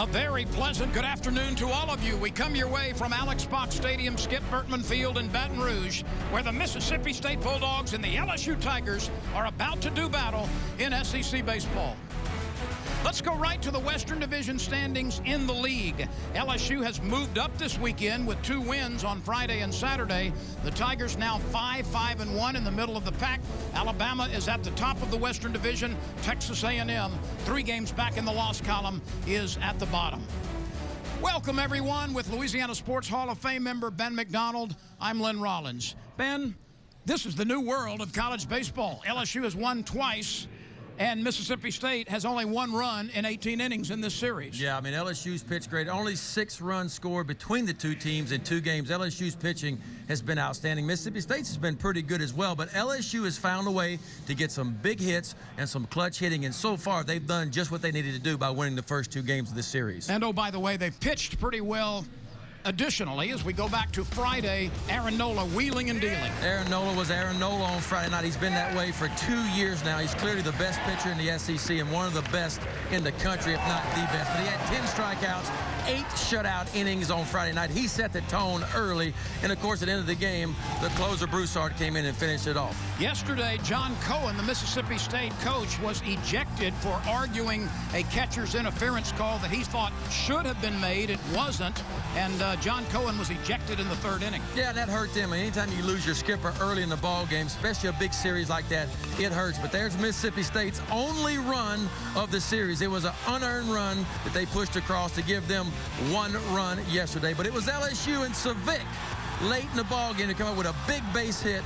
A very pleasant good afternoon to all of you. We come your way from Alex Box Stadium, Skip Bertman Field in Baton Rouge, where the Mississippi State Bulldogs and the LSU Tigers are about to do battle in SEC baseball. Let's go right to the Western Division standings in the league. LSU has moved up this weekend with 2 wins on Friday and Saturday. The Tigers now 5-1 in the middle of the pack. Alabama is at the top of the Western Division. Texas A&M, 3 games back in the loss column, is at the bottom. Welcome, everyone, with Louisiana Sports Hall of Fame member Ben McDonald. I'm Lyn Rollins. Ben, this is the new world of college baseball. LSU has won twice, and Mississippi State has only 1 run in 18 innings in this series. Yeah, I mean, LSU's pitched great. Only 6 runs scored between the 2 teams in 2 games. LSU's pitching has been outstanding. Mississippi State's has been pretty good as well, but LSU has found a way to get some big hits and some clutch hitting, and so far they've done just what they needed to do by winning the first 2 games of this series. And, oh, by the way, they've pitched pretty well. Additionally, as we go back to Friday, Aaron Nola wheeling and dealing. Aaron Nola was Aaron Nola on Friday night. He's been that way for 2 years now. He's clearly the best pitcher in the SEC and one of the best in the country, if not the best. But he had 10 strikeouts, 8 shutout innings on Friday night. He set the tone early. And, of course, at the end of the game, the closer, Broussard, came in and finished it off. Yesterday, John Cohen, the Mississippi State coach, was ejected for arguing a catcher's interference call that he thought should have been made. It wasn't. And John Cohen was ejected in the 3rd inning. Yeah, that hurt them. Anytime you lose your skipper early in the ball game, especially a big series like that, it hurts. But there's Mississippi State's only run of the series. It was an unearned run that they pushed across to give them 1 run yesterday. But it was LSU and Savick late in the ball game to come up with a big base hit.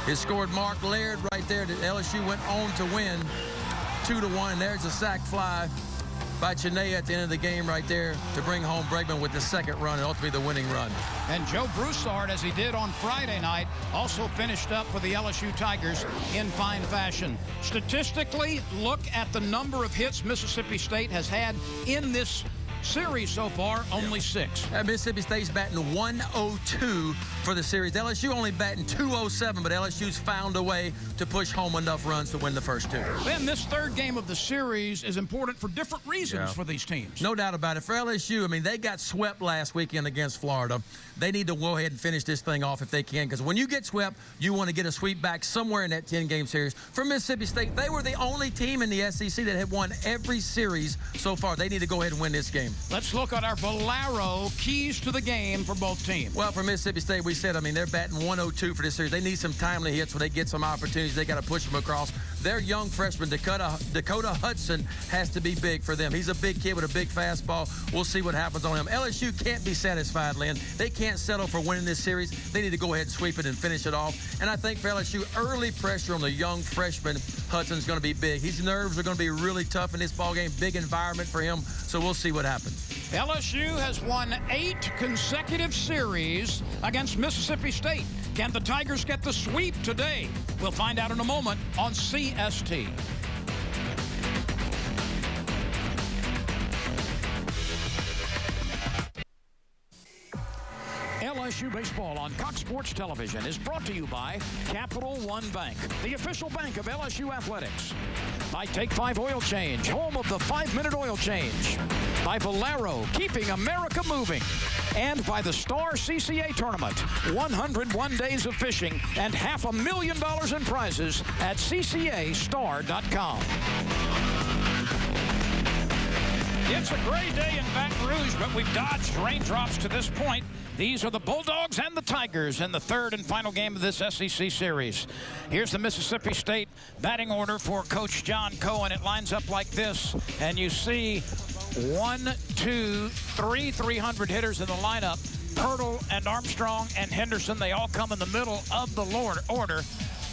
It scored Mark Laird right there. That LSU went on to win 2-1. And there's a sac fly by Chinea at the end of the game right there to bring home Bregman with the 2nd run and ultimately the winning run. And Joe Broussard, as he did on Friday night, also finished up for the LSU Tigers in fine fashion. Statistically, look at the number of hits Mississippi State has had in this series so far, only 6. Mississippi State's batting 102 for the series. LSU only batting 207, but LSU's found a way to push home enough runs to win the first 2. Then this 3rd game of the series is important for different reasons for these teams. No doubt about it. For LSU, I mean, they got swept last weekend against Florida. They need to go ahead and finish this thing off if they can, because when you get swept, you want to get a sweep back somewhere in that 10-game series. For Mississippi State, they were the only team in the SEC that had won every series so far. They need to go ahead and win this game. Let's look at our Valero keys to the game for both teams. Well, for Mississippi State, we said, I mean, they're batting 102 for this series. They need some timely hits where they get some opportunities. They got to push them across. Their young freshman, Dakota Hudson, has to be big for them. He's a big kid with a big fastball. We'll see what happens on him. LSU can't be satisfied, Lynn. They can't settle for winning this series. They need to go ahead and sweep it and finish it off. And I think for LSU, early pressure on the young freshman Hudson's going to be big. His nerves are going to be really tough in this ballgame. Big environment for him, so we'll see what happens. LSU has won 8 consecutive series against Mississippi State. Can the Tigers get the sweep today? We'll find out in a moment on CST. LSU Baseball on Cox Sports Television is brought to you by Capital One Bank, the official bank of LSU Athletics. By Take 5 Oil Change, home of the 5-minute oil change. By Valero, keeping America moving. And by the Star CCA Tournament, 101 days of fishing and $500,000 in prizes at ccastar.com. It's a gray day in Baton Rouge, but we've dodged raindrops to this point. These are the Bulldogs and the Tigers in the 3rd and final game of this SEC series. Here's the Mississippi State batting order for Coach John Cohen. It lines up like this, and you see 1, 2, 3 300 hitters in the lineup. Pirtle and Armstrong and Henderson, they all come in the middle of the order.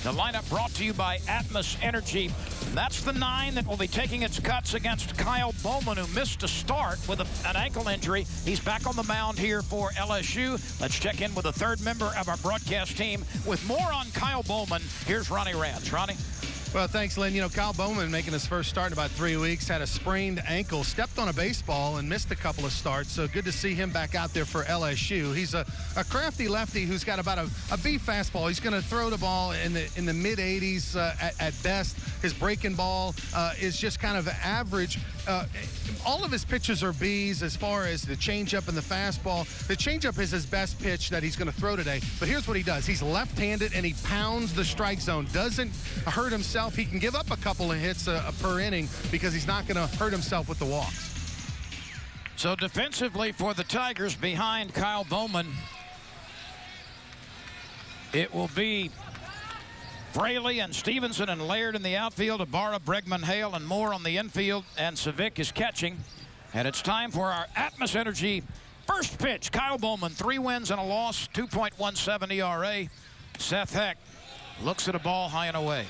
The lineup brought to you by Atmos Energy. That's the 9 that will be taking its cuts against Kyle Bowman, who missed a start with an ankle injury. He's back on the mound here for LSU. Let's check in with the 3rd member of our broadcast team with more on Kyle Bowman. Here's Ronnie Rance. Ronnie? Well, thanks, Lynn. You know, Kyle Bowman making his first start in about 3 weeks, had a sprained ankle, stepped on a baseball and missed a couple of starts. So good to see him back out there for LSU. He's a crafty lefty who's got about a B fastball. He's going to throw the ball in the mid-80s at best. His breaking ball is just kind of average. All of his pitches are Bs as far as the changeup and the fastball. The changeup is his best pitch that he's going to throw today. But here's what he does. He's left-handed, and he pounds the strike zone. Doesn't hurt himself. He can give up a couple of hits per inning because he's not going to hurt himself with the walks. So defensively for the Tigers behind Kyle Bowman, it will be Fraley and Stevenson and Laird in the outfield, Ibarra, Bregman, Hale, and Moore on the infield, and Savic is catching. And it's time for our Atmos Energy first pitch. Kyle Bowman, 3 wins and a loss, 2.17 ERA. Seth Heck looks at a ball high and away.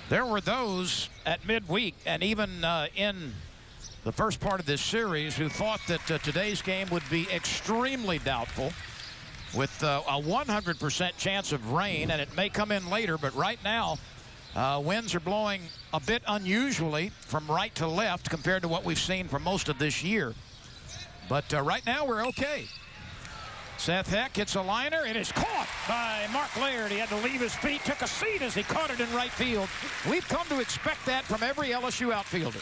There were those at midweek and even in the first part of this series who thought that today's game would be extremely doubtful with a 100% chance of rain, and it may come in later, but right now winds are blowing a bit unusually from right to left compared to what we've seen for most of this year. But right now we're okay. Seth Heck hits a liner. It is caught by Mark Laird. He had to leave his feet, took a seat as he caught it in right field. We've come to expect that from every LSU outfielder.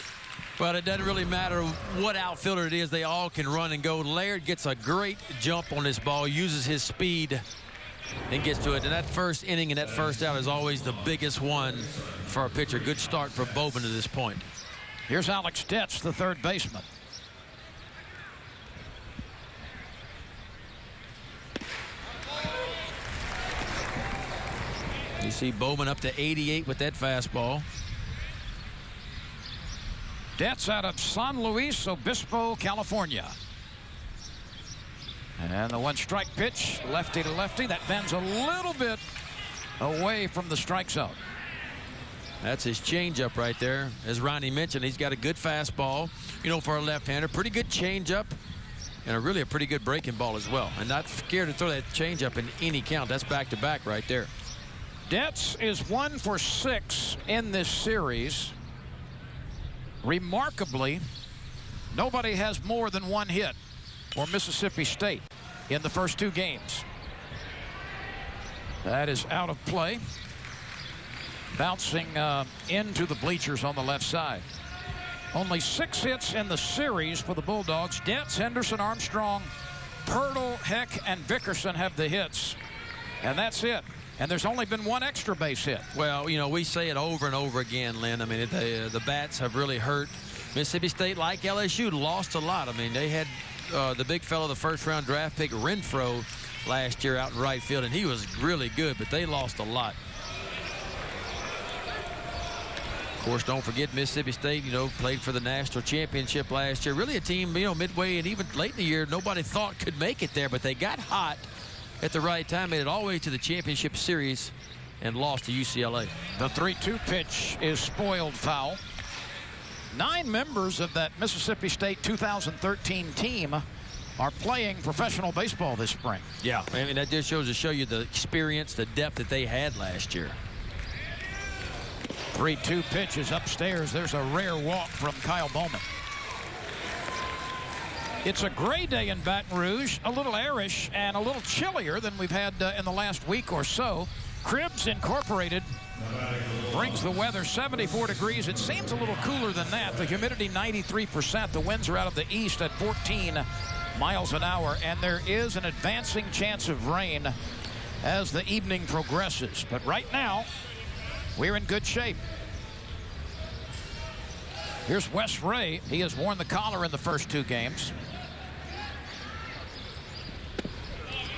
Well, it doesn't really matter what outfielder it is. They all can run and go. Laird gets a great jump on this ball, uses his speed, and gets to it. And that first inning and that first out is always the biggest one for a pitcher. Good start for Bowman to this point. Here's Alex Detz, the third baseman. You see Bowman up to 88 with that fastball. Detz out of San Luis Obispo, California. And the 1-strike pitch, lefty to lefty. That bends a little bit away from the strike zone. That's his changeup right there. As Ronnie mentioned, he's got a good fastball, you know, for a left-hander. Pretty good changeup and really a pretty good breaking ball as well. And not scared to throw that changeup in any count. That's back-to-back right there. Detz is 1 for 6 in this series. Remarkably, nobody has more than 1 hit for Mississippi State in the first 2 games. That is out of play. Bouncing into the bleachers on the left side. Only 6 hits in the series for the Bulldogs. Detz, Henderson, Armstrong, Pirtle, Heck, and Vickerson have the hits. And that's it. And there's only been 1 extra base hit. Well, you know, we say it over and over again, Lynn. I mean, the bats have really hurt. Mississippi State, like LSU, lost a lot. I mean, they had the big fellow, the first-round draft pick, Renfro, last year out in right field, and he was really good, but they lost a lot. Of course, don't forget Mississippi State, you know, played for the national championship last year. Really a team, you know, midway and even late in the year, nobody thought could make it there, but they got hot at the right time, made it all the way to the championship series and lost to UCLA. The 3-2 pitch is spoiled foul. 9 members of that Mississippi State 2013 team are playing professional baseball this spring. Yeah, I mean, that just shows to show you the experience, the depth that they had last year. 3-2 pitch is upstairs. There's a rare walk from Kyle Bowman. It's a gray day in Baton Rouge, a little airish and a little chillier than we've had in the last week or so. Cribs Incorporated brings the weather 74 degrees. It seems a little cooler than that. The humidity 93%. The winds are out of the east at 14 miles an hour. And there is an advancing chance of rain as the evening progresses. But right now, we're in good shape. Here's Wes Ray. He has worn the collar in the first 2 games.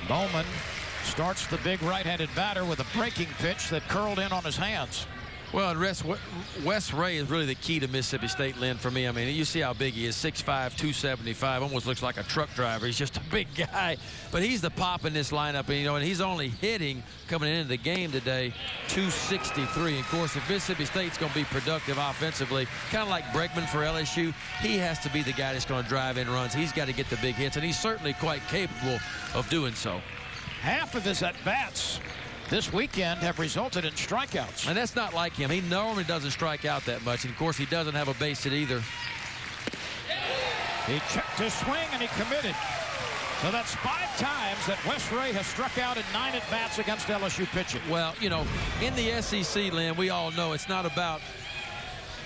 Bowman starts the big right-handed batter with a breaking pitch that curled in on his hands. Well, and Wes Ray is really the key to Mississippi State, Lynn, for me. I mean, you see how big he is, 6'5", 275, almost looks like a truck driver. He's just a big guy, but he's the pop in this lineup, and, you know, and he's only hitting coming into the game today, 263. And of course, if Mississippi State's going to be productive offensively, kind of like Bregman for LSU, he has to be the guy that's going to drive in runs. He's got to get the big hits, and he's certainly quite capable of doing so. Half of his at-bats this weekend have resulted in strikeouts. And that's not like him. He normally doesn't strike out that much. And, of course, he doesn't have a base hit either. He checked his swing, and he committed. So that's 5 times that Wes Ray has struck out in 9 at-bats against LSU pitching. Well, you know, in the SEC, Lyn, we all know it's not about,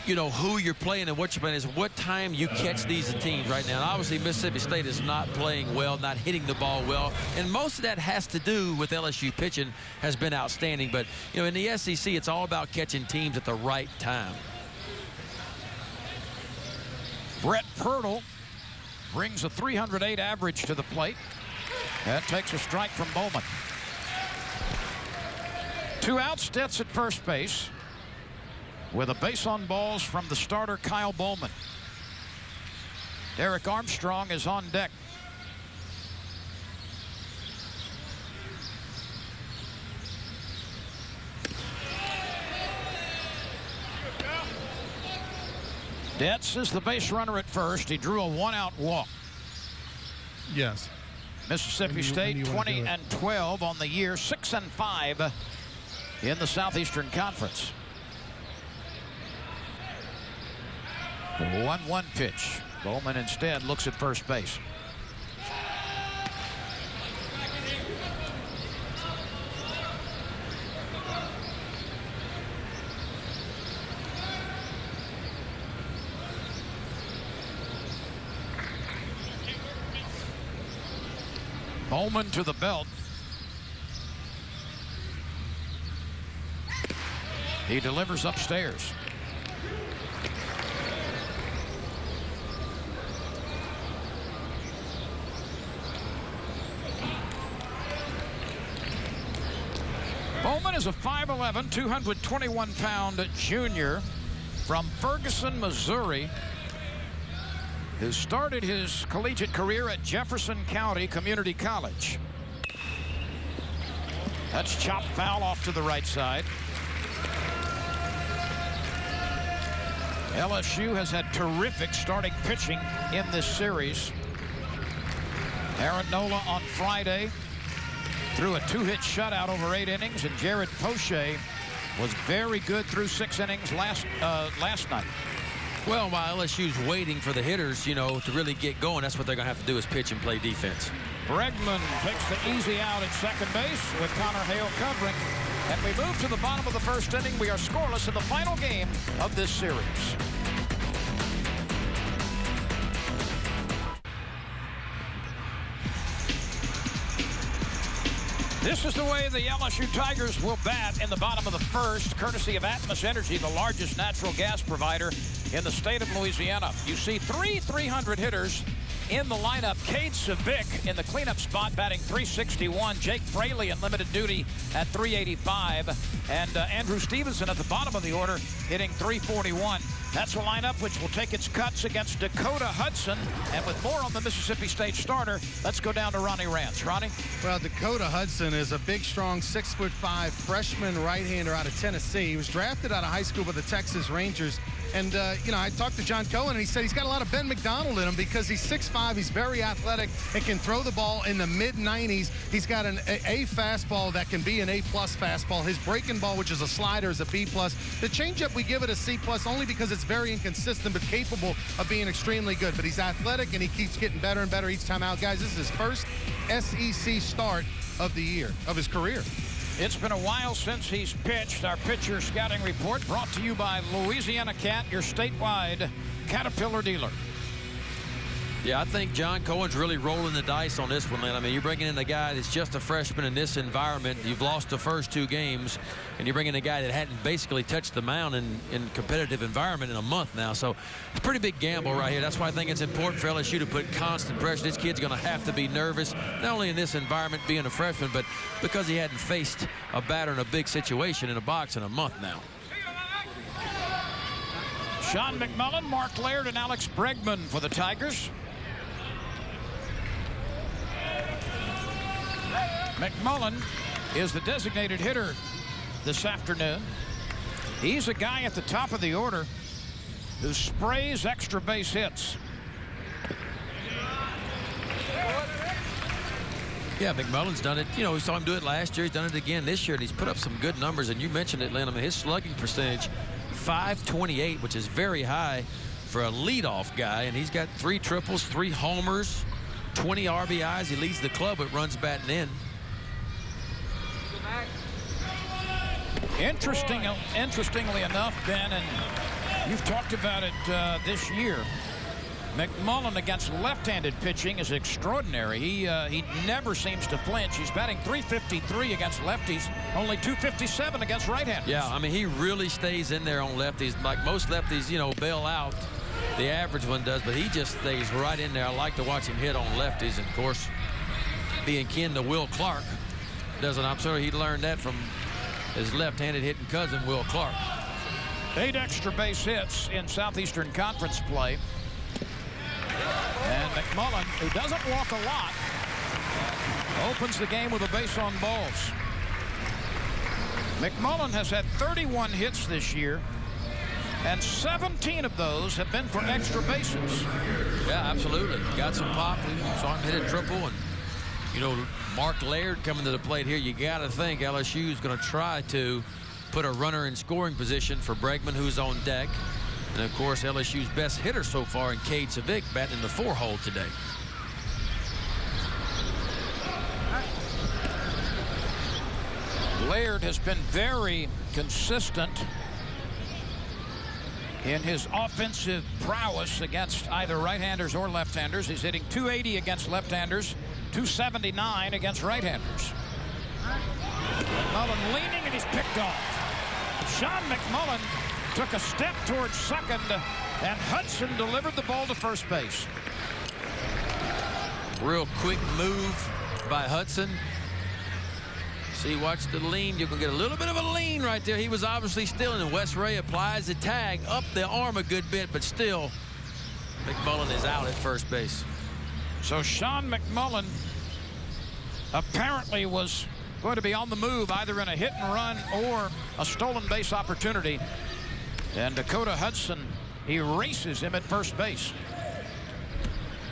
you know, who you're playing and what you're playing. It's what time you catch these teams right now. And obviously, Mississippi State is not playing well, not hitting the ball well. And most of that has to do with LSU pitching has been outstanding. But, you know, in the SEC, it's all about catching teams at the right time. Brett Pirtle brings a 308 average to the plate. That takes a strike from Bowman. 2 outs, Stets at first base with a base on balls from the starter Kyle Bowman. Derek Armstrong is on deck. Detz is the base runner at first. He drew a 1-out walk. Yes. Mississippi State 20-12 on the year, 6-5 in the Southeastern Conference. The 1-1 pitch. Bowman instead looks at first base. Bowman to the belt. He delivers upstairs. Bowman is a 5'11", 221-pound junior from Ferguson, Missouri, who started his collegiate career at Jefferson County Community College. That's chopped foul off to the right side. LSU has had terrific starting pitching in this series. Aaron Nola on Friday threw a 2-hit shutout over 8 innings, and Jared Poche was very good through 6 innings last night. Well, while LSU's waiting for the hitters, you know, to really get going, that's what they're going to have to do is pitch and play defense. Bregman takes the easy out at second base with Connor Hale covering. And we move to the bottom of the first inning. We are scoreless in the final game of this series. This is the way the LSU Tigers will bat in the bottom of the first, courtesy of Atmos Energy, the largest natural gas provider in the state of Louisiana. You see 3 300 hitters in the lineup. Cade Savick in the cleanup spot batting .361. Jake Fraley in limited duty at .385. And Andrew Stevenson at the bottom of the order hitting .341. That's a lineup which will take its cuts against Dakota Hudson. And with more on the Mississippi State starter, let's go down to Ronnie Rance. Ronnie? Well, Dakota Hudson is a big, strong 6'5" freshman right-hander out of Tennessee. He was drafted out of high school by the Texas Rangers. And, you know, I talked to John Cohen, and he said he's got a lot of Ben McDonald in him because he's 6'5", he's very athletic, and can throw the ball in the mid-90s. He's got an A fastball that can be an A+ fastball. His breaking ball, which is a slider, is a B+. The changeup, we give it a C+ only because it's very inconsistent but capable of being extremely good. But he's athletic, and he keeps getting better and better each time out. Guys, this is his first SEC start of the year, of his career. It's been a while since he's pitched. Our pitcher scouting report brought to you by Louisiana Cat, your statewide Caterpillar dealer. Yeah, I think John Cohen's really rolling the dice on this one, Lyn. I mean, you're bringing in a guy that's just a freshman in this environment. You've lost the first 2 games, and you're bringing in a guy that hadn't basically touched the mound in competitive environment in a month now. So it's a pretty big gamble right here. That's why I think it's important for LSU to put constant pressure. This kid's going to have to be nervous, not only in this environment being a freshman, but because he hadn't faced a batter in a big situation in a box in a month now. Sean McMullen, Mark Laird, and Alex Bregman for the Tigers. McMullen is the designated hitter this afternoon. He's a guy at the top of the order who sprays extra base hits. Yeah, McMullen's done it. You know, we saw him do it last year. He's done it again this year, and he's put up some good numbers. And you mentioned it, Lyn. I mean, his slugging percentage, .528, which is very high for a leadoff guy. And he's got 3 triples, 3 homers. 20 RBIs. He leads the club with runs batting in. Interestingly enough, Ben, and you've talked about it this year, McMullen against left-handed pitching is extraordinary. He never seems to flinch. He's batting .353 against lefties, only .257 against right-handers. Yeah, I mean, he really stays in there on lefties. Like most lefties, you know, bail out. The average one does, but he just stays right in there. I like to watch him hit on lefties. And, of course, being kin to Will Clark, I'm sure he learned that from his left-handed hitting cousin, Will Clark. 8 extra base hits in Southeastern Conference play. And McMullen, who doesn't walk a lot, opens the game with a base on balls. McMullen has had 31 hits this year, and 17 of those have been for extra bases. Yeah, absolutely. Got some pop. We saw him hit a triple. And, you know, Mark Laird coming to the plate here. You got to think LSU is going to try to put a runner in scoring position for Bregman, who's on deck. And, of course, LSU's best hitter so far in Cade Savick batting in the 4-hole today. Laird has been very consistent in his offensive prowess against either right-handers or left-handers. He's hitting .280 against left-handers, .279 against right-handers. McMullen leaning, and he's picked off. Sean McMullen took a step towards second, and Hudson delivered the ball to first base. Real quick move by Hudson. See, watch the lean. You can get a little bit of a lean right there. He was obviously stealing, and Wes Ray applies the tag up the arm a good bit, but still, McMullen is out at first base. So Sean McMullen apparently was going to be on the move, either in a hit and run or a stolen base opportunity. And Dakota Hudson erases him at first base.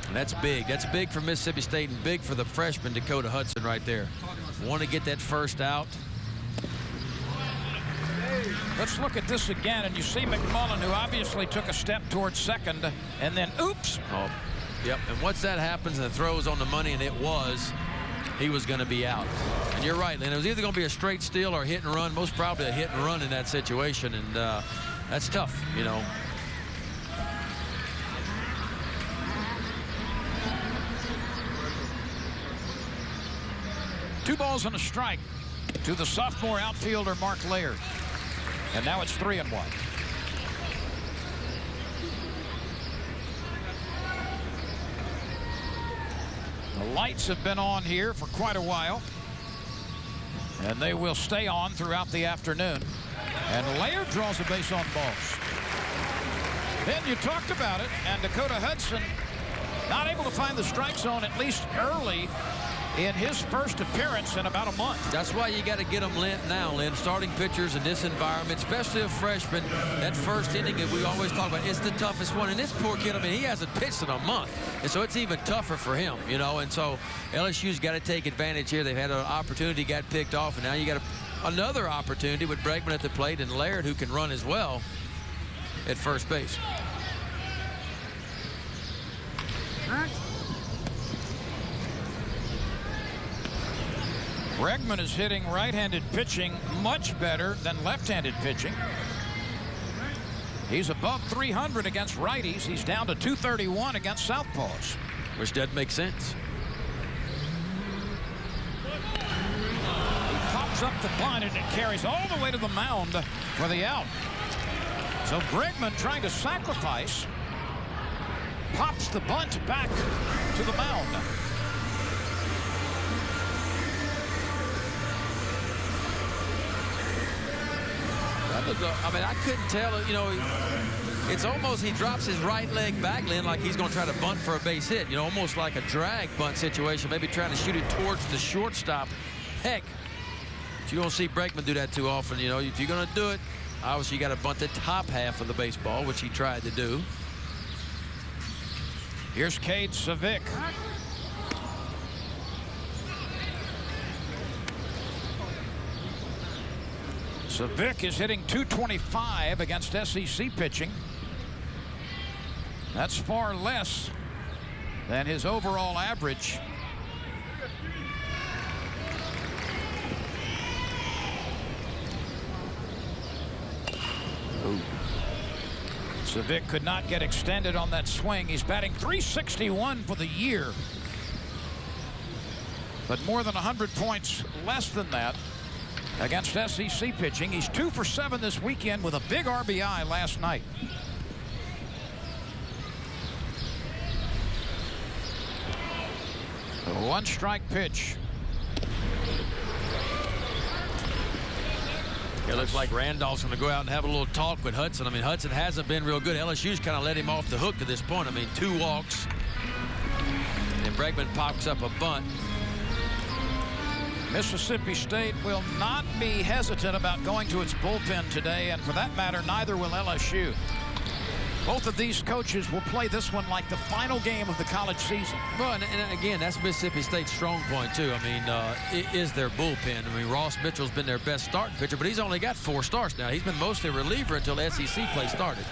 And that's big. That's big for Mississippi State and big for the freshman Dakota Hudson right there. Want to get that first out. Let's look at this again, and you see McMullen, who obviously took a step towards second, and then oops. Oh, yep. And once that happens and the throw's on the money, and it was, he was going to be out. And you're right, Lynn. It was either going to be a straight steal or a hit and run. Most probably a hit and run in that situation, and that's tough, you know. Two balls and a strike to the sophomore outfielder Mark Laird. And now it's 3-1. The lights have been on here for quite a while, and they will stay on throughout the afternoon. And Laird draws a base on balls. Then you talked about it, and Dakota Hudson not able to find the strike zone, at least early in his first appearance in about a month. That's why you got to get them now, Lynn. Starting pitchers in this environment, especially a freshman, that first inning that we always talk about, it's the toughest one. And this poor kid, I mean, he hasn't pitched in a month. And so it's even tougher for him, you know. And so LSU's got to take advantage here. They've had an opportunity, got picked off, and now you got another opportunity with Bregman at the plate and Laird, who can run as well at first base. Bregman is hitting right-handed pitching much better than left-handed pitching. He's above 300 against righties. He's down to 231 against southpaws. Which doesn't make sense. He pops up the bunt, and it carries all the way to the mound for the out. So Bregman, trying to sacrifice, pops the bunt back to the mound. I mean, I couldn't tell, you know, it's almost he drops his right leg back, Lynn, like he's going to try to bunt for a base hit, you know, almost like a drag bunt situation, maybe trying to shoot it towards the shortstop. Heck, you don't see Bregman do that too often, you know. If you're going to do it, obviously you got to bunt the top half of the baseball, which he tried to do. Here's Cade Savick. Savick is hitting .225 against SEC pitching. That's far less than his overall average. Ooh. Civic could not get extended on that swing. He's batting .361 for the year, but more than 100 points less than that against SEC pitching. He's 2 for 7 this weekend with a big RBI last night. A 1-strike pitch. It looks like Randolph's going to go out and have a little talk with Hudson. I mean, Hudson hasn't been real good. LSU's kind of let him off the hook to this point. I mean, 2 walks. And Bregman pops up a bunt. Mississippi State will not be hesitant about going to its bullpen today, and for that matter, neither will LSU. Both of these coaches will play this one like the final game of the college season. Well, and again, that's Mississippi State's strong point, too. I mean, it is their bullpen. I mean, Ross Mitchell's been their best starting pitcher, but he's only got 4 starts now. He's been mostly a reliever until SEC play started.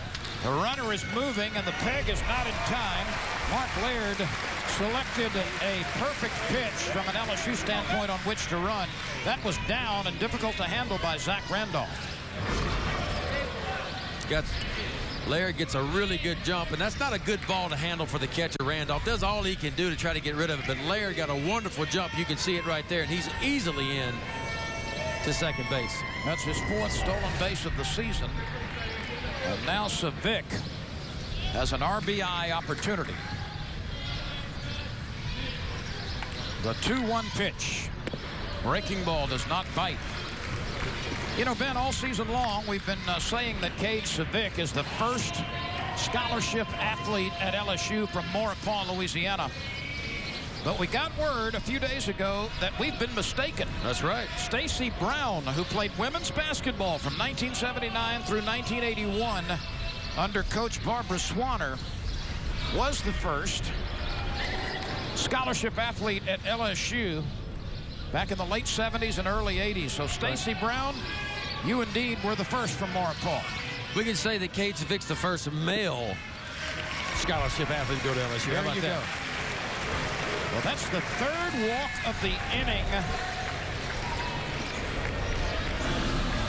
The runner is moving, and the peg is not in time. Mark Laird selected a perfect pitch from an LSU standpoint on which to run. That was down and difficult to handle by Zach Randolph. Laird gets a really good jump, and that's not a good ball to handle for the catcher. Randolph does all he can do to try to get rid of it, but Laird got a wonderful jump. You can see it right there, and he's easily in to second base. That's his 4th stolen base of the season. And now Civic has an RBI opportunity. The 2-1 pitch. Breaking ball does not bite. You know, Ben, all season long, we've been saying that Cade Civic is the first scholarship athlete at LSU from Maurepas, Louisiana. But we got word a few days ago that we've been mistaken. That's right. Stacy Brown, who played women's basketball from 1979 through 1981 under Coach Barbara Swanner, was the first scholarship athlete at LSU back in the late 70s and early 80s. So Stacy Brown, you indeed were the first from Maurepas. We can say that Cade Civic's the first male scholarship athlete to go to LSU. There How about you that? go. Well, that's the 3rd walk of the inning.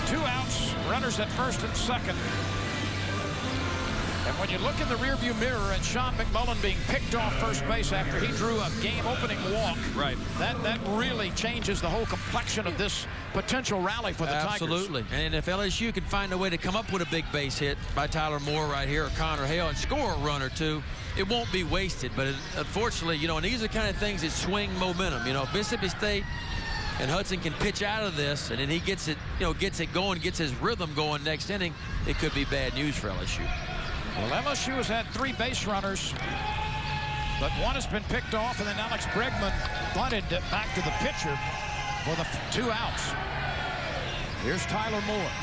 2 outs, runners at first and second. And when you look in the rearview mirror at Sean McMullen being picked off first base after he drew a game-opening walk, right, that really changes the whole complexion of this potential rally for the Tigers. Absolutely. And if LSU can find a way to come up with a big base hit by Tyler Moore right here or Connor Hale and score a run or two, it won't be wasted. But unfortunately, you know, and these are the kind of things that swing momentum. You know, if Mississippi State and Hudson can pitch out of this, and then he gets it, you know, gets it going, gets his rhythm going next inning, it could be bad news for LSU. Well, LSU has had 3 base runners, but one has been picked off, and then Alex Bregman bunted back to the pitcher for the 2 outs. Here's Tyler Moore.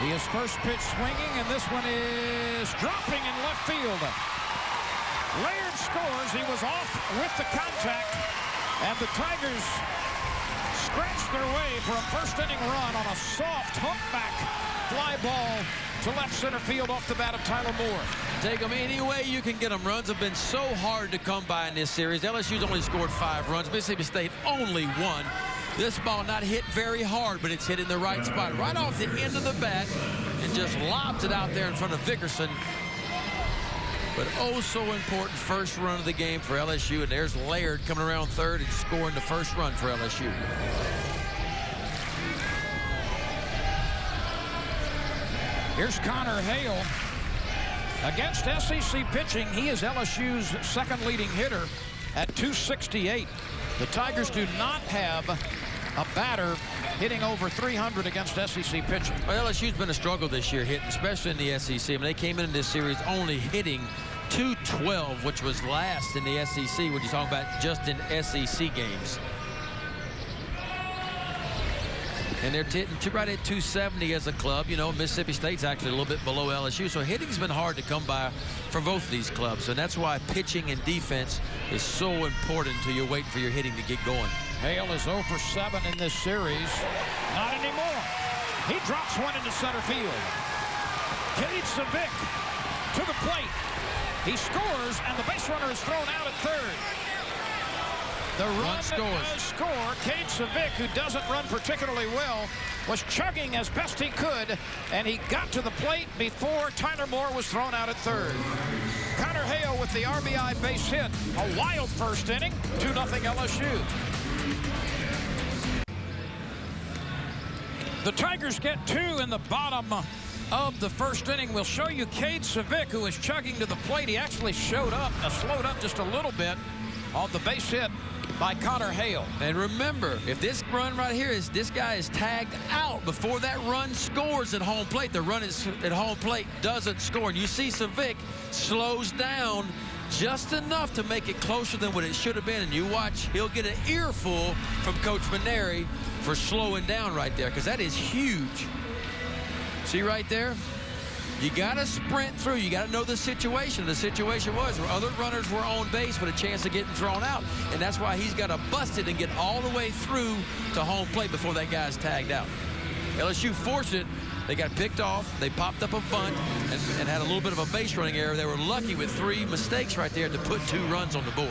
He is first pitch swinging, and this one is dropping in left field. Laird scores. He was off with the contact, and the Tigers scratched their way for a first-inning run on a soft hookback fly ball to left center field off the bat of Tyler Moore. Take them any way you can get them. Runs have been so hard to come by in this series. LSU's only scored 5 runs. Mississippi State only 1. This ball not hit very hard, but it's hit in the right spot, right off the end of the bat, and just lobs it out there in front of Vickerson. But oh so important first run of the game for LSU, and there's Laird coming around third and scoring the first run for LSU. Here's Connor Hale. Against SEC pitching, he is LSU's 2nd leading hitter at .268. The Tigers do not have a batter hitting over .300 against SEC pitching. Well, LSU's been a struggle this year hitting, especially in the SEC. I mean, they came into this series only hitting .212, which was last in the SEC when you're talking about just in SEC games. And they're hitting right at .270 as a club. You know, Mississippi State's actually a little bit below LSU. So hitting's been hard to come by for both of these clubs. And that's why pitching and defense is so important until you're waiting for your hitting to get going. Hale is 0 for 7 in this series. Not anymore. He drops one into center field. Cade Civic to the plate. He scores, and the base runner is thrown out at third. The run does score. Cade Savick, who doesn't run particularly well, was chugging as best he could, and he got to the plate before Tyler Moore was thrown out at third. Connor Hale with the RBI base hit. A wild first inning, 2-0 LSU. The Tigers get 2 in the bottom of the first inning. We'll show you Cade Savick, who is chugging to the plate. He actually slowed up just a little bit on the base hit by Connor Hale. And remember, if this run right here is, this guy is tagged out before that run scores at home plate, the run is at home plate doesn't score. And you see Savick slows down just enough to make it closer than what it should have been. And you watch, he'll get an earful from Coach Maneri for slowing down right there, because that is huge. See right there? You got to sprint through. You got to know the situation. The situation was where other runners were on base with a chance of getting thrown out, and that's why he's got to bust it and get all the way through to home plate before that guy's tagged out. LSU forced it. They got picked off. They popped up a bunt and had a little bit of a base running error. They were lucky with 3 mistakes right there to put 2 runs on the board.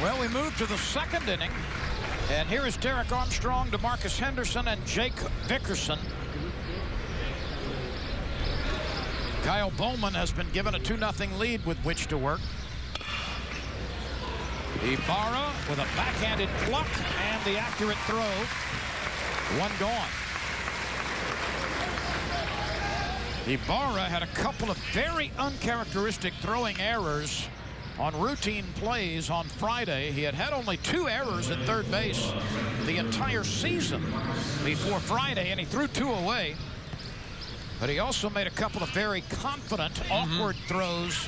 Well, we move to the second inning. And here is Derek Armstrong, DeMarcus Henderson, and Jake Vickerson. Kyle Bowman has been given a 2-0 lead with which to work. Ibarra with a backhanded pluck and the accurate throw. 1 gone. Ibarra had a couple of very uncharacteristic throwing errors on routine plays on Friday. He had only 2 errors at third base the entire season before Friday, and he threw 2 away. But he also made a couple of very confident, awkward throws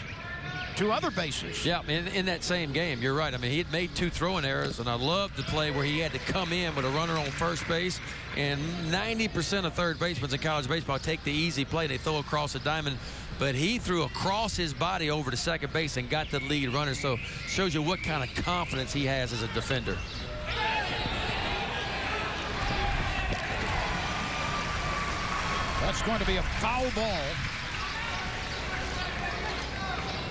to other bases. Yeah, in that same game, you're right. I mean, he had made 2 throwing errors, and I loved the play where he had to come in with a runner on first base. And 90% of third basemen in college baseball take the easy play. They throw across the diamond. But he threw across his body over to second base and got the lead runner. So shows you what kind of confidence he has as a defender. That's going to be a foul ball.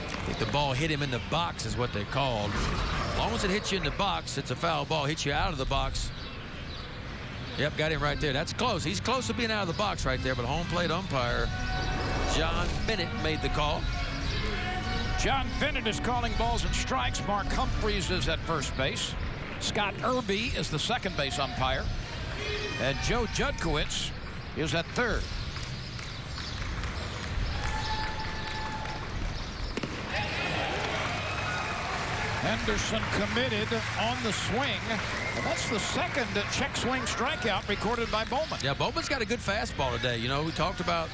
I think the ball hit him in the box is what they called. As long as it hits you in the box, it's a foul ball. Hits you out of the box. Yep, got him right there. That's close. He's close to being out of the box right there, but home plate umpire John Bennett made the call. John Bennett is calling balls and strikes. Mark Humphreys is at first base. Scott Irby is the second base umpire. And Joe Judkowitz is at third. Henderson committed on the swing. And that's the second check swing strikeout recorded by Bowman. Yeah, Bowman's got a good fastball today. You know, we talked about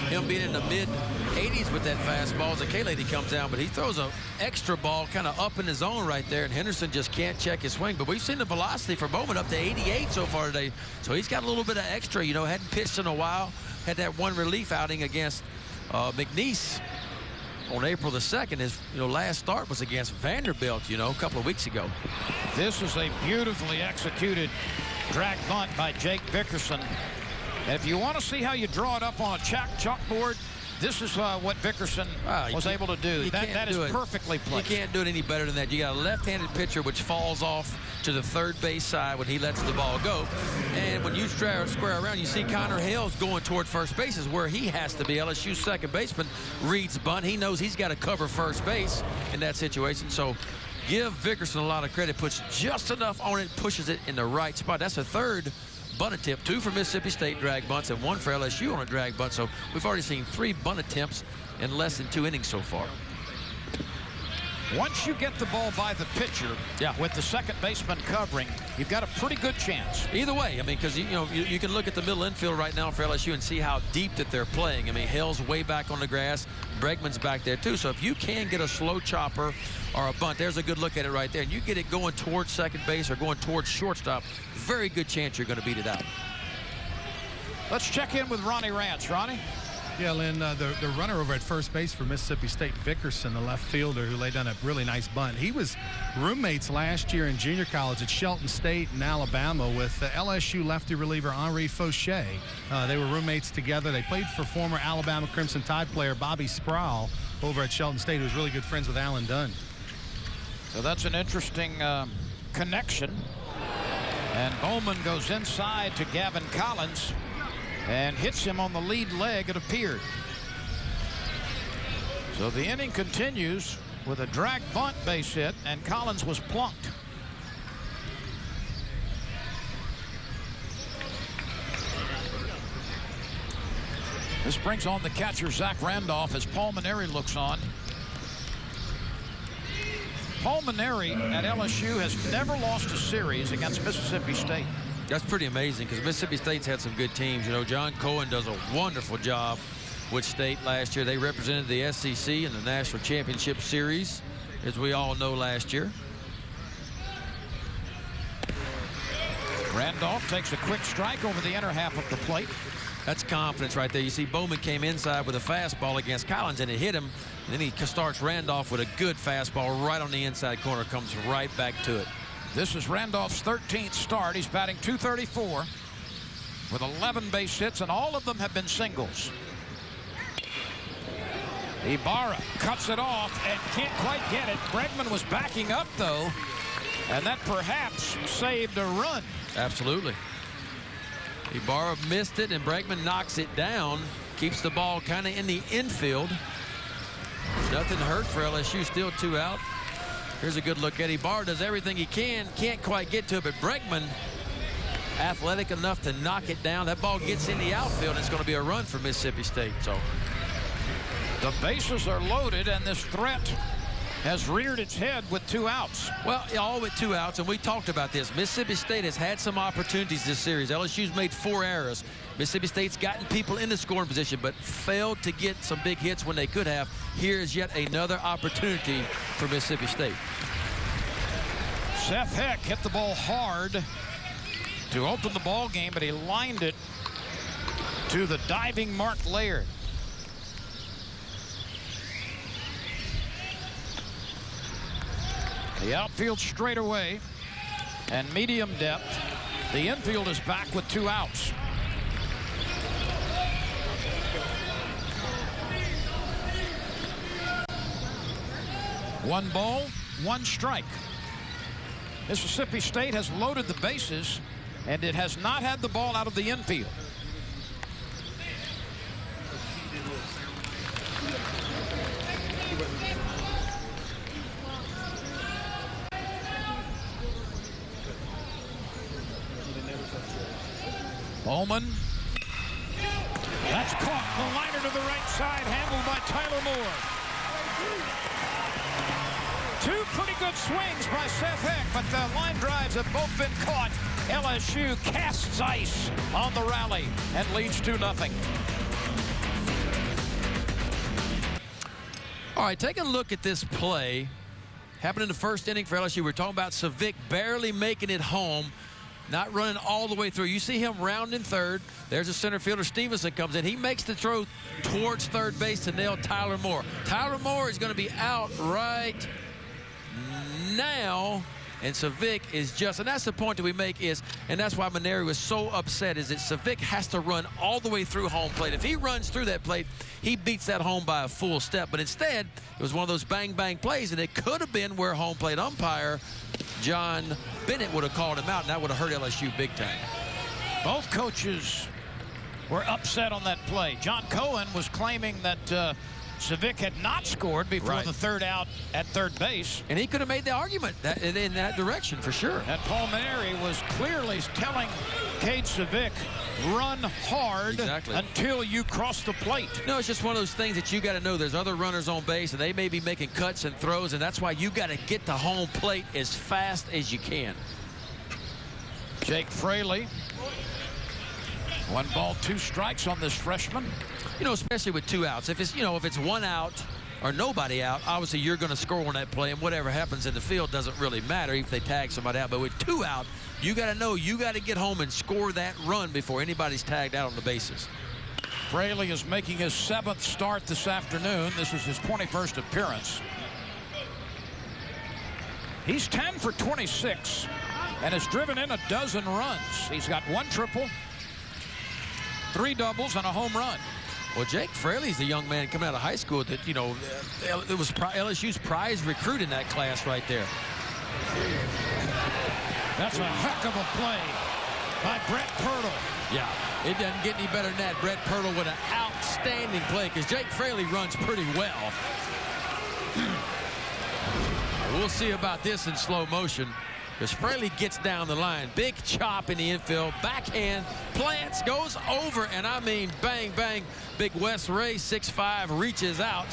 him being in the mid-80s with that fastball as the K-Lady comes down, but he throws an extra ball kind of up in his zone right there, and Henderson just can't check his swing. But we've seen the velocity for Bowman up to 88 so far today, so he's got a little bit of extra. You know, hadn't pitched in a while, had that one relief outing against McNeese on April the 2nd. His last start was against Vanderbilt, a couple of weeks ago. This is a beautifully executed drag bunt by Jake Vickerson. And if you want to see how you draw it up on a chalkboard, this is what Vickerson was able to do. That is perfectly placed. You can't do it any better than that. You got a left-handed pitcher which falls off to the third base side when he lets the ball go. And when you square around, you see Connor Hale's going toward first base is where he has to be. LSU's second baseman reads bunt. He knows he's got to cover first base in that situation. So give Vickerson a lot of credit. Puts just enough on it, pushes it in the right spot. That's a third bunt attempt, 2 for Mississippi State drag bunts and 1 for LSU on a drag bunt. So we've already seen 3 bunt attempts in less than 2 innings so far. Once you get the ball by the pitcher, with the second baseman covering, you've got a pretty good chance. Either way, I mean, because you can look at the middle infield right now for LSU and see how deep that they're playing. I mean, Hale's way back on the grass, Bregman's back there too. So if you can get a slow chopper or a bunt, there's a good look at it right there, and you get it going towards second base or going towards shortstop, very good chance you're going to beat it out. Let's check in with Ronnie Rance. Ronnie? Yeah, Lynn, the runner over at first base for Mississippi State, Vickerson, the left fielder who laid down a really nice bunt. He was roommates last year in junior college at Shelton State in Alabama with LSU lefty reliever Henri Fauché. They were roommates together. They played for former Alabama Crimson Tide player Bobby Sproul over at Shelton State, who was really good friends with Alan Dunn. So that's an interesting connection. And Bowman goes inside to Gavin Collins and hits him on the lead leg, it appeared. So the inning continues with a drag bunt base hit, and Collins was plunked. This brings on the catcher, Zach Randolph, as Paul Maneri looks on. Paul Maneri at LSU has never lost a series against Mississippi State. That's pretty amazing because Mississippi State's had some good teams. You know, John Cohen does a wonderful job with State last year. They represented the SEC in the National Championship Series, as we all know, last year. Randolph takes a quick strike over the inner half of the plate. That's confidence right there. You see Bowman came inside with a fastball against Collins, and it hit him. And then he starts Randolph with a good fastball right on the inside corner, comes right back to it. This is Randolph's 13th start. He's batting .234 with 11 base hits, and all of them have been singles. Ibarra cuts it off and can't quite get it. Bregman was backing up, though, and that perhaps saved a run. Absolutely. Ibarra missed it, and Bregman knocks it down, keeps the ball kind of in the infield. Nothing hurt for LSU, still 2 out. Here's a good look at Ibarra. Does everything he can, can't quite get to it, but Bregman athletic enough to knock it down. That ball gets in the outfield, and it's going to be a run for Mississippi State. So the bases are loaded, and this threat has reared its head with 2 outs. Well, all with 2 outs, and we talked about this. Mississippi State has had some opportunities this series. LSU's made 4 errors. Mississippi State's gotten people in the scoring position, but failed to get some big hits when they could have. Here is yet another opportunity for Mississippi State. Seth Heck hit the ball hard to open the ball game, but he lined it to the diving Mark Laird. The outfield straight away and medium depth. The infield is back with 2 outs. One ball, 1 strike. Mississippi State has loaded the bases, and it has not had the ball out of the infield. Bowman. That's caught. The liner to the right side, handled by Tyler Moore. 2 pretty good swings by Seth Heck, but the line drives have both been caught. LSU casts ice on the rally and leads 2-0. All right, taking a look at this play. Happened in the first inning for LSU. We're talking about Savic barely making it home. Not running all the way through. You see him rounding third. There's a center fielder, Stevenson, comes in. He makes the throw towards third base to nail Tyler Moore. Tyler Moore is going to be out right now. And Savic is just, and that's the point that we make is, and that's why Maneri was so upset, is that Savic has to run all the way through home plate. If he runs through that plate, he beats that home by a full step. But instead, it was one of those bang-bang plays, and it could have been where home plate umpire John Bennett would have called him out, and that would have hurt LSU big time. Both coaches were upset on that play. John Cohen was claiming that Savic had not scored before the 3rd out at third base. And he could have made the argument in that direction for sure. And Paul Maneri was clearly telling Cade Savic, run hard until you cross the plate. No, it's just one of those things that you got to know. There's other runners on base, and they may be making cuts and throws, and that's why you got to get to home plate as fast as you can. Jake Fraley. 1 ball, 2 strikes on this freshman. You know, especially with 2 outs. If it's, you know, if it's 1 out or nobody out, obviously you're going to score on that play, and whatever happens in the field doesn't really matter if they tag somebody out. But with 2 out, you got to know you got to get home and score that run before anybody's tagged out on the bases. Fraley is making his 7th start this afternoon. This is his 21st appearance. He's 10 for 26 and has driven in a dozen runs. He's got 1 triple, 3 doubles, and a home run. Well, Jake Fraley's the young man coming out of high school that, you know, it was LSU's prize recruit in that class right there. That's a heck of a play by Brett Pirtle. Yeah, it doesn't get any better than that. Brett Pirtle with an outstanding play because Jake Fraley runs pretty well. We'll see about this in slow motion because Fraley gets down the line. Big chop in the infield, backhand, plants, goes over, and I mean bang, bang. Big Wes Ray, 6'5", reaches out.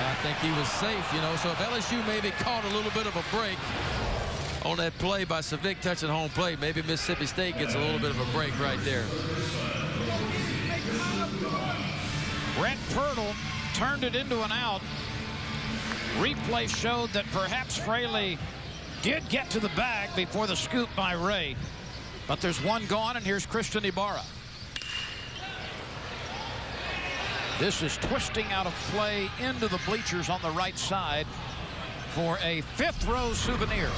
I think he was safe, you know, so if LSU maybe caught a little bit of a break on that play by Savic touching home plate, maybe Mississippi State gets a little bit of a break right there. Brett Pirtle turned it into an out. Replay showed that perhaps Fraley did get to the bag before the scoop by Ray. But there's one gone, and here's Christian Ibarra. This is twisting out of play into the bleachers on the right side for a 5th row souvenir.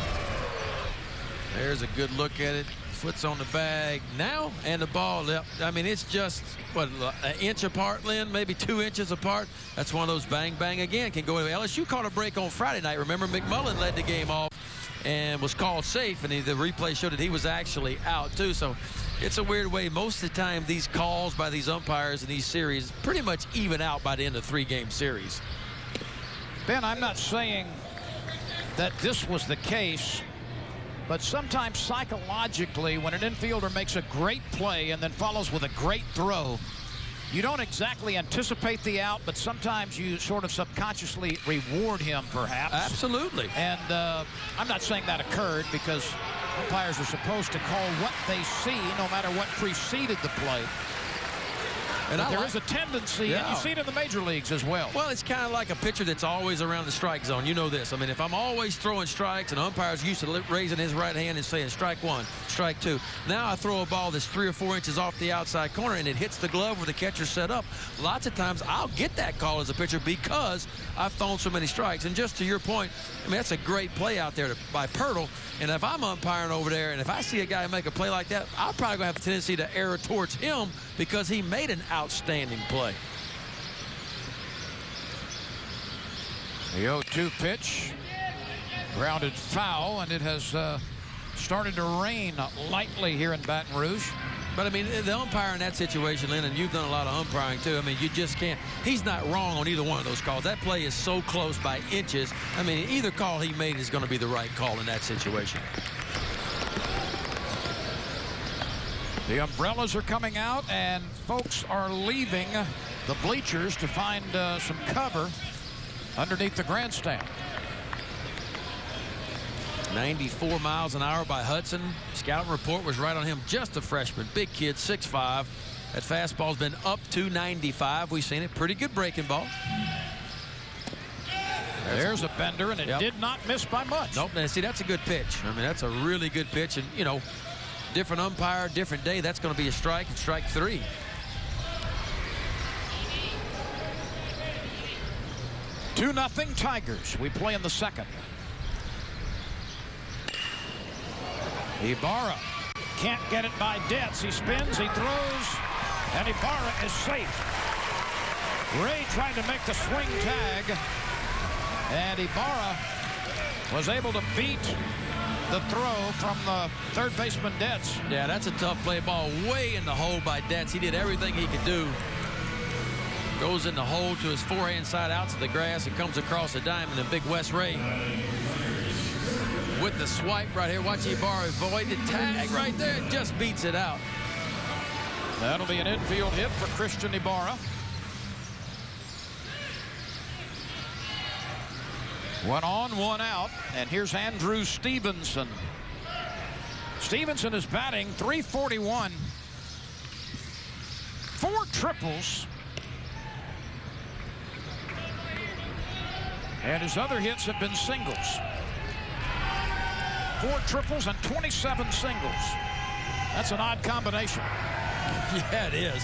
There's a good look at it. Foot's on the bag now, and the ball. I mean, it's just, what, an inch apart, Lynn, maybe 2 inches apart. That's one of those bang, bang again. Can go away. LSU caught a break on Friday night. Remember, McMullen led the game off and was called safe, and the replay showed that he was actually out, too. So it's a weird way. Most of the time, these calls by these umpires in these series pretty much even out by the end of 3-game series. Ben, I'm not saying that this was the case, but sometimes psychologically, when an infielder makes a great play and then follows with a great throw, you don't exactly anticipate the out, but sometimes you sort of subconsciously reward him, perhaps. Absolutely. And I'm not saying that occurred, because umpires are supposed to call what they see, no matter what preceded the play. And there is a tendency, and you see it in the major leagues as well. Well, it's kind of like a pitcher that's always around the strike zone. You know this. I mean, if I'm always throwing strikes, and umpire's used to raising his right hand and saying strike 1, strike 2. Now I throw a ball that's 3 or 4 inches off the outside corner, and it hits the glove where the catcher's set up. Lots of times I'll get that call as a pitcher because I've thrown so many strikes. And just to your point, I mean, that's a great play out there by Pirtle. And if I'm umpiring over there, and if I see a guy make a play like that, I'm probably going to have a tendency to err towards him because he made an outstanding play. The 0-2 pitch, grounded foul, and it has started to rain lightly here in Baton Rouge. But, I mean, the umpire in that situation, Lynn, and you've done a lot of umpiring, too. I mean, you just can't. He's not wrong on either one of those calls. That play is so close by inches. I mean, either call he made is going to be the right call in that situation. The umbrellas are coming out, and folks are leaving the bleachers to find some cover underneath the grandstand. 94 miles an hour by Hudson. Scouting report was right on him. Just a freshman. Big kid, 6'5". That fastball's been up to 95. We've seen it. Pretty good breaking ball. There's a bender, and it did not miss by much. Nope. Now, see, that's a good pitch. I mean, that's a really good pitch. And, you know, different umpire, different day. That's going to be a strike and strike 3. Two 2-0 Tigers. We play in the second. Ibarra can't get it by Detz. He spins, he throws, and Ibarra is safe. Ray tried to make the swing tag, and Ibarra was able to beat the throw from the third baseman Detz. Yeah, that's a tough play. Ball way in the hole by Detz. He did everything he could do. Goes in the hole to his forehand side out to the grass and comes across a diamond, and big Wes Ray with the swipe right here. Watch Ibarra avoid the tag right there. It just beats it out. That'll be an infield hit for Christian Ibarra. 1 on, 1 out, and here's Andrew Stevenson. Stevenson is batting .341. 4 triples. And his other hits have been singles. 4 triples and 27 singles. That's an odd combination. Yeah, it is.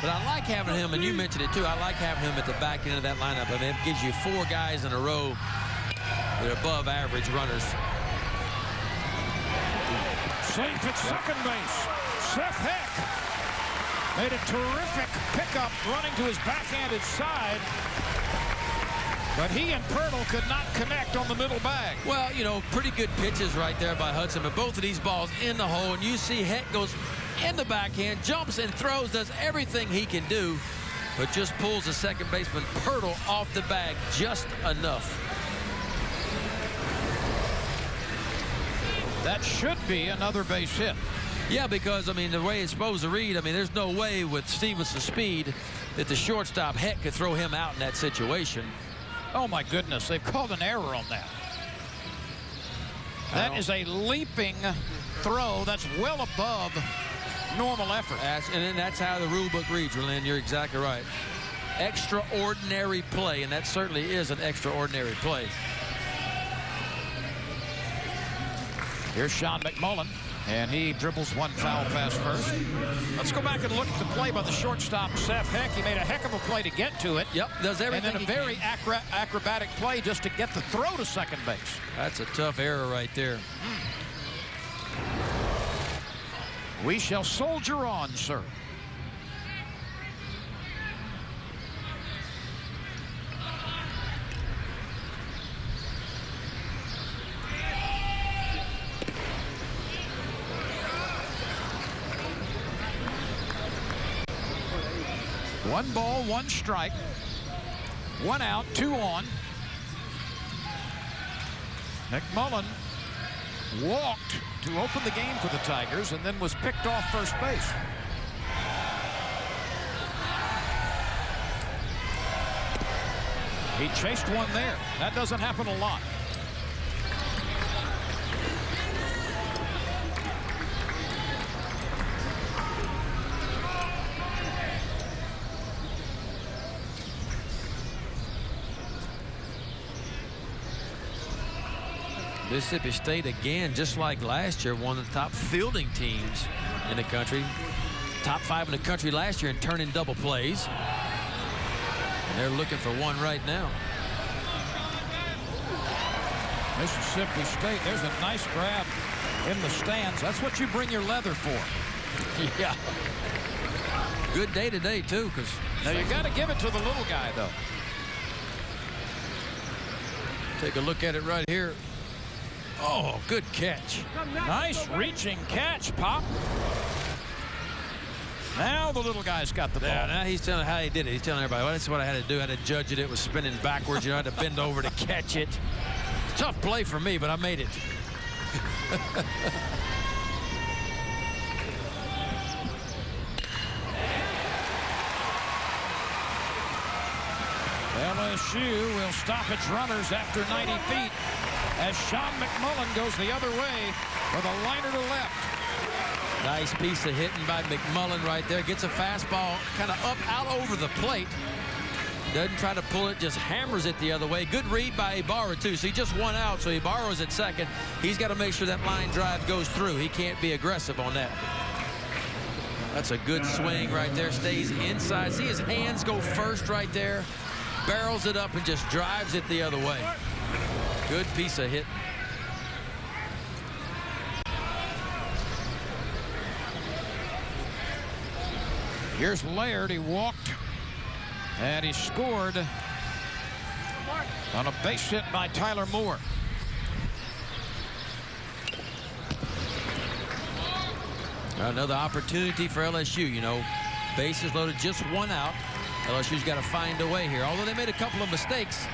But I like having him, and you mentioned it too, I like having him at the back end of that lineup. I mean, it gives you 4 guys in a row that are above average runners. Safe at second base. Seth Heck made a terrific pickup running to his backhanded side. But he and Pirtle could not connect on the middle bag. Well, you know, pretty good pitches right there by Hudson, but both of these balls in the hole, and you see Heck goes in the backhand, jumps and throws, does everything he can do, but just pulls the second baseman Pirtle off the bag just enough. That should be another base hit. Yeah, because, I mean, the way it's supposed to read, I mean, there's no way with Stevenson's speed that the shortstop Heck could throw him out in that situation. Oh, my goodness. They've called an error on that. That is a leaping throw. That's well above normal effort. And that's how the rule book reads, Lyn. You're exactly right. Extraordinary play, and that certainly is an extraordinary play. Here's Sean McMullen, and he dribbles one foul pass first. Let's go back and look at the play by the shortstop, Seth Heck. He made a heck of a play to get to it. Yep, does everything. And then a very acrobatic play just to get the throw to second base. That's a tough error right there. We shall soldier on, sir. One ball, one strike. 1 out, 2 on. McMullen walked to open the game for the Tigers and then was picked off first base. He chased one there. That doesn't happen a lot. Mississippi State, again, just like last year, one of the top fielding teams in the country. Top 5 in the country last year in turning double plays. And they're looking for one right now. Mississippi State, there's a nice grab in the stands. That's what you bring your leather for. Yeah. Good day today, too, because now you got to give it to the little guy, though. take a look at it right here. Oh, good catch. Nice reaching catch, Pop. Now the little guy's got the ball. Yeah, now he's telling how he did it. He's telling everybody, well, that's what I had to do. I had to judge it. It was spinning backwards. You know, I had to bend over to catch it. Tough play for me, but I made it. LSU will stop its runners after 90 feet as Sean McMullen goes the other way with a liner to left. Nice piece of hitting by McMullen right there. Gets a fastball kind of up out over the plate. Doesn't try to pull it, just hammers it the other way. Good read by Ibarra, too. So he just won out, so Ibarra's at second. He's got to make sure that line drive goes through. He can't be aggressive on that. That's a good swing right there. Stays inside. See his hands go first right there. Barrels it up and just drives it the other way. Good piece of hit. Here's Laird. He walked and he scored on a base hit by Tyler Moore. Another opportunity for LSU. You know, bases loaded, just one out. LSU's got to find a way here. Although they made a couple of mistakes,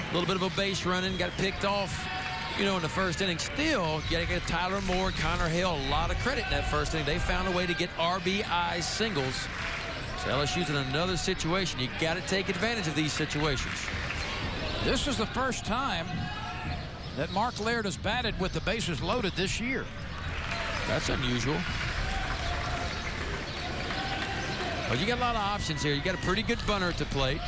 a little bit of a base running, got picked off, you know, in the first inning. Still, you got to get Tyler Moore, Connor Hale a lot of credit in that first inning. They found a way to get RBI singles. So LSU's in another situation. You got to take advantage of these situations. This is the first time that Mark Laird has batted with the bases loaded this year. That's unusual. Well, you got a lot of options here. You got a pretty good bunter at the plate.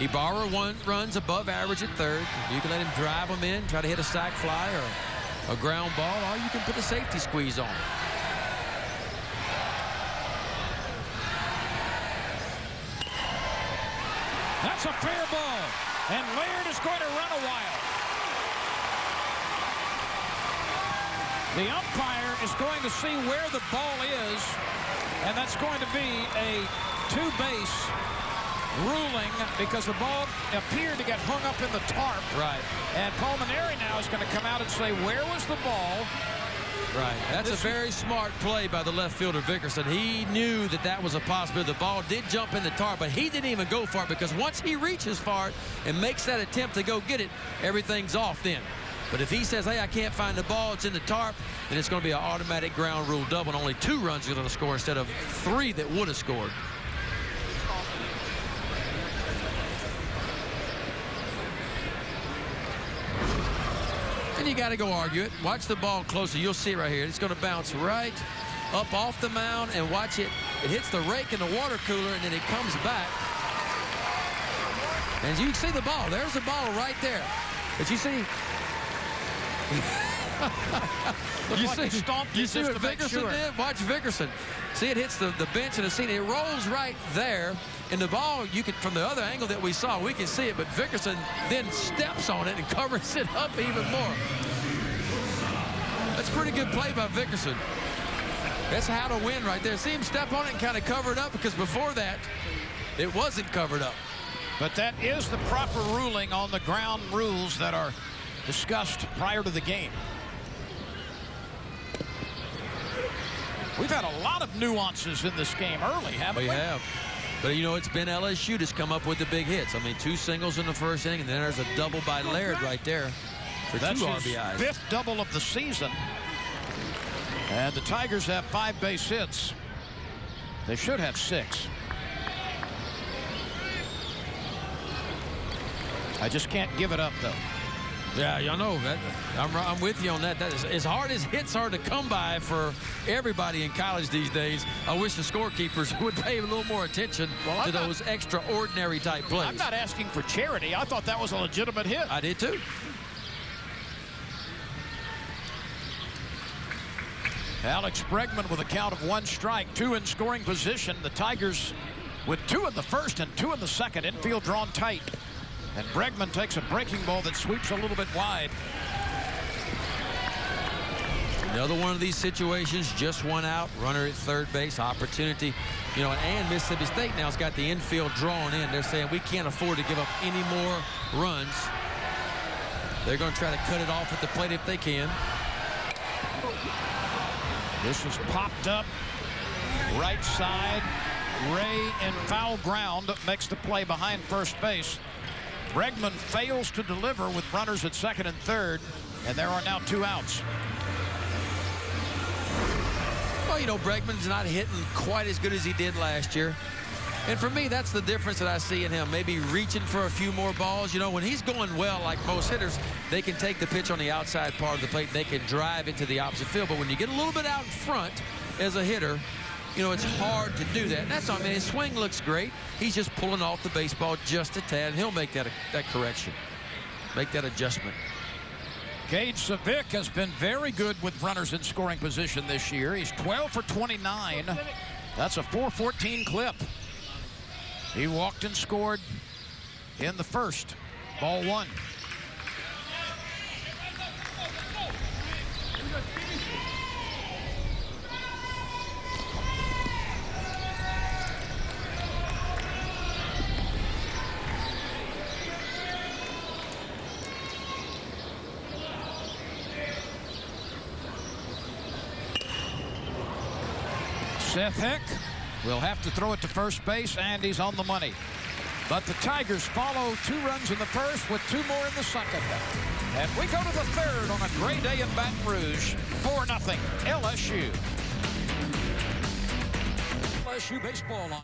Ibarra runs above average at third. You can let him drive them in, try to hit a sac fly or a ground ball, or you can put a safety squeeze on. It's a fair ball. And Laird is going to run a while. The umpire is going to see where the ball is, and that's going to be a two-base ruling because the ball appeared to get hung up in the tarp. Right. And Pulmonary now is going to come out and say, where was the ball? Right. That's a very smart play by the left fielder, Vickerson. He knew that that was a possibility. The ball did jump in the tarp, but he didn't even go for it because once he reaches for it and makes that attempt to go get it, everything's off then. But if he says, hey, I can't find the ball, it's in the tarp, then it's going to be an automatic ground rule double, and only 2 runs are going to score instead of 3 that would have scored. And you got to go argue it. Watch the ball closer. You'll see it right here. It's going to bounce right up off the mound, and watch it. It hits the rake in the water cooler, and then it comes back. And you can see the ball. There's the ball right there. But you see... you see what Vickerson did? Watch Vickerson. See, it hits the bench of the seat. It rolls right there. And the ball, you can, from the other angle that we saw, we can see it. But Vickerson then steps on it and covers it up even more. That's pretty good play by Vickerson. That's how to win right there. See him step on it and kind of cover it up, because before that, it wasn't covered up. But that is the proper ruling on the ground rules that are discussed prior to the game. We've had a lot of nuances in this game early, haven't we? We have. But, you know, it's been LSU that's come up with the big hits. I mean, 2 singles in the first inning, and then there's a double by Laird right there for That's 2 his RBIs. 5th double of the season. And the Tigers have 5 base hits. They should have 6. I just can't give it up, though. Yeah, you know, I'm with you on that. That is, as hard as hits are to come by for everybody in college these days, I wish the scorekeepers would pay a little more attention to those extraordinary type plays. I'm not asking for charity. I thought that was a legitimate hit. I did too. Alex Bregman with a count of 1 strike, 2 in scoring position. The Tigers with 2 in the first and 2 in the second. Infield drawn tight. And Bregman takes a breaking ball that sweeps a little bit wide. Another one of these situations, just 1 out, runner at third base, opportunity. You know, and Mississippi State now has got the infield drawn in. They're saying we can't afford to give up any more runs. They're going to try to cut it off at the plate if they can. This is popped up right side. Ray in foul ground makes the play behind first base. Bregman fails to deliver with runners at second and third, and there are now 2 outs. Well, you know, Bregman's not hitting quite as good as he did last year. And for me, that's the difference that I see in him. Maybe reaching for a few more balls. You know, when he's going well, like most hitters, they can take the pitch on the outside part of the plate. They can drive into the opposite field. But when you get a little bit out in front as a hitter, you know, it's hard to do that. And that's, I mean, his swing looks great. He's just pulling off the baseball just a tad, and he'll make that correction, make that adjustment. Gage Savick has been very good with runners in scoring position this year. He's 12 for 29. That's a .414 clip. He walked and scored in the first. Ball 1. Seth Heck will have to throw it to first base, and he's on the money. But the Tigers follow 2 runs in the first with 2 more in the second. And we go to the third on a gray day in Baton Rouge. 4-0 LSU. LSU baseball on.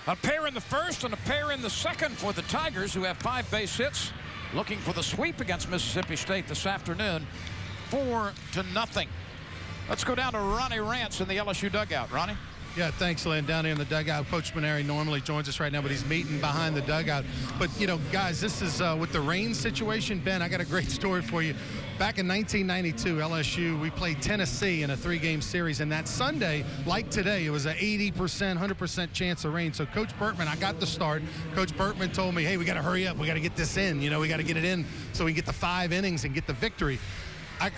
A pair in the first and a pair in the second for the Tigers, who have 5 base hits, looking for the sweep against Mississippi State this afternoon. 4-0. Let's go down to Ronnie Rance in the LSU dugout. Ronnie? Yeah, thanks, Lynn. Down here in the dugout, Coach Maneri normally joins us right now, but he's meeting behind the dugout. But, you know, guys, this is with the rain situation. Ben, I got a great story for you. Back in 1992, LSU, we played Tennessee in a 3-game series, and that Sunday, like today, it was an 80%, 100% chance of rain. So Coach Bertman, I got the start. Coach Bertman told me, hey, we got to hurry up. We got to get this in. You know, we got to get it in so we can get the 5 innings and get the victory.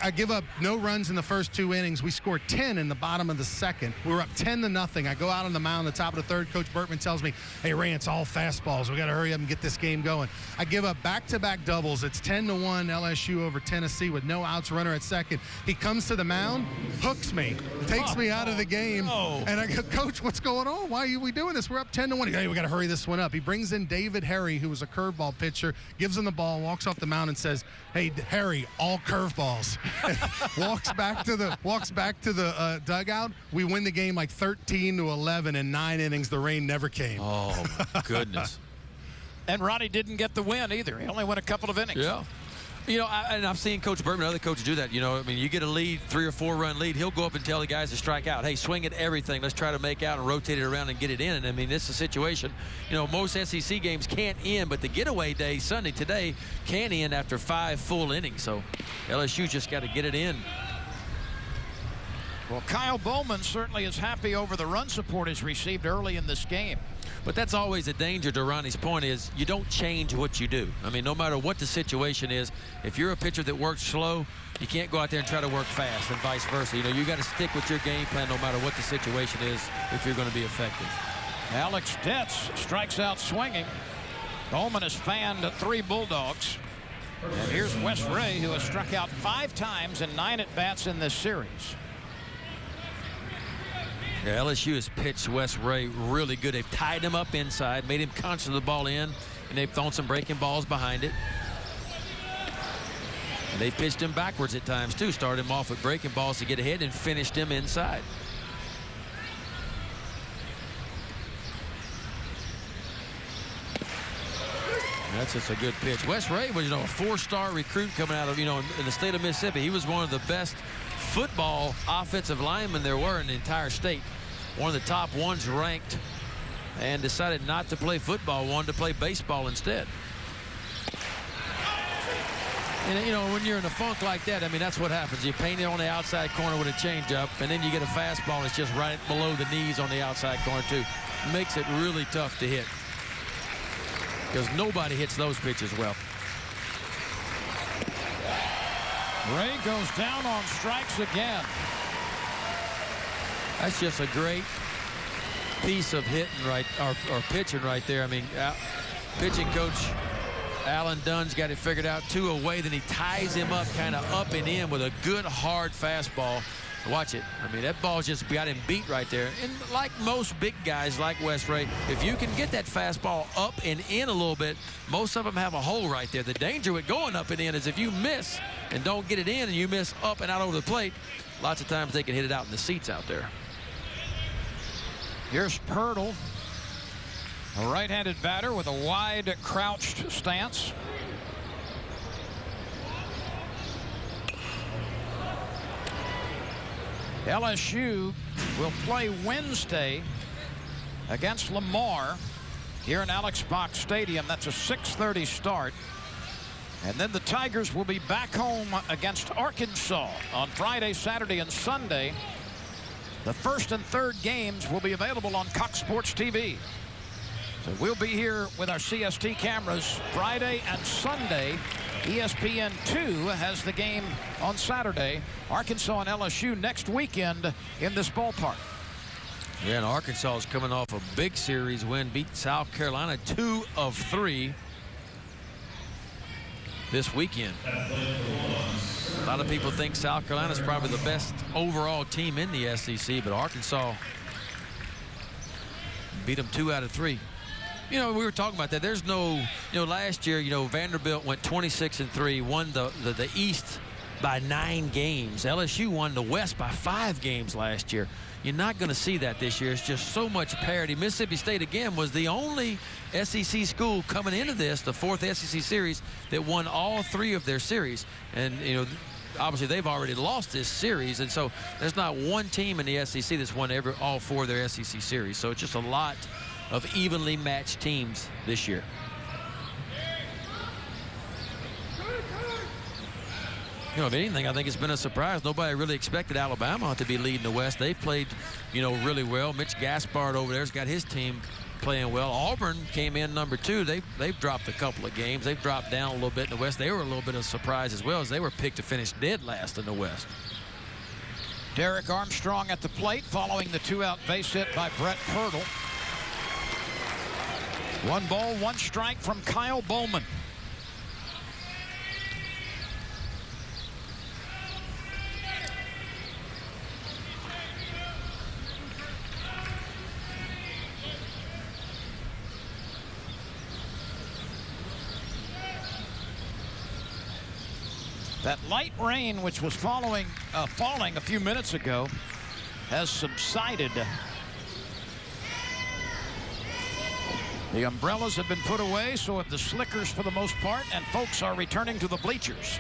I give up no runs in the first 2 innings. We scored 10 in the bottom of the second. We were up 10-0. I go out on the mound, the top of the third. Coach Bertman tells me, hey, Ray, it's all fastballs. We got to hurry up and get this game going. I give up back-to-back doubles. It's 10-1 LSU over Tennessee with no outs, runner at second. He comes to the mound, hooks me, takes me out of the game. And I go, Coach, what's going on? Why are we doing this? We're up 10-1. Hey, we got to hurry this one up. He brings in David Harry, who was a curveball pitcher, gives him the ball, walks off the mound and says, hey, Harry, all curveballs. walks back to the dugout. We win the game like 13-11 in 9 innings. The rain never came. Oh, my goodness. And Ronnie didn't get the win either. He only went a couple of innings. Yeah. You know, and I've seen Coach Bertman and other coaches do that. You know, I mean, you get a lead, 3 or 4 run lead, he'll go up and tell the guys to strike out. Hey, swing at everything. Let's try to make out and rotate it around and get it in. And I mean, this is a situation, you know, most SEC games can't end, but the getaway day Sunday today can end after 5 full innings. So LSU just got to get it in. Well, Kyle Bowman certainly is happy over the run support he's received early in this game. But that's always a danger, to Ronnie's point, is you don't change what you do. I mean, no matter what the situation is, if you're a pitcher that works slow, you can't go out there and try to work fast, and vice versa. You know, you got to stick with your game plan no matter what the situation is if you're going to be effective. Alex Detz strikes out swinging. Bowman has fanned 3 Bulldogs. And here's Wes Ray, who has struck out 5 times in 9 at-bats in this series. Yeah, LSU has pitched Wes Ray really good. They've tied him up inside, made him conscious of the ball in, and they've thrown some breaking balls behind it. And they've pitched him backwards at times, too. Started him off with breaking balls to get ahead and finished him inside. That's just a good pitch. Wes Ray was, you know, a 4-star recruit coming out of, you know, in the state of Mississippi. He was one of the best football offensive linemen there were in the entire state. One of the top ones ranked, and decided not to play football, wanted to play baseball instead. And, you know, when you're in a funk like that, I mean, that's what happens. You paint it on the outside corner with a changeup, and then you get a fastball that's just right below the knees on the outside corner, too. Makes it really tough to hit, because nobody hits those pitches well. Ray goes down on strikes again. That's just a great piece of hitting right, or pitching right there. I mean, pitching coach Alan Dunn's got it figured out 2 away. Then he ties him up kind of up and in with a good hard fastball. Watch it. I mean, that ball just got him beat right there. And like most big guys like Wes Ray, if you can get that fastball up and in a little bit, most of them have a hole right there. The danger with going up and in is if you miss and don't get it in and you miss up and out over the plate, lots of times they can hit it out in the seats out there. Here's Pirtle, a right-handed batter with a wide crouched stance. LSU will play Wednesday against Lamar here in Alex Box Stadium. That's a 6:30 start. And then the Tigers will be back home against Arkansas on Friday, Saturday, and Sunday. The first and third games will be available on Cox Sports TV. So we'll be here with our CST cameras Friday and Sunday. ESPN2 has the game on Saturday. Arkansas and LSU next weekend in this ballpark. Yeah, and Arkansas is coming off a big series win, beat South Carolina 2 of 3 this weekend. A lot of people think South Carolina is probably the best overall team in the SEC, but Arkansas beat them 2 out of 3. You know, we were talking about that. There's no, you know, last year, you know, Vanderbilt went 26-3, won the East by 9 games. LSU won the West by 5 games last year. You're not going to see that this year. It's just so much parity. Mississippi State, again, was the only SEC school coming into this, the 4th SEC series, that won all 3 of their series. And, you know, obviously they've already lost this series, and so there's not one team in the SEC that's won all 4 of their SEC series. So it's just a lot of evenly matched teams this year. You know, if anything, I think it's been a surprise. Nobody really expected Alabama to be leading the West. They've played, you know, really well. Mitch Gaspard over there's got his team playing well. Auburn came in number 2. They've dropped a couple of games. They've dropped down a little bit in the West. They were a little bit of a surprise as well, as they were picked to finish dead last in the West. Derek Armstrong at the plate following the 2-out base hit by Brett Pirtle. 1 ball, 1 strike from Kyle Bowman. That light rain, which was falling a few minutes ago, has subsided. The umbrellas have been put away, so have the slickers for the most part, and folks are returning to the bleachers.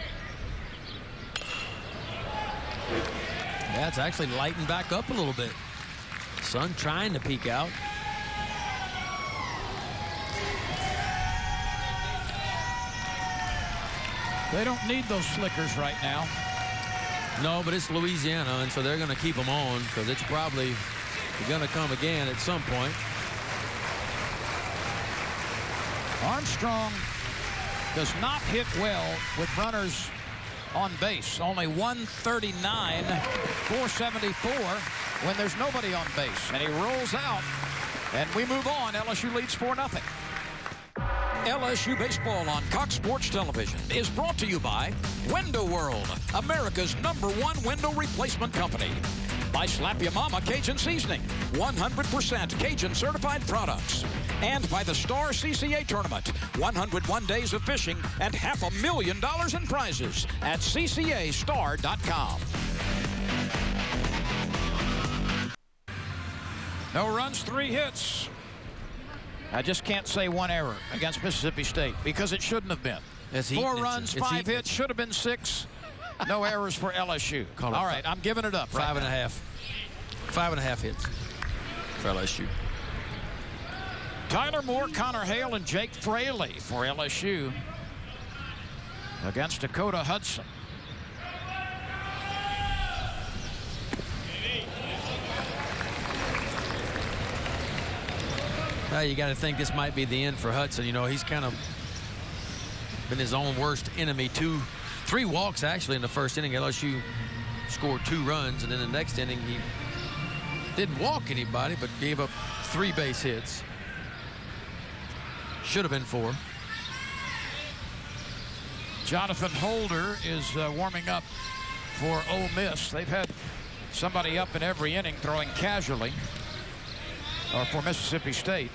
Yeah, it's actually lightened back up a little bit. Sun trying to peek out. They don't need those slickers right now. No, but it's Louisiana, and so they're going to keep them on because it's probably going to come again at some point. Armstrong does not hit well with runners on base. Only 139, 474 when there's nobody on base. And he rolls out, and we move on. LSU leads 4-0. LSU baseball on Cox Sports Television is brought to you by Window World, America's #1 window replacement company. By Slap Ya Mama Cajun Seasoning, 100% Cajun certified products. And by the Star CCA Tournament, 101 days of fishing and $500,000 in prizes at ccastar.com. No runs, 3 hits. I just can't say 1 error against Mississippi State because it shouldn't have been. 4 runs, 5 hits, should have been 6. No errors for LSU. All right, I'm giving it up. 5.5. 5.5 hits for LSU. Tyler Moore, Connor Hale, and Jake Fraley for LSU against Dakota Hudson. You got to think this might be the end for Hudson. You know, he's kind of been his own worst enemy. 3 walks actually in the first inning. LSU scored 2 runs, and in the next inning he didn't walk anybody but gave up 3 base hits. Should have been 4. Jonathan Holder is warming up for Ole Miss. They've had somebody up in every inning throwing casually, or for Mississippi State.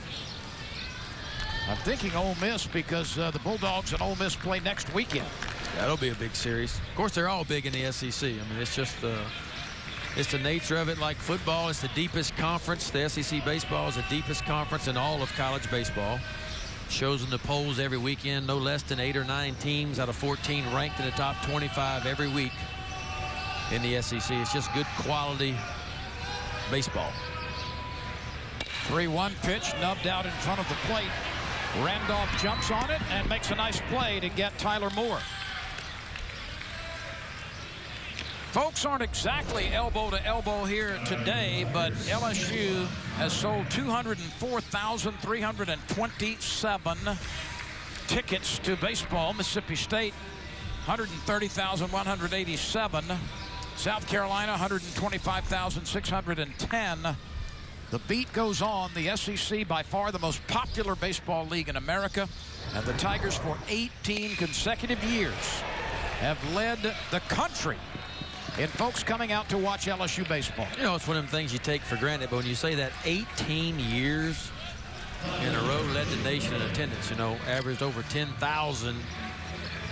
I'm thinking Ole Miss because the Bulldogs and Ole Miss play next weekend. That'll be a big series. Of course, they're all big in the SEC. I mean, it's just it's the nature of it. Like football, it's the deepest conference. The SEC baseball is the deepest conference in all of college baseball. Shows in the polls every weekend. No less than 8 or 9 teams out of 14 ranked in the top 25 every week in the SEC. It's just good quality baseball. 3-1 pitch, nubbed out in front of the plate. Randolph jumps on it and makes a nice play to get Tyler Moore. Folks aren't exactly elbow to elbow here today, but LSU has sold 204,327 tickets to baseball. Mississippi State, 130,187. South Carolina, 125,610. The beat goes on. The SEC, by far the most popular baseball league in America, and the Tigers for 18 consecutive years have led the country in folks coming out to watch LSU baseball. You know, it's one of them things you take for granted, but when you say that 18 years in a row led the nation in attendance, you know, averaged over 10,000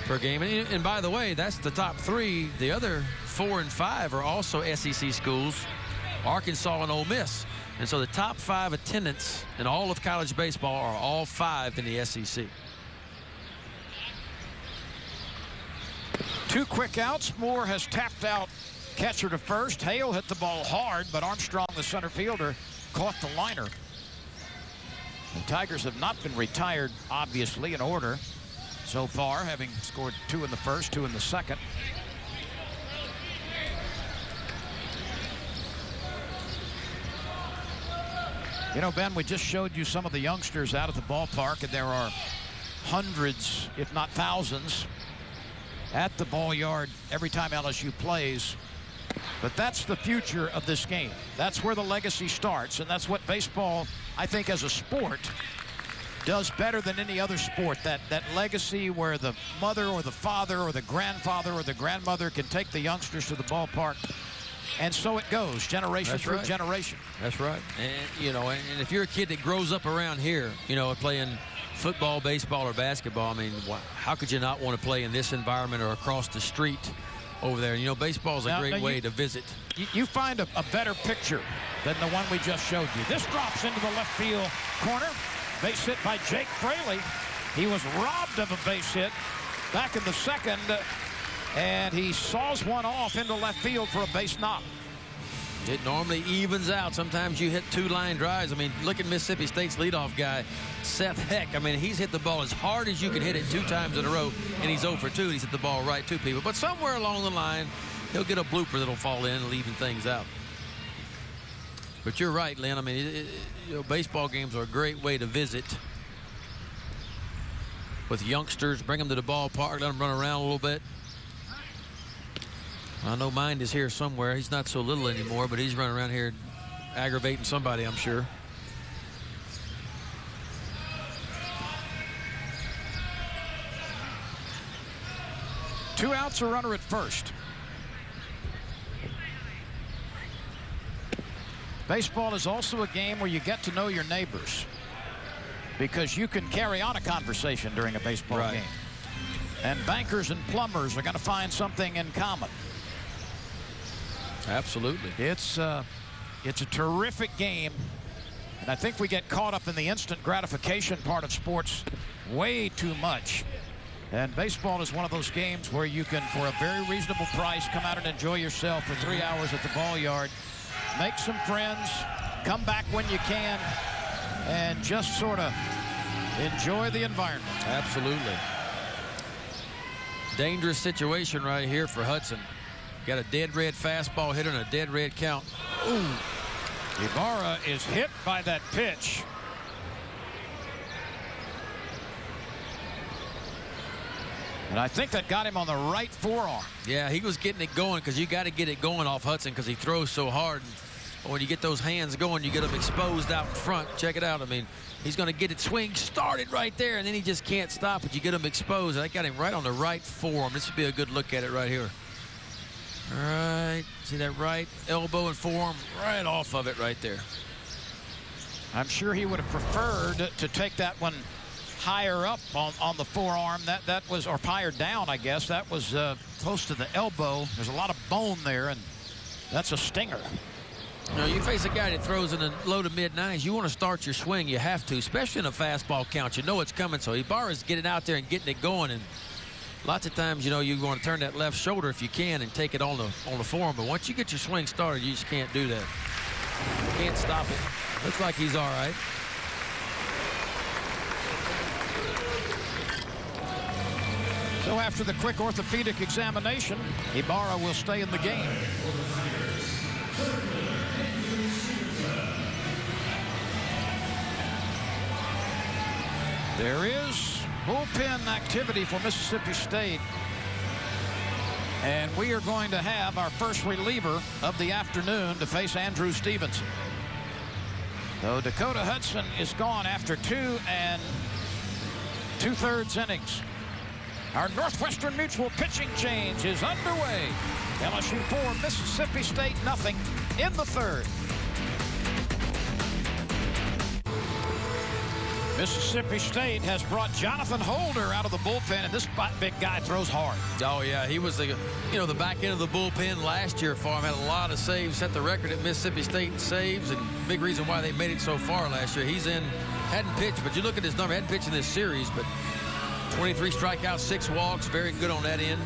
per game. And by the way, that's the top 3. The other 4 and 5 are also SEC schools, Arkansas and Ole Miss. And so the top 5 attendance in all of college baseball are all 5 in the SEC. 2 quick outs. Moore has tapped out catcher to first. Hale hit the ball hard, but Armstrong, the center fielder, caught the liner. The Tigers have not been retired, obviously, in order so far, having scored 2 in the first, 2 in the second. You know, Ben, we just showed you some of the youngsters out at the ballpark, and there are hundreds, if not thousands, at the ball yard every time LSU plays. But that's the future of this game. That's where the legacy starts, and that's what baseball, I think, as a sport, does better than any other sport. That legacy where the mother or the father or the grandfather or the grandmother can take the youngsters to the ballpark. And so it goes, generation through generation. That's right. And, you know, and if you're a kid that grows up around here, you know, playing football, baseball, or basketball, I mean, how could you not want to play in this environment or across the street over there? You know, baseball is a great way to visit. You find a better picture than the one we just showed you. This drops into the left field corner. Base hit by Jake Fraley. He was robbed of a base hit back in the second, and he saws one off into left field for a base knock. It normally evens out. Sometimes you hit 2 line drives. I mean, look at Mississippi State's leadoff guy, Seth Heck. I mean, he's hit the ball as hard as you can hit it 2 times in a row, and he's 0 for 2. He's hit the ball right to people. But somewhere along the line, he'll get a blooper that'll fall in and even things out. But you're right, Lynn. I mean, you know, baseball games are a great way to visit with youngsters. Bring them to the ballpark, let them run around a little bit. I know Mind is here somewhere. He's not so little anymore, but he's running around here aggravating somebody, I'm sure. Two outs, a runner at first. Baseball is also a game where you get to know your neighbors, because you can carry on a conversation during a baseball game. And bankers and plumbers are going to find something in common. Absolutely. It's a terrific game, and I think we get caught up in the instant gratification part of sports way too much. And baseball is one of those games where you can, for a very reasonable price, come out and enjoy yourself for 3 hours at the ball yard, make some friends, come back when you can, and just sort of enjoy the environment. Absolutely. Dangerous situation right here for Hudson. Got a dead red fastball hit on a dead red count. Ooh. Ibarra is hit by that pitch. And I think that got him on the right forearm. Yeah, he was getting it going, because you got to get it going off Hudson because he throws so hard. And when you get those hands going, you get them exposed out in front. Check it out. I mean, he's going to get it swing started right there, and then he just can't stop it. You get him exposed. I got him right on the right forearm. This would be a good look at it right here. All right, see that right elbow and forearm right off of it right there. I'm sure he would have preferred to take that one higher up on the forearm. That was, or higher down, I guess. That was close to the elbow. There's a lot of bone there, and that's a stinger. You know, you face a guy that throws in the low to mid-90s, you want to start your swing. You have to, especially in a fastball count. You know it's coming, so Ibarra's getting out there and getting it going. And lots of times, you know, you want to turn that left shoulder if you can and take it on the forearm. But once you get your swing started, you just can't do that. You can't stop it. Looks like he's all right. So after the quick orthopedic examination, Ibarra will stay in the game. There is bullpen activity for Mississippi State. And we are going to have our first reliever of the afternoon to face Andrew Stevenson. So Dakota Hudson is gone after 2 2/3 innings. Our Northwestern Mutual pitching change is underway. LSU 4, Mississippi State nothing in the third. Mississippi State has brought Jonathan Holder out of the bullpen, and this big guy throws hard. Oh, yeah, he was the back end of the bullpen last year for him. Had a lot of saves, set the record at Mississippi State in saves, and big reason why they made it so far last year. He's in, hadn't pitched, but you look at his number, hadn't pitched in this series, but 23 strikeouts, 6 walks, very good on that end.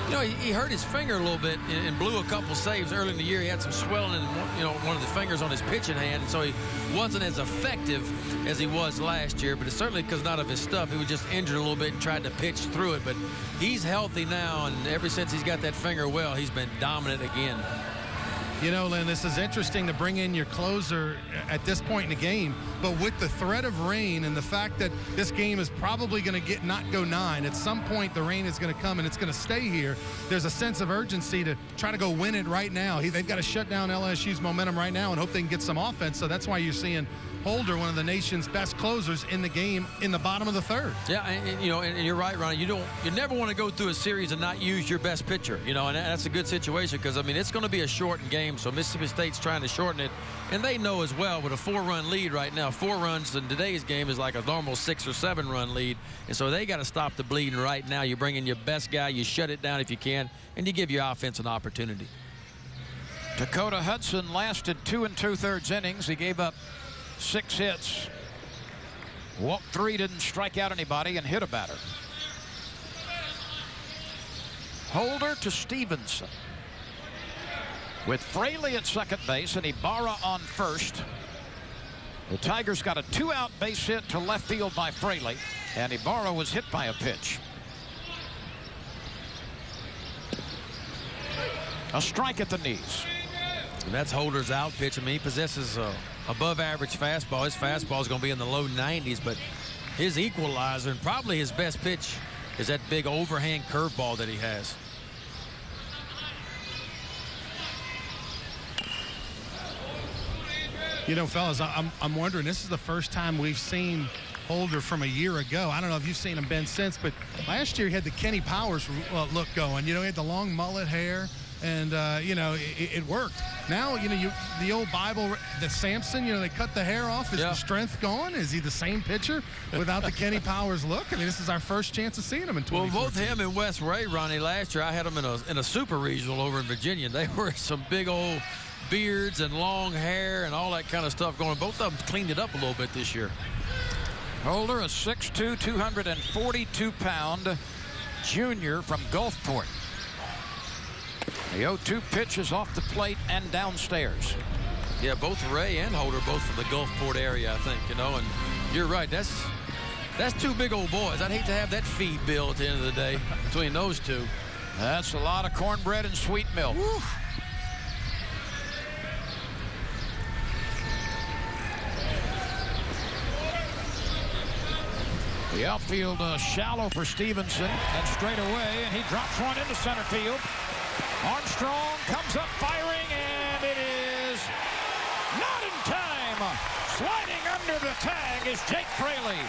You know, he hurt his finger a little bit and blew a couple saves early in the year. He had some swelling in one of the fingers on his pitching hand, and so he wasn't as effective as he was last year. But it's certainly because not of his stuff. He was just injured a little bit and tried to pitch through it. But he's healthy now, and ever since he's got that finger well, he's been dominant again. You know, Lyn, this is interesting to bring in your closer at this point in the game, but with the threat of rain and the fact that this game is probably going to not go 9, at some point the rain is going to come and it's going to stay here. There's a sense of urgency to try to go win it right now. They've got to shut down LSU's momentum right now and hope they can get some offense. So that's why you're seeing Holder, one of the nation's best closers, in the game in the bottom of the 3rd. Yeah, and you're right, Ronnie. You never want to go through a series and not use your best pitcher. And that's a good situation because, I mean, it's going to be a shortened game. So Mississippi State's trying to shorten it, and they know as well with a 4-run lead right now. 4 runs in today's game is like a normal 6 or 7-run lead, and so they got to stop the bleeding right now. You bring in your best guy, you shut it down if you can, and you give your offense an opportunity. Dakota Hudson lasted 2 2/3 innings. He gave up 6 hits, walked 3, didn't strike out anybody, and hit a batter. Holder to Stevenson, with Fraley at second base and Ibarra on first. The Tigers got a 2-out base hit to left field by Fraley, and Ibarra was hit by a pitch. A strike at the knees. And that's Holder's out pitch. I mean, he possesses above average fastball. His fastball is going to be in the low 90s, but his equalizer and probably his best pitch is that big overhand curveball that he has. You know, fellas, I'm wondering, this is the first time we've seen Holder from a year ago. I don't know if you've seen him, Ben, since, but last year he had the Kenny Powers look going. He had the long mullet hair. And, it worked. Now, the old Bible, the Samson, they cut the hair off. Is the strength gone? Is he the same pitcher without the Kenny Powers look? I mean, this is our first chance of seeing him in 2014. Well, both him and Wes Ray, Ronnie, last year I had them in a super regional over in Virginia. They were some big old beards and long hair and all that kind of stuff going. Both of them cleaned it up a little bit this year. Holder, a 6'2", 242-pound junior from Gulfport. The 0-2 pitch is off the plate and downstairs. Yeah, both Ray and Holder, both from the Gulfport area, I think, and you're right. That's 2 big old boys. I'd hate to have that feed bill at the end of the day between those 2. That's a lot of cornbread and sweet milk. Woo. The outfield shallow for Stevenson, and straight away, and he drops one into center field. Armstrong comes up firing, and it is not in time. Sliding under the tag is Jake Fraley.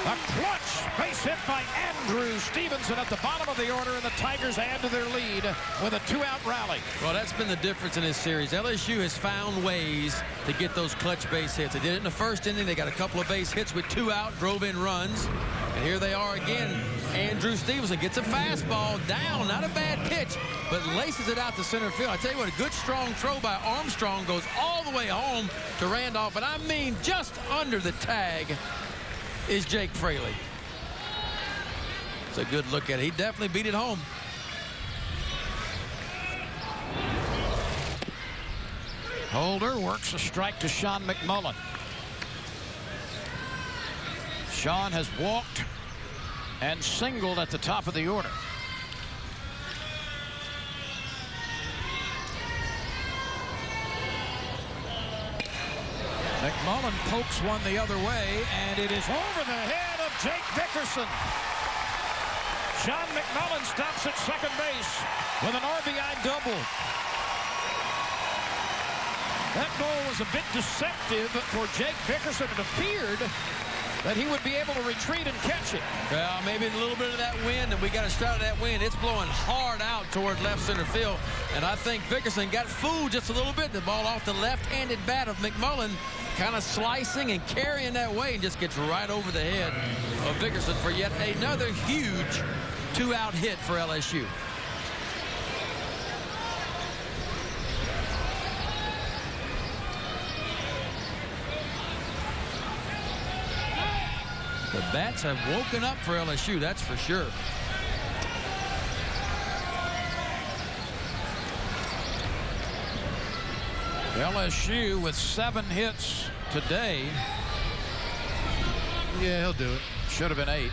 A clutch base hit by Andrew Stevenson at the bottom of the order, and the Tigers add to their lead with a 2-out rally. Well, that's been the difference in this series. LSU has found ways to get those clutch base hits. They did it in the first inning. They got a couple of base hits with 2 out, drove in runs. And here they are again. Andrew Stevenson gets a fastball down, not a bad pitch, but laces it out to center field. I tell you what, a good strong throw by Armstrong goes all the way home to Randolph, and I mean just under the tag is Jake Fraley. It's a good look at it. He definitely beat it home. Holder works a strike to Sean McMullen. Sean has walked and singled at the top of the order. McMullen pokes one the other way, and it is over the head of Jake Dickerson. Sean McMullen stops at second base with an RBI double. That ball was a bit deceptive for Jake Dickerson. It appeared that he would be able to retreat and catch it. Well, maybe a little bit of that wind, and we got a start of that wind. It's blowing hard out toward left center field, and I think Dickerson got fooled just a little bit. The ball off the left-handed bat of McMullen, kind of slicing and carrying that way, and just gets right over the head of Dickerson for yet another huge 2-out hit for LSU. The bats have woken up for LSU, that's for sure. LSU with 7 hits today. Yeah, he'll do it. Should have been 8.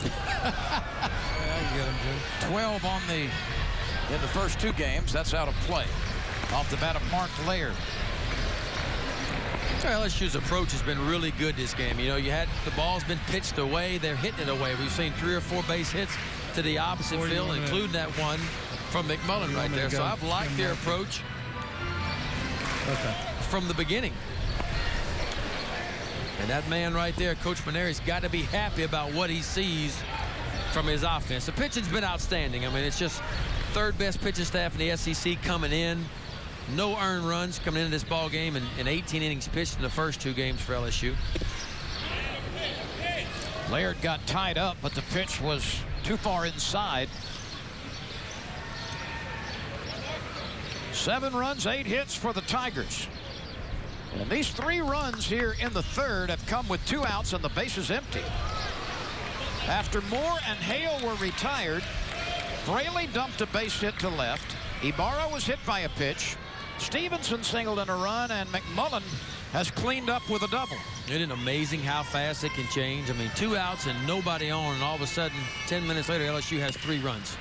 Yeah, you get him, Jim. 12 in the first 2 games. That's out of play. Off the bat of Mark Laird. LSU's approach has been really good this game. You know, the ball's been pitched away. They're hitting it away. We've seen 3 or 4 base hits to the opposite field, including that one from McMullen right there. So I've liked their approach from the beginning. And that man right there, Coach Maneri's got to be happy about what he sees from his offense. The pitching's been outstanding. I mean, it's just 3rd best pitching staff in the SEC coming in. No earned runs coming into this ball game, and 18 innings pitched in the first 2 games for LSU. Laird got tied up, but the pitch was too far inside. 7 runs, 8 hits for the Tigers. And these 3 runs here in the 3rd have come with 2 outs and the bases empty. After Moore and Hale were retired, Fraley dumped a base hit to left. Ibarra was hit by a pitch. Stevenson singled in a run, and McMullen has cleaned up with a double. Isn't it amazing how fast it can change? I mean, 2 outs and nobody on, and all of a sudden, 10 minutes later, LSU has 3 runs.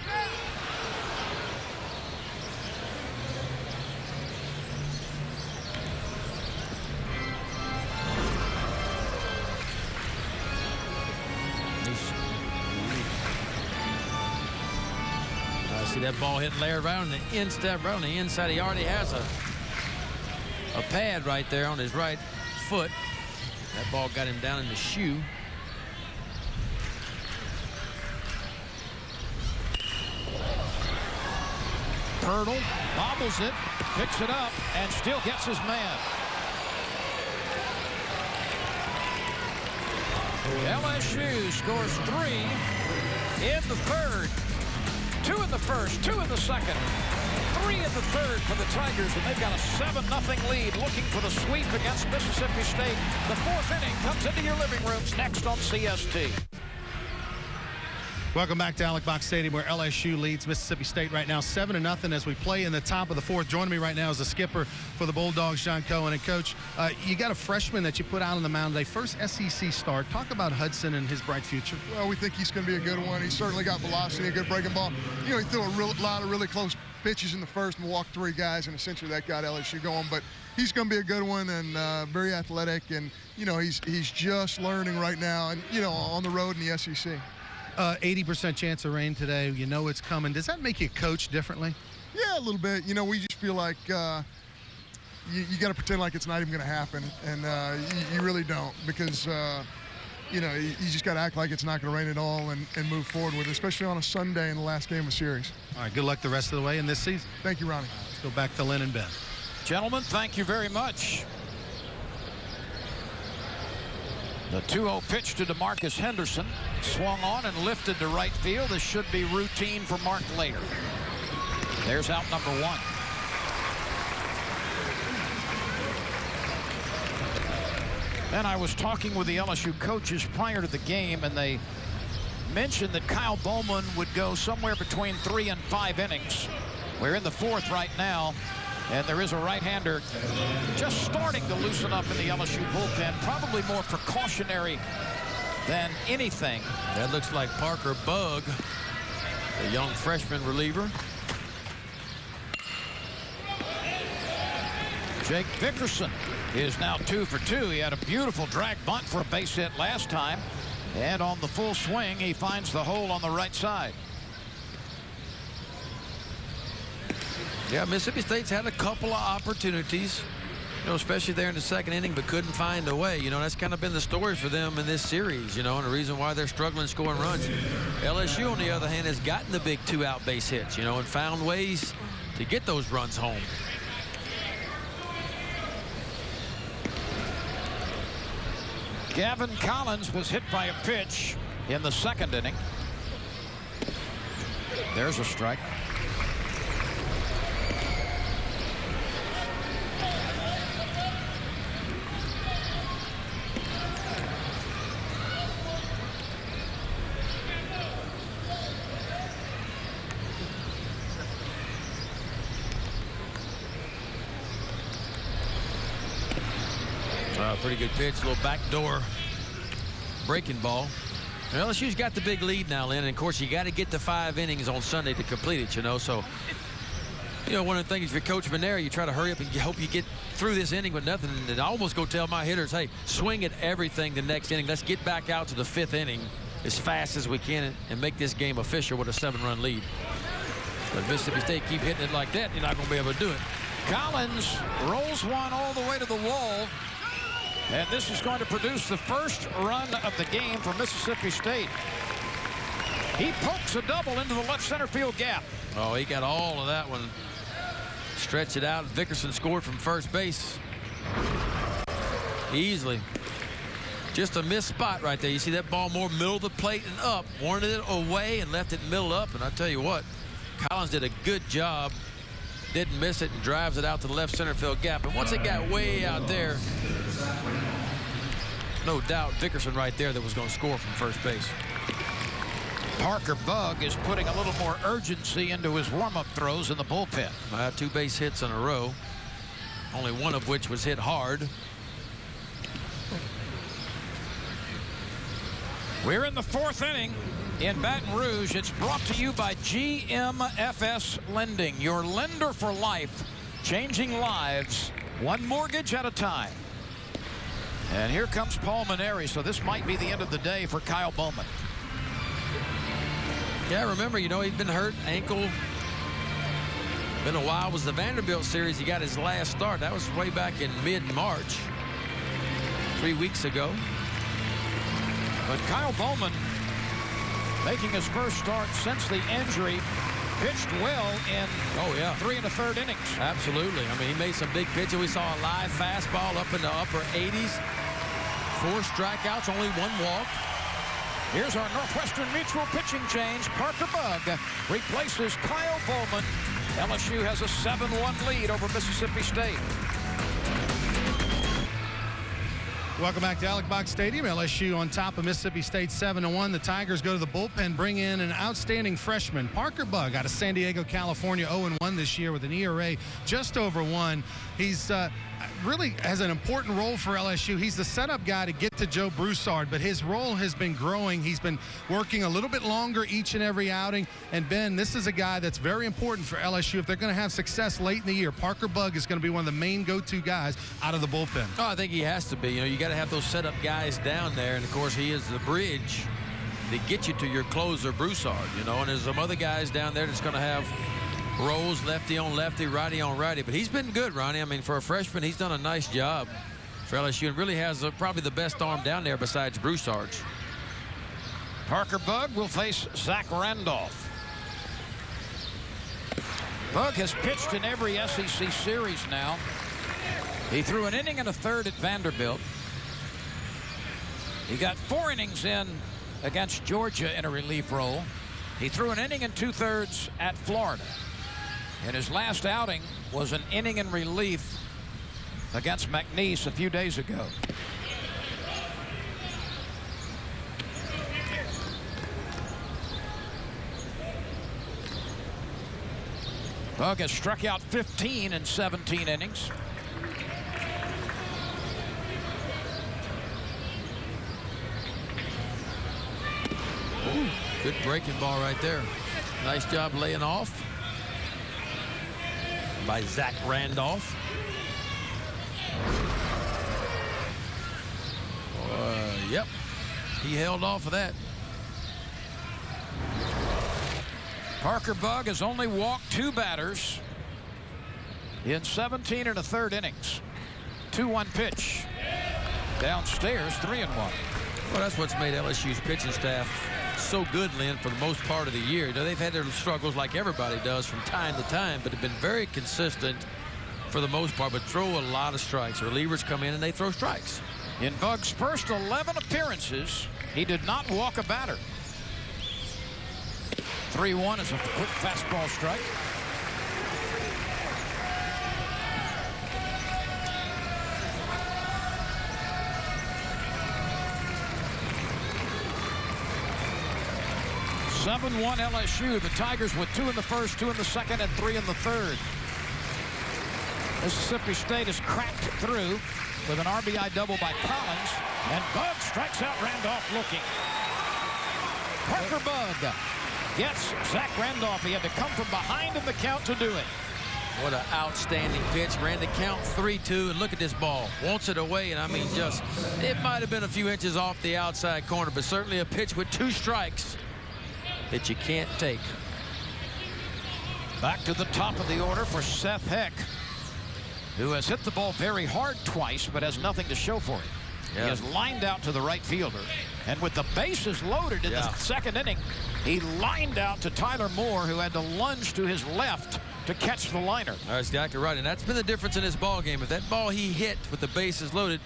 See that ball hitting Laird right on the instep, right on the inside. He already has a pad right there on his right foot. That ball got him down in the shoe. Hurdle, bobbles it, picks it up, and still gets his man. LSU scores 3 in the 3rd. 2 in the first, 2 in the second, 3 in the 3rd for the Tigers, and they've got a 7-0 lead looking for the sweep against Mississippi State. The 4th inning comes into your living rooms next on CST. Welcome back to Alex Box Stadium, where LSU leads Mississippi State right now 7-0 as we play in the top of the 4th. Joining me right now is the skipper for the Bulldogs, John Cohen. And Coach, you got a freshman that you put out on the mound today, first SEC start. Talk about Hudson and his bright future. Well, we think he's going to be a good one. He's certainly got velocity, a good breaking ball. You know, he threw a lot of really close pitches in the first and walked 3 guys, and essentially that got LSU going. But he's going to be a good one and very athletic. And, you know, he's just learning right now and, you know, on the road in the SEC. 80% chance of rain today. You know it's coming. Does that make you coach differently? Yeah, a little bit. You know, we just feel like you got to pretend like it's not even going to happen. And you really don't because, you know, you just got to act like it's not going to rain at all and move forward with it, especially on a Sunday in the last game of the series. All right, good luck the rest of the way in this season. Thank you, Ronnie. Let's go back to Lyn and Ben. Gentlemen, thank you very much. The 2-0 pitch to DeMarcus Henderson. Swung on and lifted to right field. This should be routine for Mark Laird. There's out number 1. And I was talking with the LSU coaches prior to the game, and they mentioned that Kyle Bowman would go somewhere between 3 and 5 innings. We're in the 4th right now. And there is a right-hander just starting to loosen up in the LSU bullpen. Probably more precautionary than anything. That looks like Parker Bugg, the young freshman reliever. Jake Vickerson is now 2 for 2. He had a beautiful drag bunt for a base hit last time. And on the full swing, he finds the hole on the right side. Yeah, Mississippi State's had a couple of opportunities, you know, especially there in the 2nd inning, but couldn't find a way. You know, that's kind of been the story for them in this series, you know, and the reason why they're struggling scoring runs. LSU, on the other hand, has gotten the big 2-out base hits, you know, and found ways to get those runs home. Gavin Collins was hit by a pitch in the 2nd inning. There's a strike. Pretty good pitch, a little backdoor breaking ball. Well, LSU's got the big lead now, Lynn, and of course you got to get to 5 innings on Sunday to complete it, you know. So, you know, one of the things if you're Coach Manera, you try to hurry up and you hope you get through this inning with nothing. And I almost go tell my hitters, hey, swing at everything the next inning. Let's get back out to the 5th inning as fast as we can and make this game official with a 7-run lead. But Mississippi State keep hitting it like that, you're not going to be able to do it. Collins rolls one all the way to the wall. And this is going to produce the first run of the game for Mississippi State. He pokes a double into the left center field gap. Oh, he got all of that one. Stretch it out. Vickerson scored from first base. Easily. Just a missed spot right there. You see that ball more middle of the plate and up. Wanted it away and left it middle up. And I tell you what, Collins did a good job. Didn't miss it and drives it out to the left center field gap. And once it got way out there, no doubt Vickerson right there that was going to score from first base. Parker Bugg is putting a little more urgency into his warm-up throws in the bullpen. 2 base hits in a row, only one of which was hit hard. We're in the 4th inning in Baton Rouge. It's brought to you by GMFS Lending, your lender for life, changing lives one mortgage at a time. And here comes Paul Maneri, so this might be the end of the day for Kyle Bowman. Yeah, remember, you know, he'd been hurt, ankle. Been a while. Was the Vanderbilt series. He got his last start. That was way back in mid-March, 3 weeks ago. But Kyle Bowman, making his first start since the injury, pitched well in 3 1/3 innings. Absolutely. I mean, he made some big pitches. We saw a live fastball up in the upper 80s. 4 strikeouts, only 1 walk. Here's our Northwestern Mutual pitching change. Parker Bugg replaces Kyle Bowman. LSU has a 7-1 lead over Mississippi State. Welcome back to Alex Box Stadium. LSU on top of Mississippi State 7-1. The Tigers go to the bullpen, bring in an outstanding freshman, Parker Bugg, out of San Diego, California, 0-1 this year with an ERA just over 1. He's really has an important role for LSU. He's the setup guy to get to Joe Broussard, but his role has been growing. He's been working a little bit longer each and every outing. And Ben, this is a guy that's very important for LSU. If they're going to have success late in the year, Parker Bugg is going to be one of the main go-to guys out of the bullpen. Oh, I think he has to be. You know, you got to have those setup guys down there, and of course he is the bridge to get you to your closer, Broussard. You know, and there's some other guys down there that's going to have roles, lefty on lefty, righty on righty. But he's been good, Ronnie. I mean, for a freshman, he's done a nice job for LSU and really has probably the best arm down there besides Broussard's. Parker Bugg will face Zach Randolph. Bugg has pitched in every SEC series now. He threw an inning and a third at Vanderbilt. He got 4 innings in against Georgia in a relief role. He threw an inning and 2/3 at Florida. And his last outing was an inning in relief against McNeese a few days ago. Bugg has struck out 15 in 17 innings. Ooh, good breaking ball right there. Nice job laying off by Zach Randolph. Yep, he held off of that. Parker Bugg has only walked 2 batters in 17 1/3 innings. 2-1 pitch. Downstairs, 3-1. Well, that's what's made LSU's pitching staff so good, Lynn, for the most part of the year. You know, they've had their struggles like everybody does from time to time, but have been very consistent for the most part, but throw a lot of strikes. Relievers come in and they throw strikes. In Bugg's first 11 appearances, he did not walk a batter. 3-1 is a quick fastball strike. (7-1) LSU. The Tigers with 2 in the first, 2 in the second, and 3 in the third. Mississippi State has cracked through. with an RBI double by Collins. And Bug strikes out Randolph looking. Parker Bug gets Zach Randolph. He had to come from behind in the count to do it. What an outstanding pitch. Ran the count 3-2, and look at this ball. Wants it away, and I mean, just, it might have been a few inches off the outside corner, but certainly a pitch with 2 strikes that you can't take. Back to the top of the order for Seth Heck, who has hit the ball very hard twice, but has nothing to show for it. Yeah. He has lined out to the right fielder. And with the bases loaded in the second inning, he lined out to Tyler Moore, who had to lunge to his left to catch the liner. That's exactly right, and that's been the difference in this ball game. If that ball he hit with the bases loaded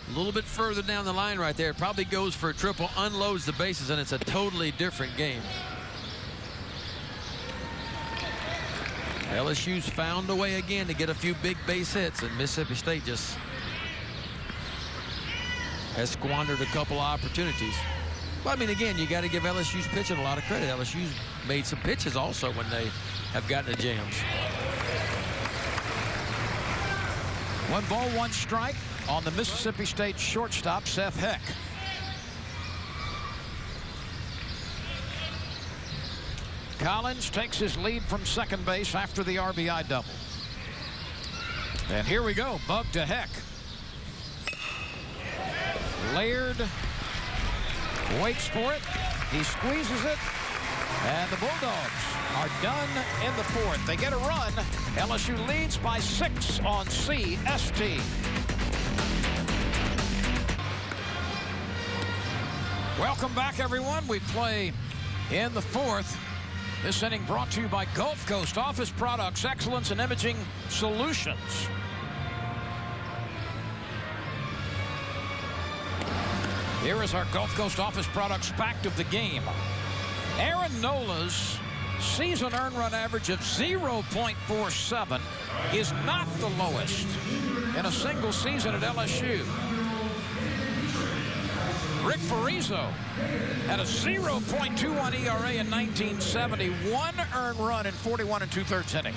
a little bit further down the line right there, it probably goes for a triple, unloads the bases, and it's a totally different game. LSU's found a way again to get a few big base hits, and Mississippi State just has squandered a couple of opportunities. But I mean, again, you got to give LSU's pitching a lot of credit. LSU's made some pitches also when they have gotten to jams. 1 ball, 1 strike on the Mississippi State shortstop, Seth Heck. Collins takes his lead from second base after the RBI double. And here we go, Bug to Heck. Laird waits for it. He squeezes it. And the Bulldogs are done in the 4th. They get a run. LSU leads by 6 on CST. Welcome back, everyone. We play in the 4th. This inning brought to you by Gulf Coast Office Products, Excellence in Imaging Solutions. Here is our Gulf Coast Office Products fact of the game. Aaron Nola's season earned run average of 0.47 is not the lowest in a single season at LSU. Rick Farizzo had a 0.21 ERA in 1970, 1 earned run in 41 2/3 innings.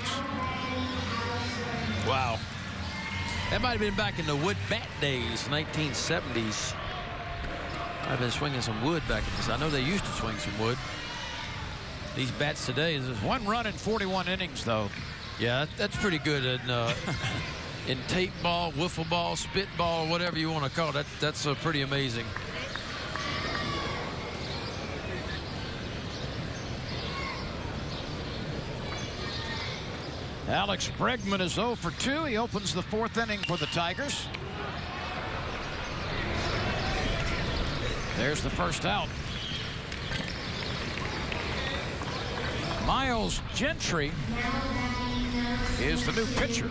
Wow. That might have been back in the wood bat days, 1970s. I've been swinging some wood back in this. I know they used to swing some wood. These bats today is 1 run in 41 innings, though. Yeah, that's pretty good in tape ball, wiffle ball, spit ball, whatever you want to call it. That's pretty amazing. Alex Bregman is 0 for 2. He opens the 4th inning for the Tigers. There's the first out. Miles Gentry is the new pitcher.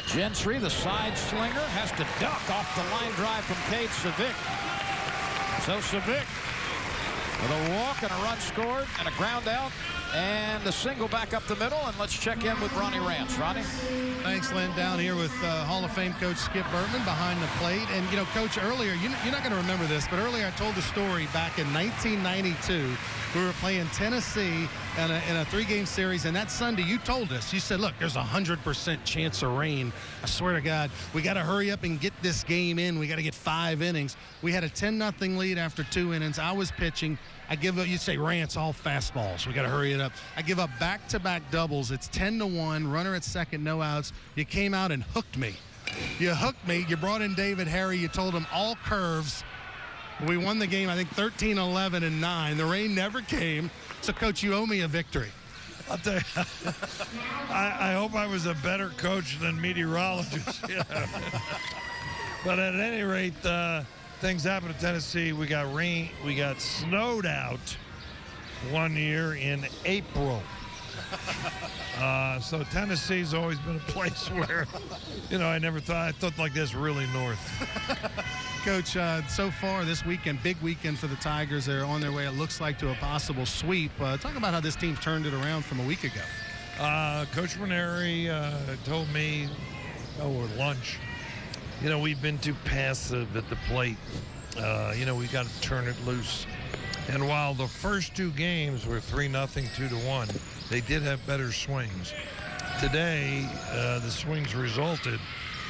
Gentry, the side slinger, has to duck off the line drive from Cade Civic. So Civic with a walk and a run scored and a ground out and a single back up the middle. And let's check in with Ronnie Rance. Ronnie? Thanks, Lynn. Down here with Hall of Fame coach Skip Bertman behind the plate. And, you know, Coach, earlier, you're not going to remember this, but earlier I told the story back in 1992. We were playing Tennessee in a 3-game series, and that Sunday you told us, you said, look, there's a 100% chance of rain. I swear to God, we got to hurry up and get this game in. We got to get 5 innings. We had a 10-0 lead after 2 innings. I was pitching. I give up, you'd say, Rance, all fastballs. We got to hurry it up. I give up back-to-back doubles. It's 10-1, runner at second, no outs. You came out and hooked me. You hooked me. You brought in David Harry. You told him all curves. We won the game, I think, 13, 11, and 9. The rain never came. So, Coach, you owe me a victory. I'll tell you, I hope I was a better coach than meteorologist. Yeah. But at any rate, things happened in Tennessee. We got rain. We got snowed out one year in April. So Tennessee's always been a place where, I thought like this really north. Coach, so far this weekend, big weekend for the Tigers. They're on their way, it looks like, to a possible sweep. Talk about how this team turned it around from a week ago. Coach Ranieri told me over lunch, we've been too passive at the plate. We got to turn it loose. And while the first two games were 3-0, 2-1, they did have better swings. Today, the swings resulted,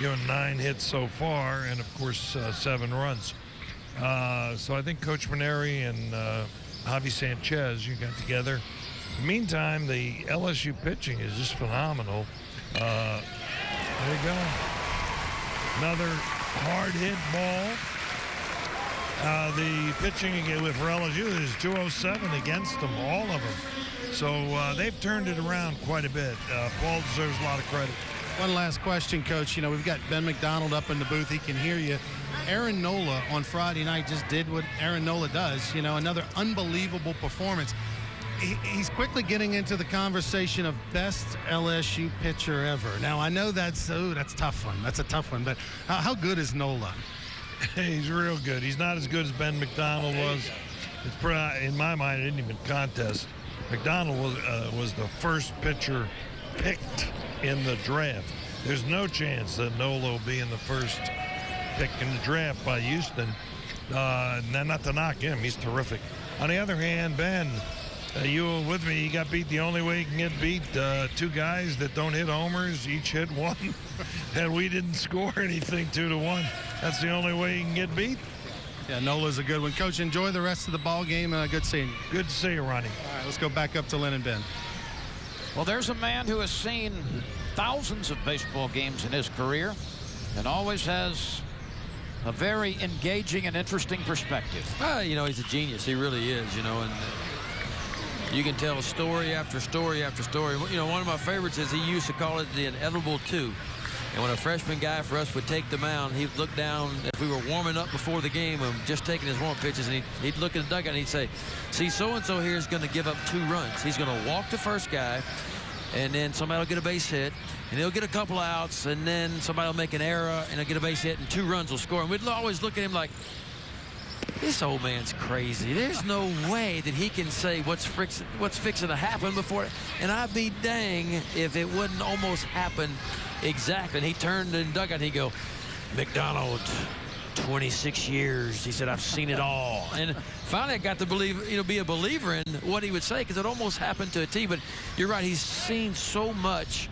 9 hits so far, and of course 7 runs. So I think Coach Ranieri and Javi Sanchez, you got together. Meantime, the LSU pitching is just phenomenal. There you go. Another hard hit ball. The pitching with LSU is 207 against them, all of them. So they've turned it around quite a bit. Paul deserves a lot of credit. One last question, Coach. We've got Ben McDonald up in the booth. He can hear you. Aaron Nola on Friday night just did what Aaron Nola does. Another unbelievable performance. He's quickly getting into the conversation of best LSU pitcher ever. Now, I know that's a tough one. That's a tough one. But how good is Nola? He's real good. He's not as good as Ben McDonald was. It's pretty, in my mind, it didn't even contest. McDonald was the first pitcher picked in the draft. There's no chance that Nola will be in the first pick in the draft by Houston. Not to knock him. He's terrific. On the other hand, Ben, you were with me. He got beat the only way he can get beat. 2 guys that don't hit homers, each hit 1. And we didn't score anything 2-1. That's the only way he can get beat. Yeah, Nola's a good one. Coach, enjoy the rest of the ball game. Good seeing you. Good to see you, Ronnie. All right, let's go back up to Lyn and Ben. Well, there's a man who has seen thousands of baseball games in his career and always has a very engaging and interesting perspective. He's a genius. He really is, and you can tell story after story after story. One of my favorites is he used to call it the inevitable 2. And when a freshman guy for us would take the mound, he'd look down if we were warming up before the game and just taking his warm pitches, and he'd look at the dugout and he'd say, see, so-and-so here is going to give up 2 runs. He's going to walk the first guy, and then somebody will get a base hit, and he'll get a couple outs, and then somebody will make an error, and he'll get a base hit, and 2 runs will score. And we'd always look at him like, this old man's crazy. There's no way that he can say what's fixing to happen before. And I'd be dang if it wouldn't almost happen exactly. And he turned in the dugout and he'd go, McDonald, 26 years. He said, I've seen it all. And finally I got to be a believer in what he would say, because it almost happened to a T. But you're right, he's seen so much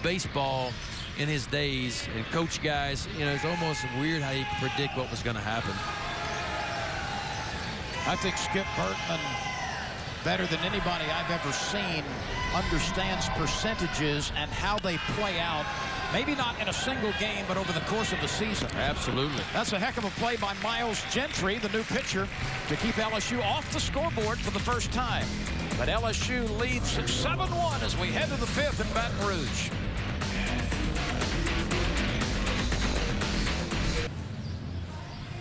baseball in his days. And coach guys, it's almost weird how you could predict what was going to happen. I think Skip Bertman, better than anybody I've ever seen, understands percentages and how they play out. Maybe not in a single game, but over the course of the season. Absolutely. That's a heck of a play by Miles Gentry, the new pitcher, to keep LSU off the scoreboard for the first time. But LSU leads 7-1 as we head to the 5th in Baton Rouge.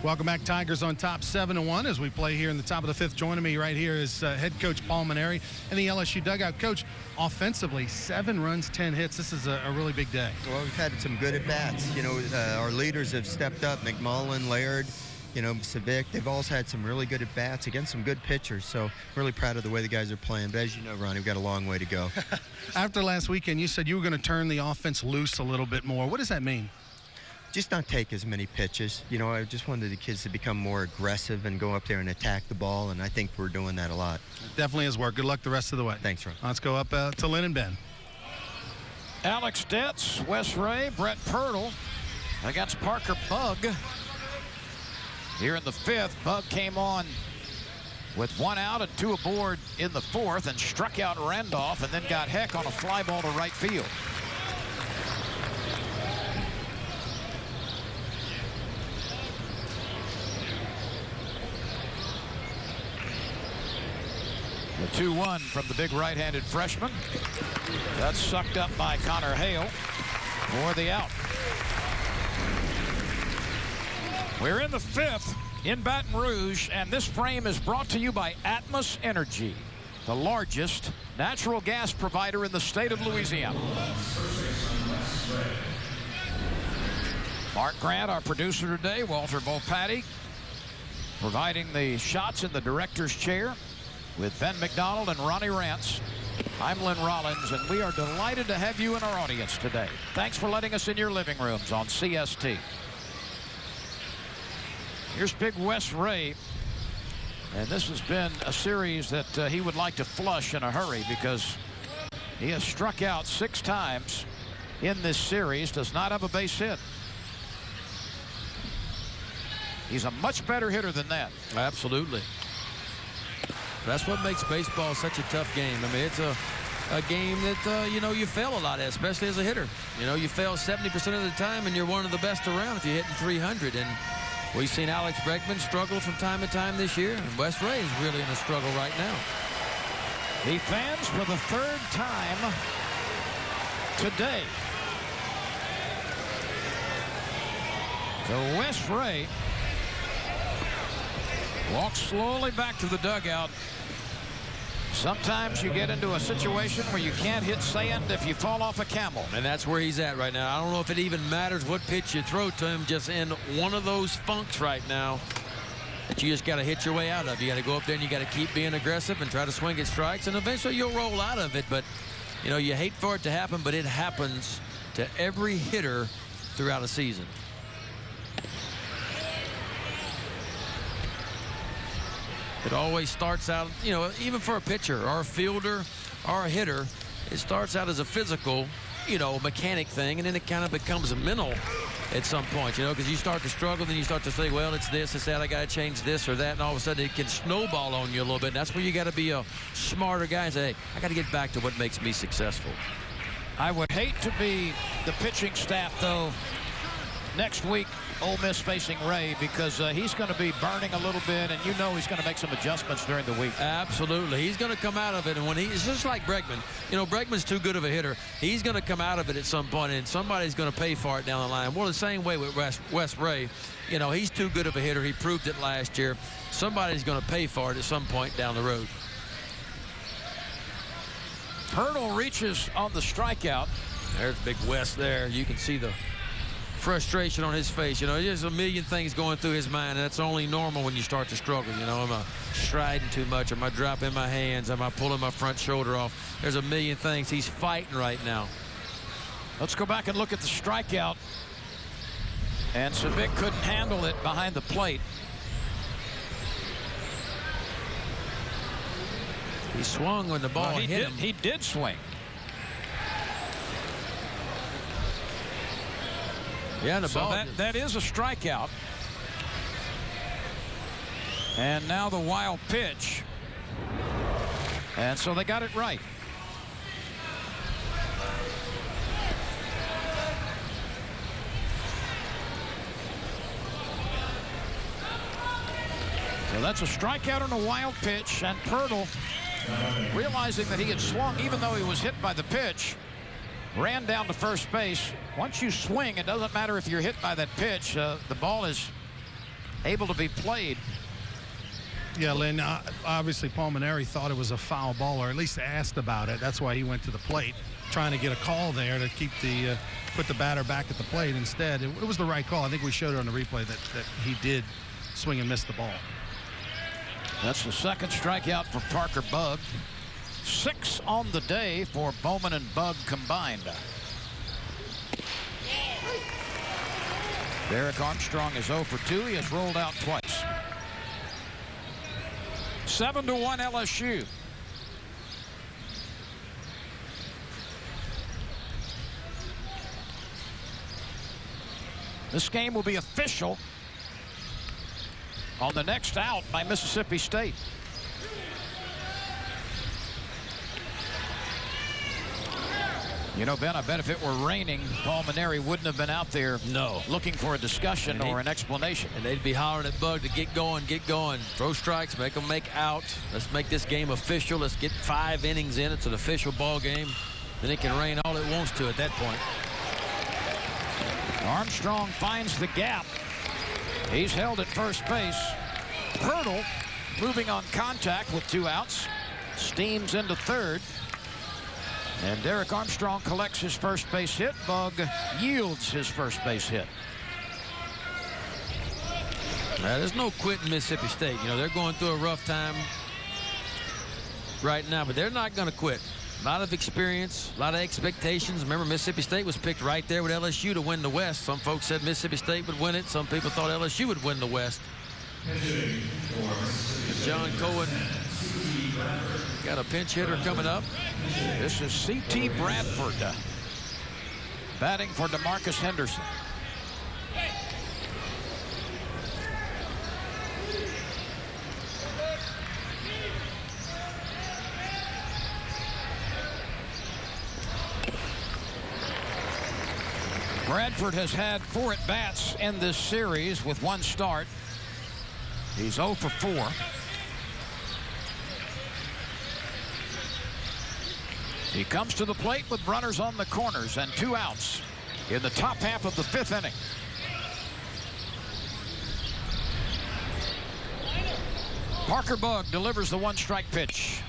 Welcome back, Tigers on top 7-1 as we play here in the top of the 5th. Joining me right here is head coach Paul Mainieri in the LSU dugout. Coach, offensively, 7 runs, 10 hits. This is a really big day. Well, we've had some good at-bats. Our leaders have stepped up. McMullen, Laird, Savick. They've all had some really good at-bats against some good pitchers. So really proud of the way the guys are playing. But as you know, Ronnie, we've got a long way to go. After last weekend, you said you were going to turn the offense loose a little bit more. What does that mean? Just not take as many pitches. I just wanted the kids to become more aggressive and go up there and attack the ball, and I think we're doing that a lot. It definitely has worked. Good luck the rest of the way. Thanks, Ron. Let's go up to Lyn and Ben. Alex Detz, Wes Ray, Brett Pirtle against Parker Bug. Here in the 5th, Bug came on with 1 out and 2 aboard in the 4th and struck out Randolph and then got Heck on a fly ball to right field. The 2-1 from the big right-handed freshman. That's sucked up by Connor Hale for the out. We're in the 5th in Baton Rouge, and this frame is brought to you by Atmos Energy. the largest natural gas provider in the state of Louisiana. Mark Grant, our producer today, Walter Volpatti, providing the shots in the director's chair with Ben McDonald and Ronnie Rance. I'm Lyn Rollins, and we are delighted to have you in our audience today. Thanks for letting us in your living rooms on CST. Here's Big Wes Ray. And this has been a series that he would like to flush in a hurry because he has struck out 6 times in this series, does not have a base hit. He's a much better hitter than that. Absolutely. That's what makes baseball such a tough game. I mean, it's a game that, you know, you fail a lot at, especially as a hitter. You know, you fail 70% of the time, and you're one of the best around if you're hitting 300. And we've seen Alex Bregman struggle from time to time this year, and Wes Ray is really in a struggle right now. The fans for the 3rd time today. So Wes Ray walks slowly back to the dugout. Sometimes you get into a situation where you can't hit sand if you fall off a camel. And that's where he's at right now. I don't know if it even matters what pitch you throw to him, just in one of those funks right now that you just got to hit your way out of. You got to go up there and you got to keep being aggressive and try to swing at strikes, and eventually you'll roll out of it. But, you know, you hate for it to happen, but it happens to every hitter throughout a season. It always starts out, you know, even for a pitcher or a fielder or a hitter, it starts out as a physical, you know, mechanic thing, and then it kind of becomes a mental at some point, you know, because you start to struggle, then you start to say, well, it's this, it's that, I got to change this or that, and all of a sudden it can snowball on you a little bit. And that's where you got to be a smarter guy and say, hey, I got to get back to what makes me successful. I would hate to be the pitching staff, though, next week, Ole Miss facing Ray, because he's going to be burning a little bit, and you know he's going to make some adjustments during the week. Absolutely. He's going to come out of it, and when it's just like Bregman. You know, Bregman's too good of a hitter. He's going to come out of it at some point, and somebody's going to pay for it down the line. Well, the same way with Wes Ray. You know, he's too good of a hitter. He proved it last year. Somebody's going to pay for it at some point down the road. Hurdle reaches on the strikeout. There's Big Wes there. You can see the frustration on his face. You know, there's a million things going through his mind, and that's only normal when you start to struggle. You know, am I striding too much? Am I dropping my hands? Am I pulling my front shoulder off? There's a million things he's fighting right now. Let's go back and look at the strikeout. And Savic couldn't handle it behind the plate. He swung when the ball hit him. He did swing. Yeah, the ball. That is a strikeout. And now the wild pitch. And so they got it right. So that's a strikeout on a wild pitch, and Pirtle, realizing that he had swung even though he was hit by the pitch, ran down to first base. Once you swing, it doesn't matter if you're hit by that pitch. The ball is able to be played. Yeah, Lynn, obviously Palmineri thought it was a foul ball, or at least asked about it. That's why he went to the plate, trying to get a call there to keep the put the batter back at the plate. Instead, it was the right call. I think we showed it on the replay that he did swing and miss the ball. That's the second strikeout for Parker Bugg. 6 on the day for Bowman and Bugg combined. Derek Armstrong is 0 for 2. He has rolled out twice. 7-1 LSU. This game will be official on the next out by Mississippi State. You know, Ben, I bet if it were raining, Palmineri wouldn't have been out there looking for a discussion or an explanation. And they'd be hollering at Bug to get going, throw strikes, make them make out. Let's make this game official. Let's get 5 innings in. It's an official ball game. Then it can rain all it wants to at that point. Armstrong finds the gap. He's held at first base. Pirtle moving on contact with 2 outs. steams into third. And Derek Armstrong collects his first base hit. Bug yields his first base hit. There's no quit in Mississippi State. You know, they're going through a rough time right now, but they're not going to quit. A lot of experience, a lot of expectations. Remember, Mississippi State was picked right there with LSU to win the West. Some folks said Mississippi State would win it. Some people thought LSU would win the West. John Cohen got a pinch hitter coming up. This is C.T. Bradford batting for DeMarcus Henderson. Bradford has had 4 at-bats in this series with 1 start. He's 0 for 4. He comes to the plate with runners on the corners and 2 outs in the top half of the 5th inning. Parker Bug delivers the 1-strike pitch.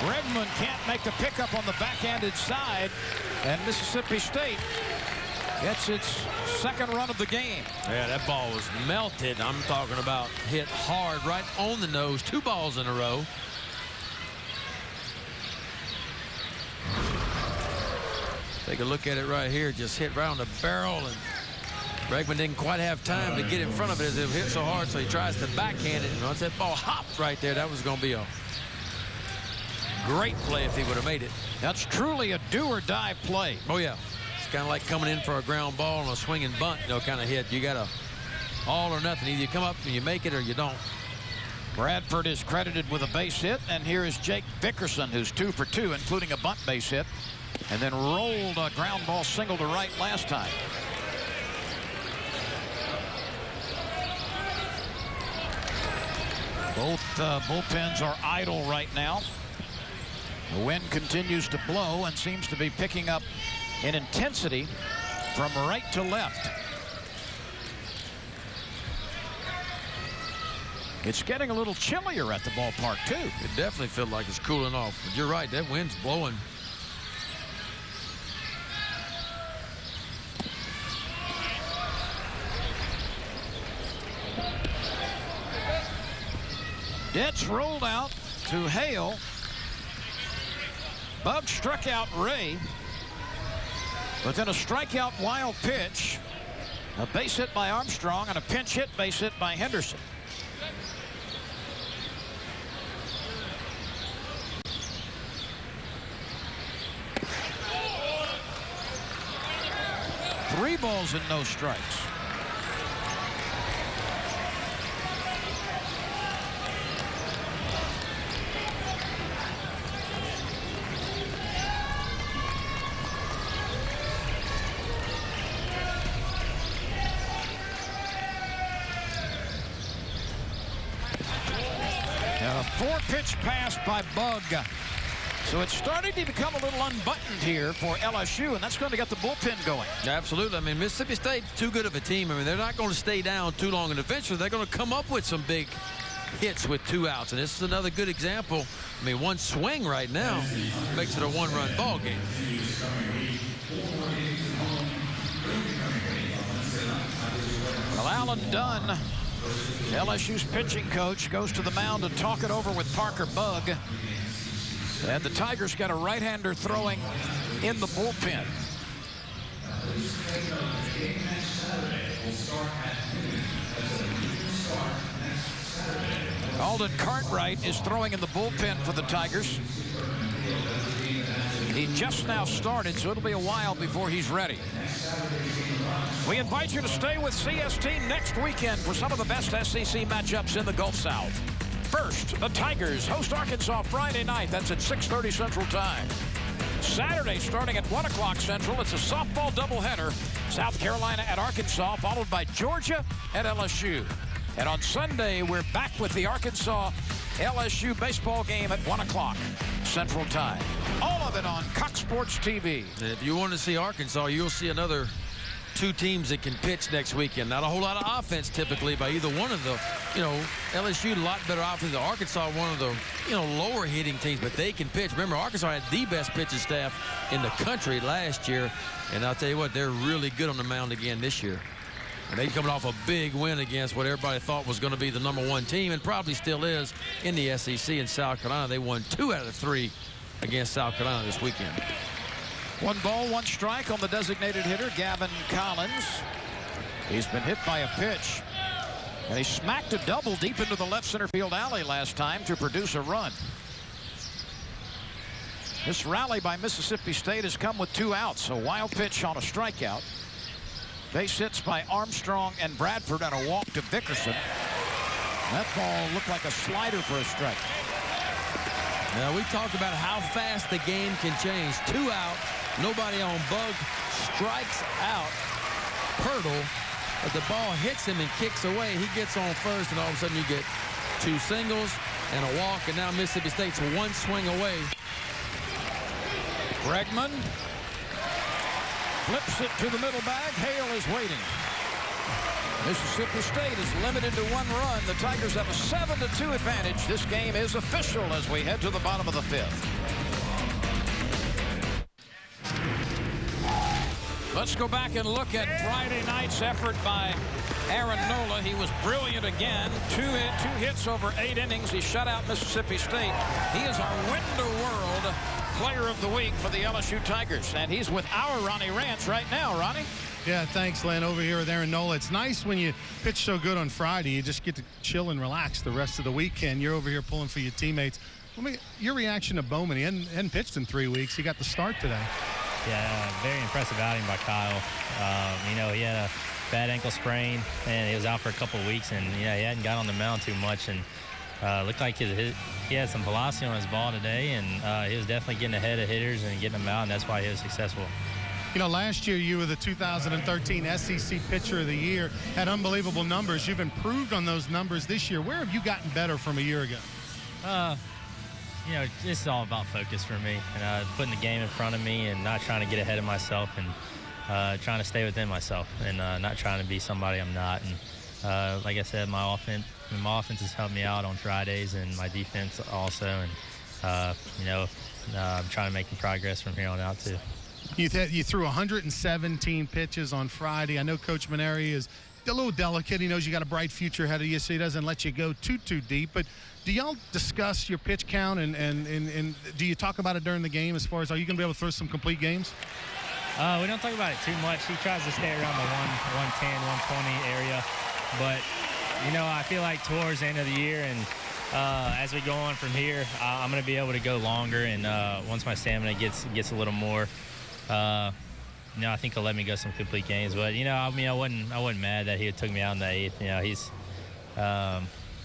Bregman can't make the pickup on the backhanded side, and Mississippi State gets its 2nd run of the game. Yeah, that ball was melted. I'm talking about hit hard right on the nose. 2 balls in a row. Take a look at it right here. Just hit right on the barrel, and Bregman didn't quite have time to get in front of it as it hit so hard, so he tries to backhand it. And once that ball hopped right there, that was going to be a great play if he would have made it. That's truly a do-or-die play. Oh, yeah. It's kind of like coming in for a ground ball on a swinging bunt, you know, kind of hit. You got to all or nothing. Either you come up and you make it or you don't. Bradford is credited with a base hit, and here is Jake Vickerson, who's 2 for 2, including a bunt base hit, and then rolled a ground ball single to right last time. Both bullpens are idle right now. The wind continues to blow and seems to be picking up in intensity from right to left. It's getting a little chillier at the ballpark, too. It definitely feels like it's cooling off. But you're right, that wind's blowing. Ditch rolled out to Hale. Bug struck out Ray. But then a strikeout wild pitch. A base hit by Armstrong and a pinch hit base hit by Henderson. Three balls and no strikes. A 4-pitch pass by Bug. So it's starting to become a little unbuttoned here for LSU, and that's going to get the bullpen going. Absolutely. I mean, Mississippi State's too good of a team. I mean, they're not going to stay down too long, and eventually they're going to come up with some big hits with 2 outs. And this is another good example. I mean, one swing right now makes it a 1-run ball game. Well, Alan Dunn, LSU's pitching coach, goes to the mound to talk it over with Parker Bug. And the Tigers got a right-hander throwing in the bullpen. Alden Cartwright is throwing in the bullpen for the Tigers. He just now started, so it'll be a while before he's ready. We invite you to stay with CST next weekend for some of the best SEC matchups in the Gulf South. First, the Tigers host Arkansas Friday night. That's at 6:30 Central Time. Saturday, starting at 1 o'clock Central, it's a softball doubleheader. South Carolina at Arkansas, followed by Georgia at LSU. And on Sunday, we're back with the Arkansas-LSU baseball game at 1 o'clock Central Time. All of it on Cox Sports TV. And if you want to see Arkansas, you'll see another two teams that can pitch next weekend. Not a whole lot of offense typically by either one of the, LSU a lot better offense. Arkansas, one of the, lower hitting teams, but they can pitch. Remember, Arkansas had the best pitching staff in the country last year, and I'll tell you what, they're really good on the mound again this year. And they're coming off a big win against what everybody thought was going to be the #1 team, and probably still is in the SEC in South Carolina. They won 2 out of 3 against South Carolina this weekend. 1 ball, 1 strike on the designated hitter, Gavin Collins. He's been hit by a pitch, and he smacked a double deep into the left center field alley last time to produce a run. This rally by Mississippi State has come with 2 outs. A wild pitch on a strikeout. Base hits by Armstrong and Bradford and a walk to Vickerson. That ball looked like a slider for a strike. Now, we talked about how fast the game can change. 2 out, nobody on. Bug strikes out Pirtle, but the ball hits him and kicks away. He gets on first, and all of a sudden you get 2 singles and a walk, and now Mississippi State's 1 swing away. Bregman flips it to the middle bag. Hale is waiting. Mississippi State is limited to 1 run. The Tigers have a 7-2 advantage. This game is official as we head to the bottom of the 5th. Let's go back and look at Friday night's effort by Aaron Nola. He was brilliant again. 2 hits over 8 innings. He shut out Mississippi State. He is our Win the World Player of the Week for the LSU Tigers. And he's with our Ronnie Rance right now. Ronnie? Yeah, thanks, Lyn. Over here with Aaron Nola. It's nice when you pitch so good on Friday. You just get to chill and relax the rest of the weekend. You're over here pulling for your teammates. Your reaction to Bowman. He hadn't pitched in 3 weeks. He got the start today. Yeah, very impressive outing by Kyle. He had a bad ankle sprain, and he was out for a couple of weeks, and he hadn't got on the mound too much, and looked like he had some velocity on his ball today, and he was definitely getting ahead of hitters and getting them out, and that's why he was successful. Last year you were the 2013 SEC Pitcher of the Year, had unbelievable numbers. You've improved on those numbers this year. Where have you gotten better from a year ago? This is all about focus for me, and putting the game in front of me and not trying to get ahead of myself, and trying to stay within myself, and not trying to be somebody I'm not. And like I said, my offense has helped me out on Fridays, and my defense also. And I'm trying to make progress from here on out too. You threw 117 pitches on Friday. I know Coach Maneri is a little delicate. He knows you got a bright future ahead of you, so he doesn't let you go too deep. But do y'all discuss your pitch count, and do you talk about it during the game as far as, are you going to be able to throw some complete games? We don't talk about it too much. He tries to stay around the 110, 120 area. But, I feel like towards the end of the year and as we go on from here, I'm going to be able to go longer. And once my stamina gets a little more, I think he'll let me go some complete games. But, I wasn't mad that he took me out in the 8th.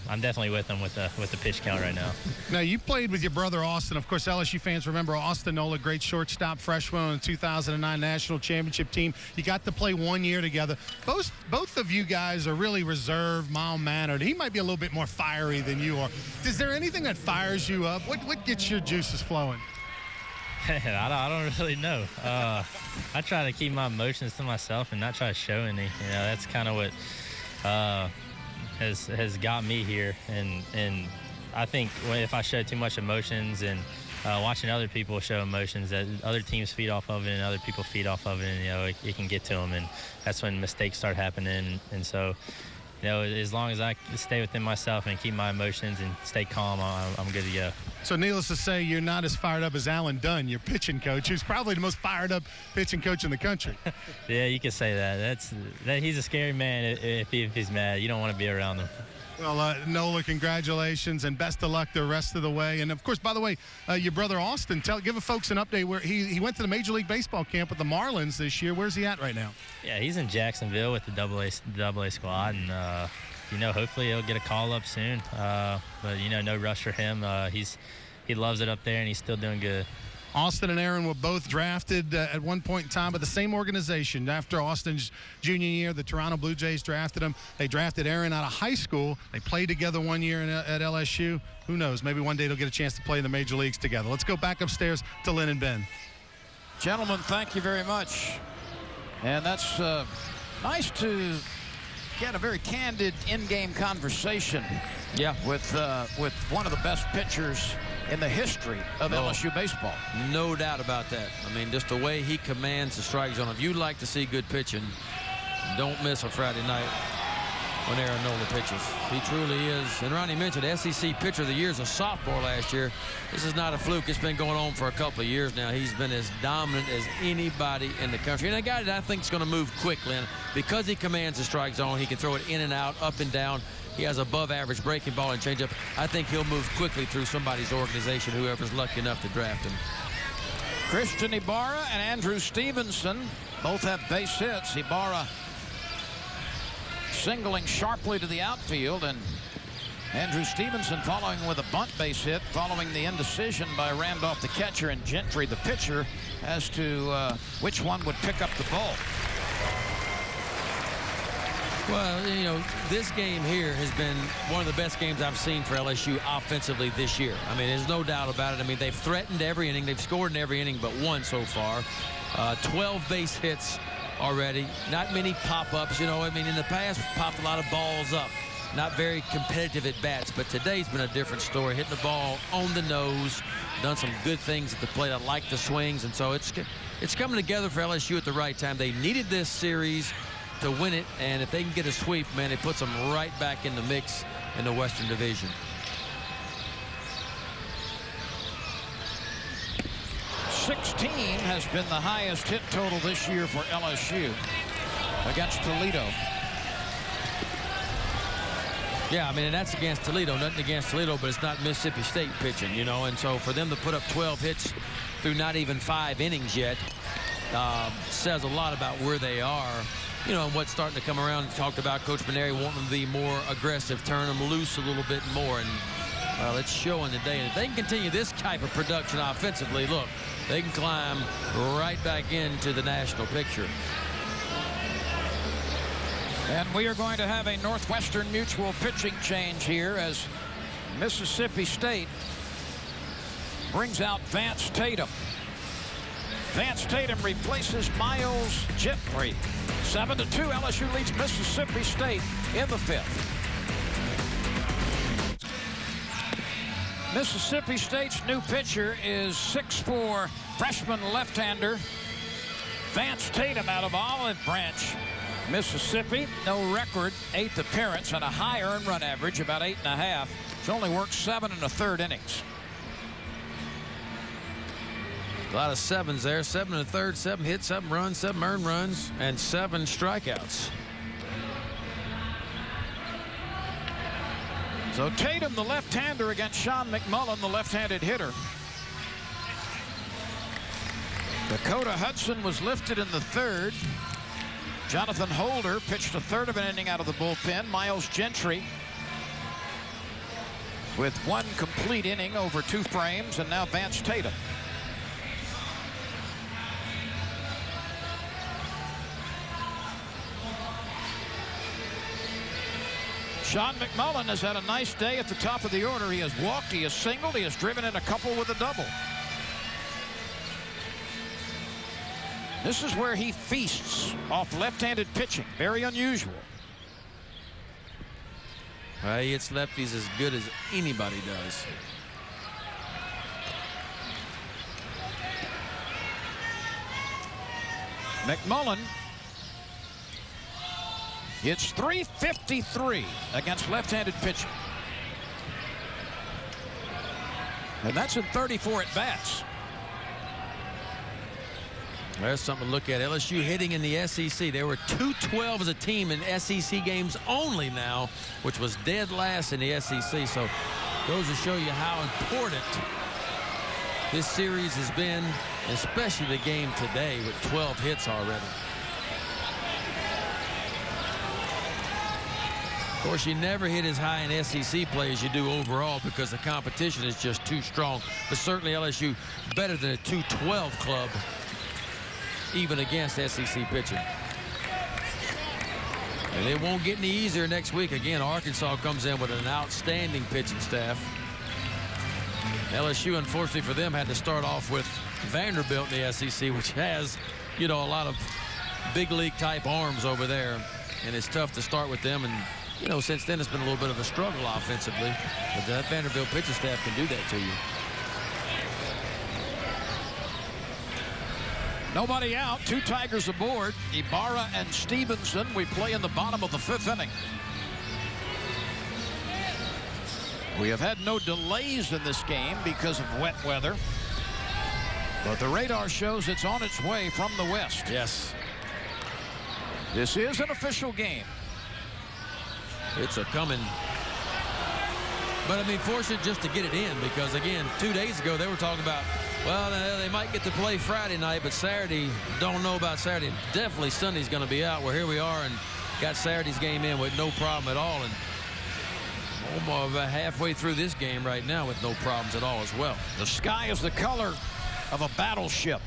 I'm definitely with him with the pitch count right now. Now, you played with your brother Austin. Of course, LSU fans remember Austin Nola, great shortstop, freshman on the 2009 National Championship team. You got to play 1 year together. Both of you guys are really reserved, mild-mannered. He might be a little bit more fiery than you are. Is there anything that fires you up? What gets your juices flowing? I don't really know. I try to keep my emotions to myself and not try to show any. That's kind of what has got me here. And I think if I show too much emotions and watching other people show emotions, that other teams feed off of it and other people feed off of it, and it can get to them, and that's when mistakes start happening. And so, as long as I stay within myself and keep my emotions and stay calm, I'm good to go. So needless to say, you're not as fired up as Alan Dunn, your pitching coach, who's probably the most fired up pitching coach in the country. Yeah, you could say that. He's a scary man if he's mad. You don't want to be around him. Well, Nola, congratulations and best of luck the rest of the way. And of course, by the way, your brother Austin, give folks an update where he went to the Major League Baseball camp with the Marlins this year. Where's he at right now? Yeah, he's in Jacksonville with the Double A squad, and hopefully he'll get a call up soon. But no rush for him. He loves it up there, and he's still doing good. Austin and Aaron were both drafted at one point in time by the same organization. After Austin's junior year, the Toronto Blue Jays drafted him. They drafted Aaron out of high school. They played together 1 year at LSU. Who knows? Maybe one day they'll get a chance to play in the major leagues together. Let's go back upstairs to Lyn and Ben. Gentlemen, thank you very much. And that's nice to get a very candid in-game conversation with one of the best pitchers in the history of LSU baseball. No doubt about that. I mean, just the way he commands the strike zone. If you like to see good pitching, don't miss a Friday night when Aaron Nola pitches. He truly is. And Ronnie mentioned SEC Pitcher of the Year as a sophomore last year. This is not a fluke. It's been going on for a couple of years now. He's been as dominant as anybody in the country. And a guy that I think is going to move quickly. And because he commands the strike zone, he can throw it in and out, up and down. He has above average breaking ball and changeup. I think he'll move quickly through somebody's organization, whoever's lucky enough to draft him. Christian Ibarra and Andrew Stevenson both have base hits. Ibarra singling sharply to the outfield, and Andrew Stevenson following with a bunt base hit following the indecision by Randolph, the catcher, and Gentry, the pitcher, as to which one would pick up the ball. Well, you know, this game here has been one of the best games I've seen for LSU offensively this year. I mean, there's no doubt about it. I mean, they've threatened every inning. They've scored in every inning but one so far. 12 base hits already. Not many pop-ups. You know, I mean, in the past, popped a lot of balls up. Not very competitive at bats, but today's been a different story. Hitting the ball on the nose, done some good things at the plate. I like the swings, and so it's coming together for LSU at the right time. They needed this series to win it, and if they can get a sweep, man, it puts them right back in the mix in the Western Division. .16 has been the highest hit total this year for LSU against Toledo. Yeah, I mean, and that's against Toledo. Nothing against Toledo, but it's not Mississippi State pitching, you know. And so for them to put up 12 hits through not even 5 innings yet says a lot about where they are. You know, and what's starting to come around. Talked about Coach Maneri wanting them to be more aggressive, turn them loose a little bit more. And, well, it's showing today. And if they can continue this type of production offensively, look, they can climb right back into the national picture. And we are going to have a Northwestern Mutual pitching change here as Mississippi State brings out Vance Tatum. Vance Tatum replaces Miles Gentry. 7-2, LSU leads Mississippi State in the 5th. Mississippi State's new pitcher is 6'4" freshman left-hander Vance Tatum out of Olive Branch, Mississippi. No record, 8th appearance, and a high earned run average, about 8.5. He's only worked 7 1/3 innings. A lot of 7s there. 7 1/3, 7 hits, 7 runs, 7 earned runs, and 7 strikeouts. So Tatum, the left-hander, against Sean McMullen, the left-handed hitter. Dakota Hudson was lifted in the 3rd. Jonathan Holder pitched a 1/3 of an inning out of the bullpen. Miles Gentry with 1 complete inning over 2 frames, and now Vance Tatum. Sean McMullen has had a nice day at the top of the order. He has walked, he has singled, he has driven in a couple with a double. This is where he feasts off left-handed pitching. Very unusual. He hits lefties as good as anybody does. McMullen hits .353 against left-handed pitching. And that's in 34 at-bats. There's something to look at. LSU hitting in the SEC. They were 2-12 as a team in SEC games only now, which was dead last in the SEC. So goes to show you how important this series has been, especially the game today with 12 hits already. Of course, you never hit as high in SEC play as you do overall because the competition is just too strong. But certainly LSU better than a 2-12 club, even against SEC pitching. And it won't get any easier next week. Again, Arkansas comes in with an outstanding pitching staff. LSU, unfortunately for them, had to start off with Vanderbilt in the SEC, which has, you know, a lot of big league type arms over there, and it's tough to start with them. And you know, since then it's been a little bit of a struggle offensively, but that Vanderbilt pitching staff can do that to you. Nobody out, 2 Tigers aboard. Ibarra and Stevenson. We play in the bottom of the 5th inning. We have had no delays in this game because of wet weather, but the radar shows it's on its way from the west. Yes. This is an official game. It's a coming. But, I mean, fortunate just to get it in because, again, 2 days ago they were talking about, well, they might get to play Friday night, but Saturday, don't know about Saturday. Definitely Sunday's going to be out. Well, here we are and got Saturday's game in with no problem at all. And almost about halfway through this game right now with no problems at all as well. The sky is the color of a battleship.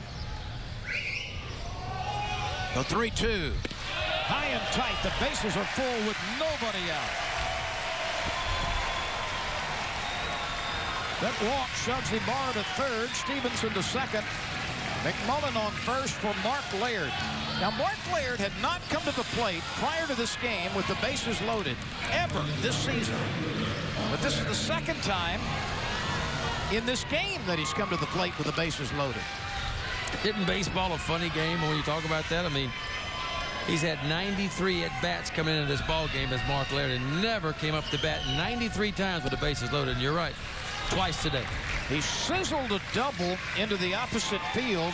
The 3-2. High and tight. The bases are full with nobody out. That walk shoves Ibarra to third. Stevenson to second. McMullen on first for Mark Laird. Now, Mark Laird had not come to the plate prior to this game with the bases loaded ever this season. But this is the second time in this game that he's come to the plate with the bases loaded. Isn't baseball a funny game when you talk about that? I mean, he's had 93 at-bats coming into this ball game as Mark Laird and never came up to bat 93 times with the bases loaded. And you're right, twice today. He sizzled a double into the opposite field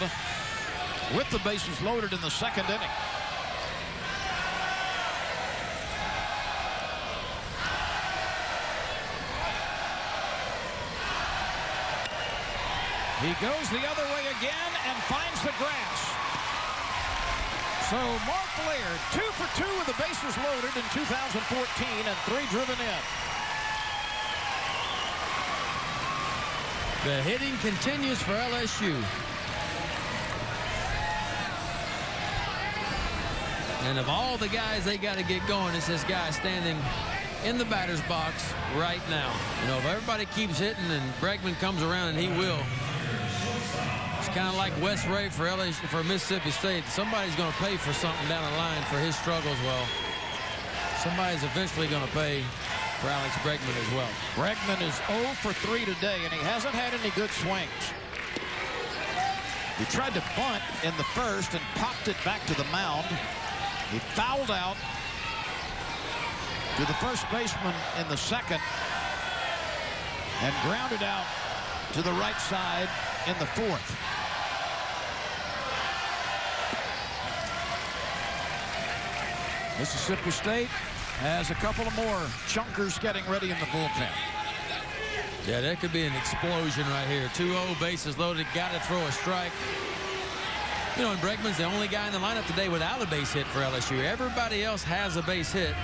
with the bases loaded in the 2nd inning. He goes the other way again and finds the grass. So Mark Laird, 2 for 2 with the bases loaded in 2014 and 3 driven in. The hitting continues for LSU. And of all the guys they got to get going, it's this guy standing in the batter's box right now. You know, if everybody keeps hitting and Bregman comes around, and he will, it's kind of like Wes Ray for LSU, for Mississippi State. Somebody's going to pay for something down the line for his struggles. Well, somebody's eventually going to pay for Alex Bregman as well. Bregman is 0 for 3 today, and he hasn't had any good swings. He tried to bunt in the first and popped it back to the mound. He fouled out to the first baseman in the 2nd and grounded out to the right side in the 4th. Mississippi State has a couple of more chunkers getting ready in the bullpen. Yeah, that could be an explosion right here. 2-0, bases loaded, got to throw a strike. You know, and Bregman's the only guy in the lineup today without a base hit for LSU. Everybody else has a base hit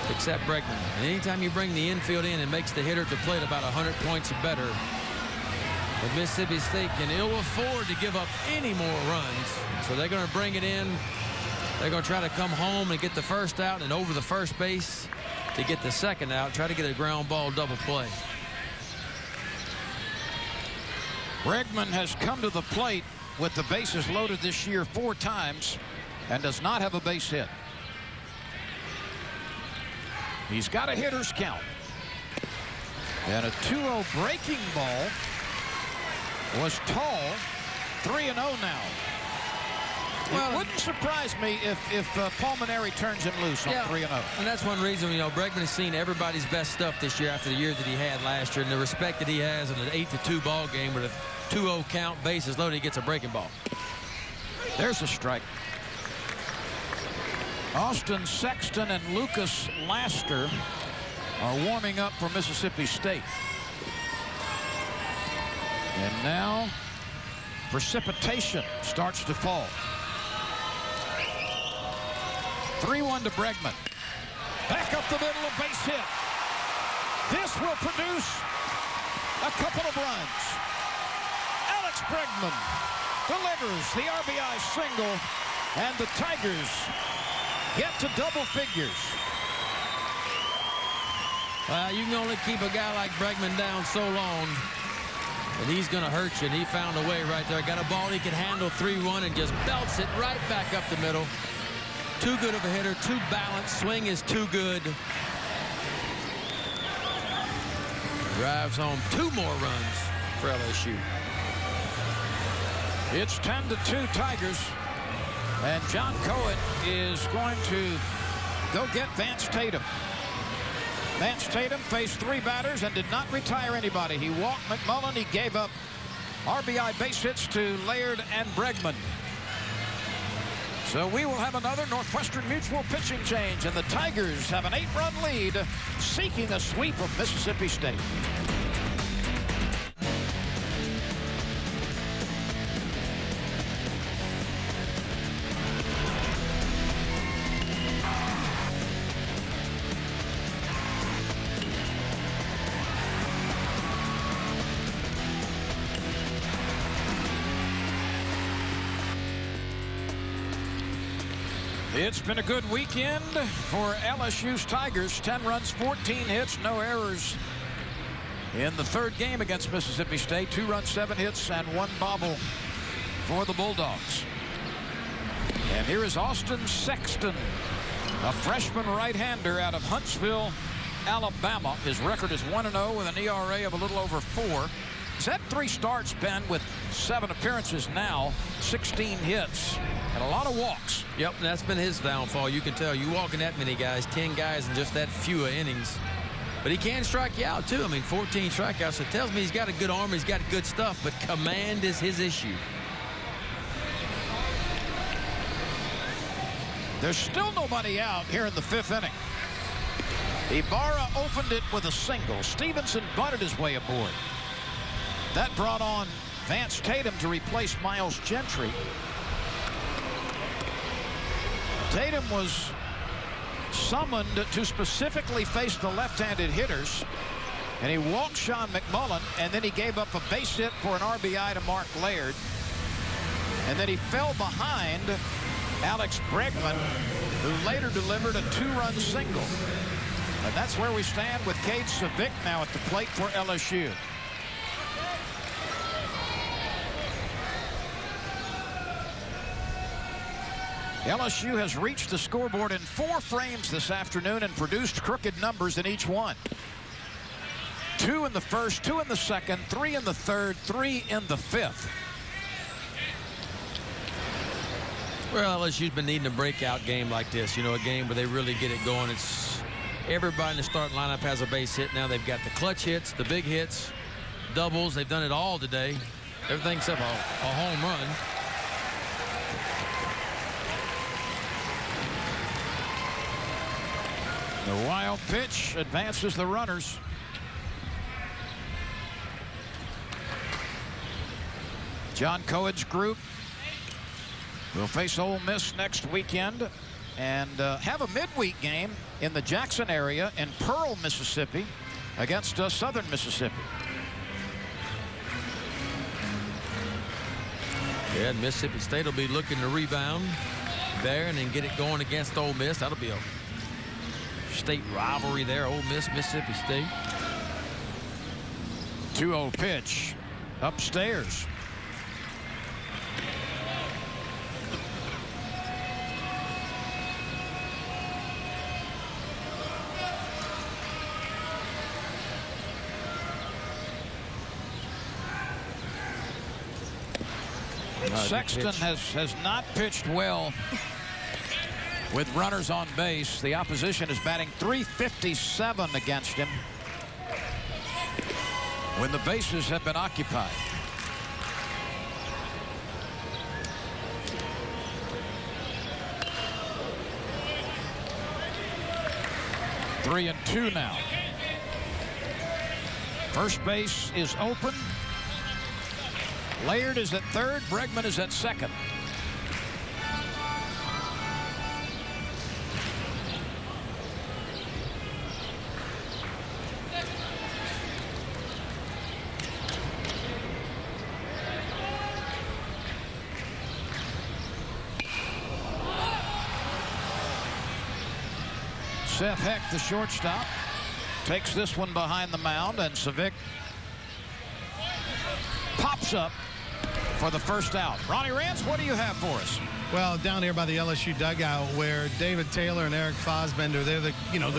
except Bregman. And anytime you bring the infield in, it makes the hitter to plate about 100 points or better. But Mississippi State can ill afford to give up any more runs. So they're going to bring it in. They're going to try to come home and get the first out and over the first base to get the second out, try to get a ground ball double play. Bregman has come to the plate with the bases loaded this year 4 times and does not have a base hit. He's got a hitter's count. And a 2-0 breaking ball was tall. 3-0 now. Well, it wouldn't surprise me if Pulmonary turns him loose on 3-0. And that's one reason, you know, Bregman has seen everybody's best stuff this year after the year that he had last year, and the respect that he has in an 8-2 ball game with a 2-0 count, bases loaded, he gets a breaking ball. There's a strike. Austin Sexton and Lucas Laster are warming up for Mississippi State. And now precipitation starts to fall. 3-1 to Bregman. Back up the middle, a base hit. This will produce a couple of runs. Alex Bregman delivers the RBI single, and the Tigers get to double figures. You can only keep a guy like Bregman down so long. and he's going to hurt you, and he found a way right there. Got a ball he could handle 3-1 and just belts it right back up the middle. Too good of a hitter, too balanced. Swing is too good. Drives home 2 more runs for LSU. It's 10-2 Tigers, and John Cohen is going to go get Vance Tatum. Vance Tatum faced 3 batters and did not retire anybody. He walked McMullen. He gave up RBI base hits to Laird and Bregman. So we will have another Northwestern Mutual pitching change, and the Tigers have an 8-run lead, seeking a sweep of Mississippi State. It's been a good weekend for LSU's Tigers. 10 runs, 14 hits, no errors in the 3rd game against Mississippi State. 2 runs, 7 hits, and 1 bobble for the Bulldogs. And here is Austin Sexton, a freshman right-hander out of Huntsville, Alabama. His record is 1-0 with an ERA of a little over 4. He's had 3 starts, Ben, with 7 appearances now, 16 hits, and a lot of walks. Yep, and that's been his downfall. You can tell. You walking that many guys, 10 guys in just that few innings. But he can strike you out, too. I mean, 14 strikeouts. It tells me he's got a good arm, he's got good stuff, but command is his issue. There's still nobody out here in the 5th inning. Ibarra opened it with a single. Stevenson butted his way aboard. That brought on Vance Tatum to replace Miles Gentry. Tatum was summoned to specifically face the left-handed hitters, and he walked Sean McMullen, and then he gave up a base hit for an RBI to Mark Laird, and then he fell behind Alex Bregman, who later delivered a 2-run single. And that's where we stand with Cade Savick now at the plate for LSU. LSU has reached the scoreboard in 4 frames this afternoon and produced crooked numbers in each one. 2 in the 1st, 2 in the 2nd, 3 in the 3rd, 3 in the 5th. Well, LSU's been needing a breakout game like this. You know, a game where they really get it going. It's everybody in the starting lineup has a base hit. Now they've got the clutch hits, the big hits, doubles. They've done it all today. Everything except a home run. The wild pitch advances the runners. John Cohen's group will face Ole Miss next weekend and have a midweek game in the Jackson area in Pearl, Mississippi against Southern Mississippi. Yeah, and Mississippi State will be looking to rebound there and then get it going against Ole Miss. That'll be a state rivalry there, Ole Miss, Mississippi State. 2-0 pitch upstairs. Sexton has not pitched well with runners on base. The opposition is batting .357 against him when the bases have been occupied. Three and 2 now. First base is open. Laird is at 3rd. Bregman is at 2nd. Seth Heck, the shortstop, takes this one behind the mound, and Savick steps up for the first out. Ronnie Rance, what do you have for us? Well, down here by the LSU dugout where David Taylor and Eric Fosbender, they're the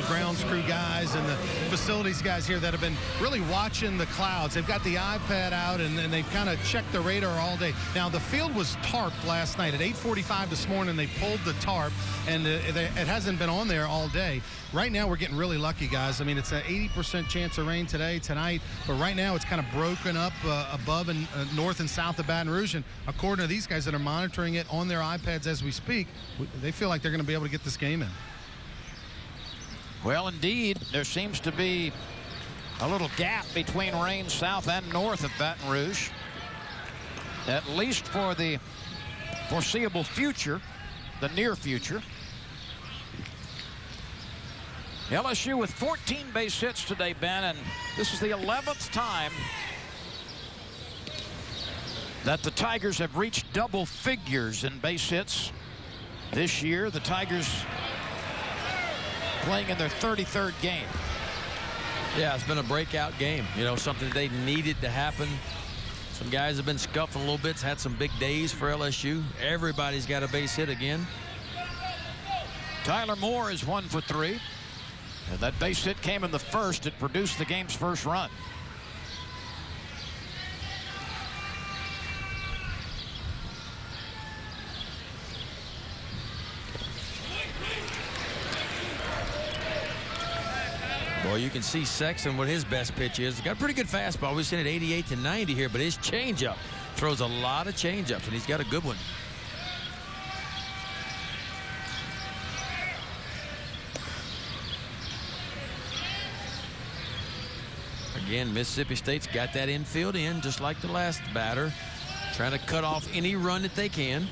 grounds crew guys and the facilities guys here that have been really watching the clouds. They've got the iPad out and they've kind of checked the radar all day. Now, the field was tarped last night. At 8:45 this morning, they pulled the tarp, and it hasn't been on there all day. Right now, we're getting really lucky, guys. I mean, it's an 80% chance of rain tonight, but right now it's kind of broken up above and north and south of Baton Rouge. And according to these guys that are monitoring it on their iPads as we speak, they feel like they're going to be able to get this game in. Well, indeed, there seems to be a little gap between rain south and north of Baton Rouge, at least for the foreseeable future, the near future. LSU with 14 base hits today, Ben, and this is the 11th time that the Tigers have reached double figures in base hits this year. The Tigers playing in their 33rd game. Yeah, it's been a breakout game. You know, something they needed to happen. Some guys have been scuffing a little bit, had some big days for LSU. Everybody's got a base hit again. Tyler Moore is 1 for 3. And that base hit came in the first. It produced the game's first run. Well, you can see Sexton what his best pitch is. He's got a pretty good fastball. We've seen it 88 to 90 here, but his changeup throws a lot of changeups, and he's got a good one. Again, Mississippi State's got that infield in just like the last batter, trying to cut off any run that they can.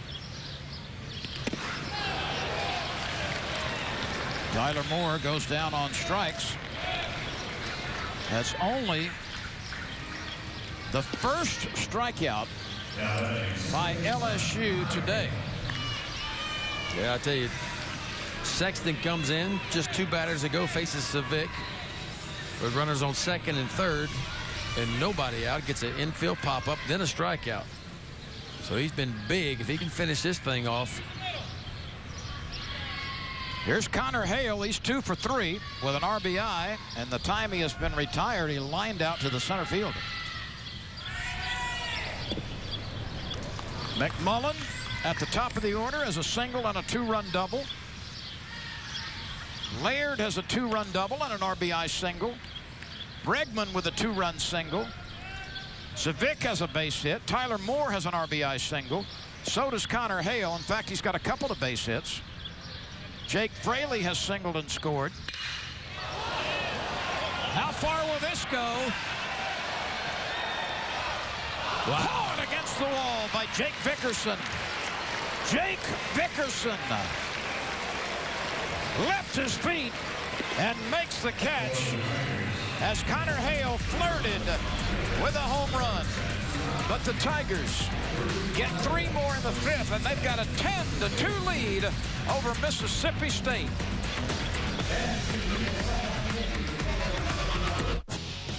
Tyler Moore goes down on strikes. That's only the first strikeout by LSU today. Yeah, I tell you, Sexton comes in just 2 batters ago, faces Civic with runners on second and third, and nobody out. Gets an infield pop-up, then a strikeout. So he's been big. If he can finish this thing off. Here's Connor Hale. He's 2 for 3 with an RBI, and the time he has been retired, he lined out to the center fielder. McMullen at the top of the order has a single and a 2-run double. Laird has a 2-run double and an RBI single. Bregman with a 2-run single. Civic has a base hit. Tyler Moore has an RBI single. So does Connor Hale. In fact, he's got a couple of base hits. Jake Fraley has singled and scored. How far will this go? Wow. Caught against the wall by Jake Vickerson. Jake Vickerson left his feet and makes the catch as Connor Hale flirted with a home run. But the Tigers get 3 more in the 5th, and they've got a 10-2 lead over Mississippi State.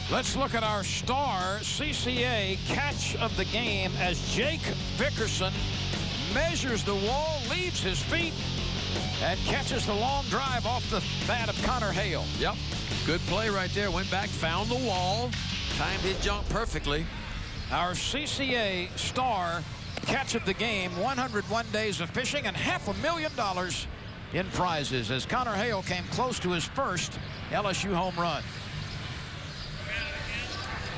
Let's look at our star CCA catch of the game as Jake Vickerson measures the wall, leaves his feet, and catches the long drive off the bat of Connor Hale. Yep, good play right there. Went back, found the wall, timed his jump perfectly. Our CCA star catch of the game, 101 days of fishing and $500,000 in prizes as Connor Hale came close to his first LSU home run.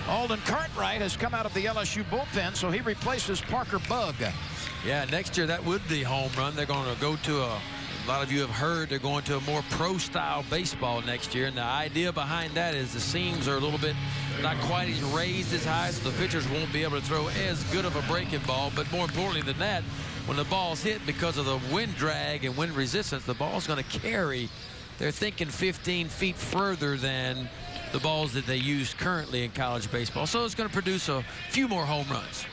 Alden Cartwright has come out of the LSU bullpen, so he replaces Parker Bugg. Yeah, next year that would be home run. They're going to go to a lot of you have heard they're going to a more pro-style baseball next year, and the idea behind that is the seams are a little bit not quite as raised as high, so the pitchers won't be able to throw as good of a breaking ball. But more importantly than that, when the ball's hit, because of the wind drag and wind resistance, the ball's going to carry. They're thinking 15 feet further than the balls that they use currently in college baseball. So it's going to produce a few more home runs.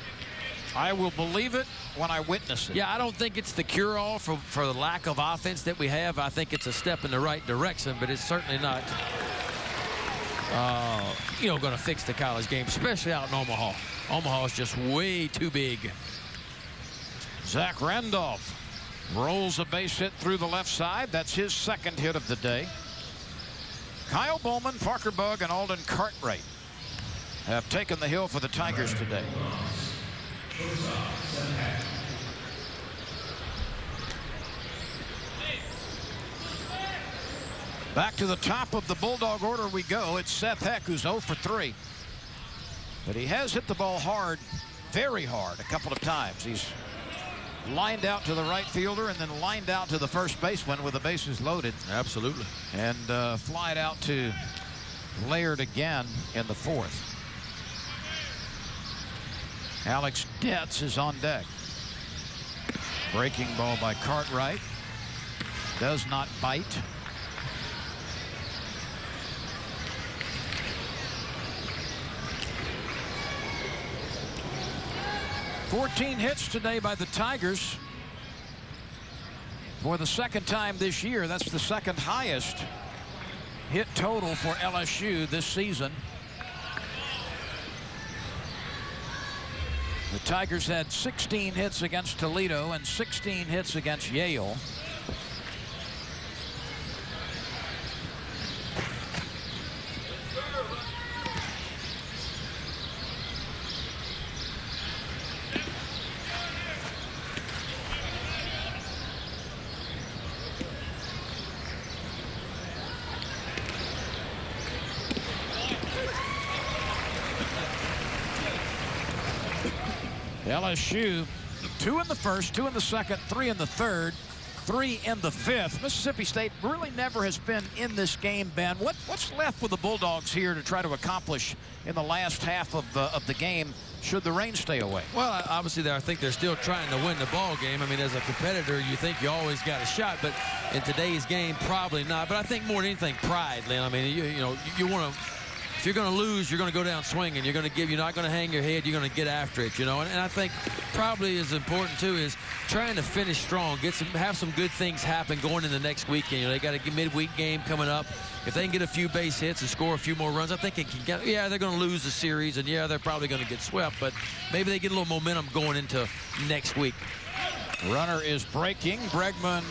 I will believe it when I witness it. Yeah, I don't think it's the cure-all for the lack of offense that we have. I think it's a step in the right direction, but it's certainly not going to fix the college game, especially out in Omaha. Omaha is just way too big. Zach Randolph rolls a base hit through the left side. That's his second hit of the day. Kyle Bowman, Parker Bugg, and Alden Cartwright have taken the hill for the Tigers today. Back to the top of the Bulldog order we go. It's Seth Heck, who's 0 for 3. But he has hit the ball hard, very hard, a couple of times. He's lined out to the right fielder and then lined out to the first baseman with the bases loaded. Absolutely. And flied out to Laird again in the fourth. Alex Detz is on deck. Breaking ball by Cartwright. Does not bite. "14 hits today by the Tigers. For the second time this year, that's the second highest hit total for LSU this season. The Tigers had 16 hits against Toledo and 16 hits against Yale. LSU, 2 in the first, 2 in the second, 3 in the third, 3 in the fifth. Mississippi State really never has been in this game, Ben. What's left with the Bulldogs here to try to accomplish in the last half of the game should the rain stay away? Well, obviously, I think they're still trying to win the ball game. I mean, as a competitor, you think you always got a shot, but in today's game, probably not. But I think more than anything, pride, Lyn. I mean, you want to. If you're going to lose, you're going to go down swinging. You're not going to hang your head. You're going to get after it, And I think probably as important too is trying to finish strong, have some good things happen going in the next weekend. They got a midweek game coming up. If they can get a few base hits and score a few more runs, I think it can get. Yeah, they're going to lose the series, and yeah, they're probably going to get swept. But maybe they get a little momentum going into next week. Runner is breaking. Bregman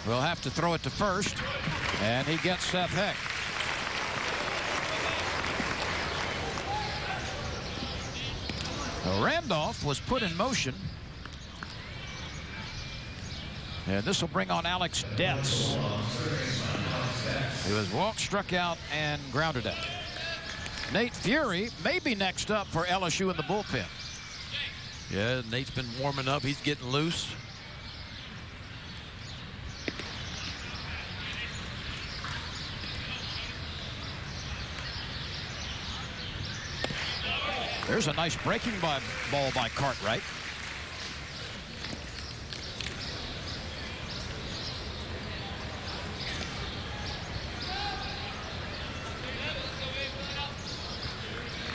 will have to throw it to first, and he gets Seth Heck. Randolph was put in motion. And this will bring on Alex Detz. He was walked, struck out, and grounded out. Nate Fury may be next up for LSU in the bullpen. Yeah, Nate's been warming up. He's getting loose. There's a nice breaking ball by Cartwright.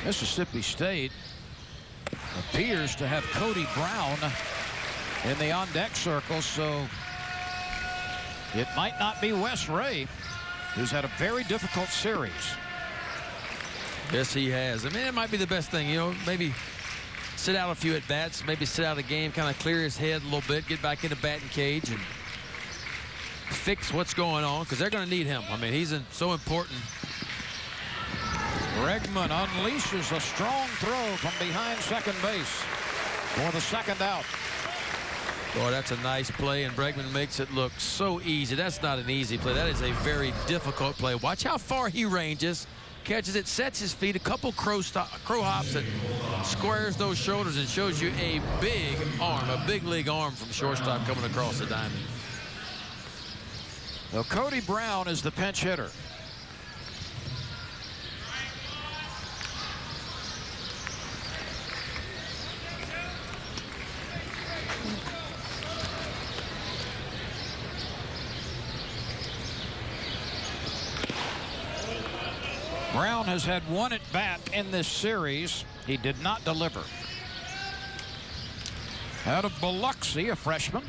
Mississippi State appears to have Cody Brown in the on-deck circle, so it might not be Wes Ray, who's had a very difficult series. Yes, he has. I mean, it might be the best thing, maybe sit out a few at-bats, maybe sit out of the game, kind of clear his head a little bit, get back in the batting cage and fix what's going on, because they're going to need him. I mean, he's so important. Bregman unleashes a strong throw from behind second base for the second out. Boy, that's a nice play, and Bregman makes it look so easy. That's not an easy play. That is a very difficult play. Watch how far he ranges. Catches it, sets his feet, a couple crow hops, and squares those shoulders and shows you a big arm, a big league arm from shortstop coming across the diamond. Well, Cody Brown is the pinch hitter. Brown has had one at bat in this series. He did not deliver. Out of Biloxi, a freshman.